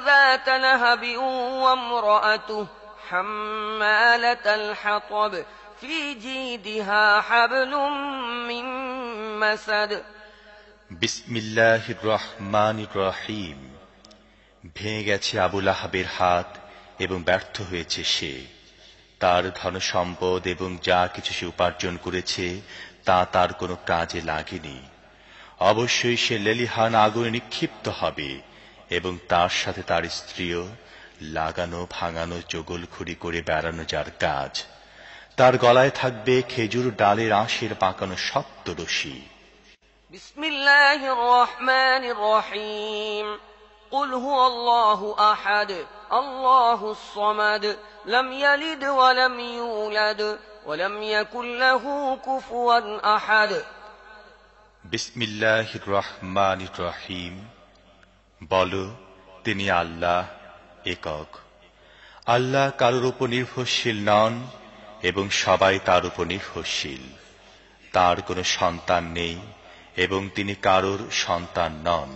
ذات لهب وامرأته حمالة الحطب في جيدها حبل من مسد বিসমিল্লাহির রহমানির রহিম। ভেঙে গেছে আবু লাহাবের হাত এবং ব্যর্থ হয়েছে সে। তার ধনসম্পদ এবং যা কিছু সে উপার্জন করেছে তা তার কোনো কাজে লাগেনি। অবশ্যই সে লেলিহান আগুনে নিক্ষিপ্ত হবে এবং তার সাথে তার স্ত্রীও, লাগানো ভাঙানো চগলখুরি করে বেড়ানো যার কাজ। তার গলায় থাকবে খেজুর ডালের আঁশের পাকানো শক্ত রশি। বিসমিল্লাহির রহমানির রহিম। قل هو الله أحد الله الصمد لم يلد ولم يولد ولم يكن له كفوا أحد বিসমিল্লাহির রহমানির রহিম। বলো, তিনি আল্লাহ একক। আল্লাহ কারোর উপর নির্ভরশীল নন এবং সবাই তার উপর নির্ভরশীল। তার কোনো সন্তান নেই এবং তিনি কারোর সন্তান নন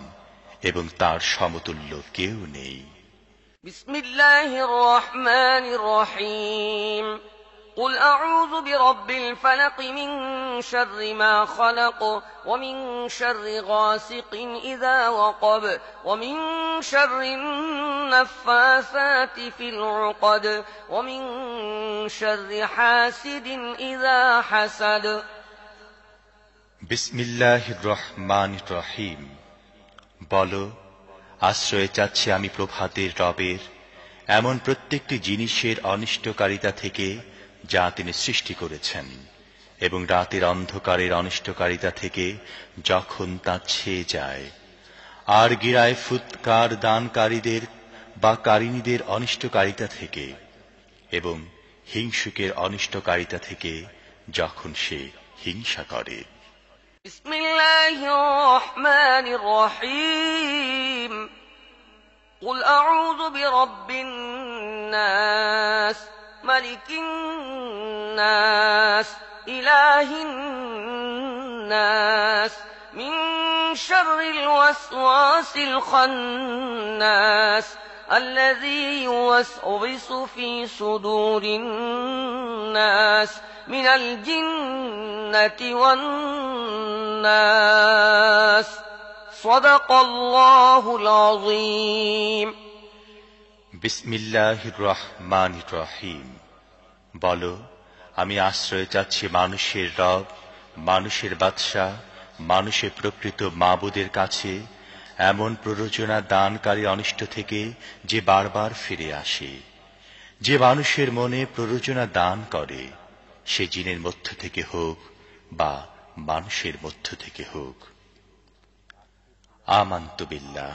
এবং তার সমতুল্য কেউ নেই। বিসমিল্লাহির রহমানির রহিম। قل أعوذ برب الفلق من شر ما خلق ومن شر غاسق إذا وقب ومن شر النفاثات في العقد ومن شر حاسد إذا حسد বিসমিল্লাহির রহমানির রহিম। বলো, আশ্রয় চাচ্ছি আমি প্রভাতের রবের এমন প্রত্যেকটি জিনিসের অনিষ্টকারিতা থেকে যা তিনি সৃষ্টি করেছেন, এবং রাতের অন্ধকারের অনিষ্টকারিতা থেকে যখন তা ছেয়ে যায়, আর গিরায় ফুৎকার দানকারীদের বা কারিনীদের অনিষ্টকারিতা থেকে, এবং হিংসুকের অনিষ্টকারিতা থেকে যখন সে হিংসা করে। বিসমিল্লাহির রহমানির রহিম। قل أعوذ برب الناس ملك الناس إله الناس من شر الوسواس الخناس الذي يوسوس في صدور الناس من الجنة والناس صدق الله العظيم বিসমিল্লাহির রহমানির রহিম। বলো, আমি আশ্রয় চাচ্ছি মানুষের রব, মানুষের বাদশাহ, মানুষের প্রকৃত মাবুদের কাছে এমন প্ররোচনা দানকারী অনিষ্ট থেকে যে বারবার ফিরে আসে, যে মানুষের মনে প্ররোচনা দান করে, সে জিনের মধ্য থেকে হোক বা মানুষের মধ্য থেকে হোক। আমান্তু বিল্লাহ।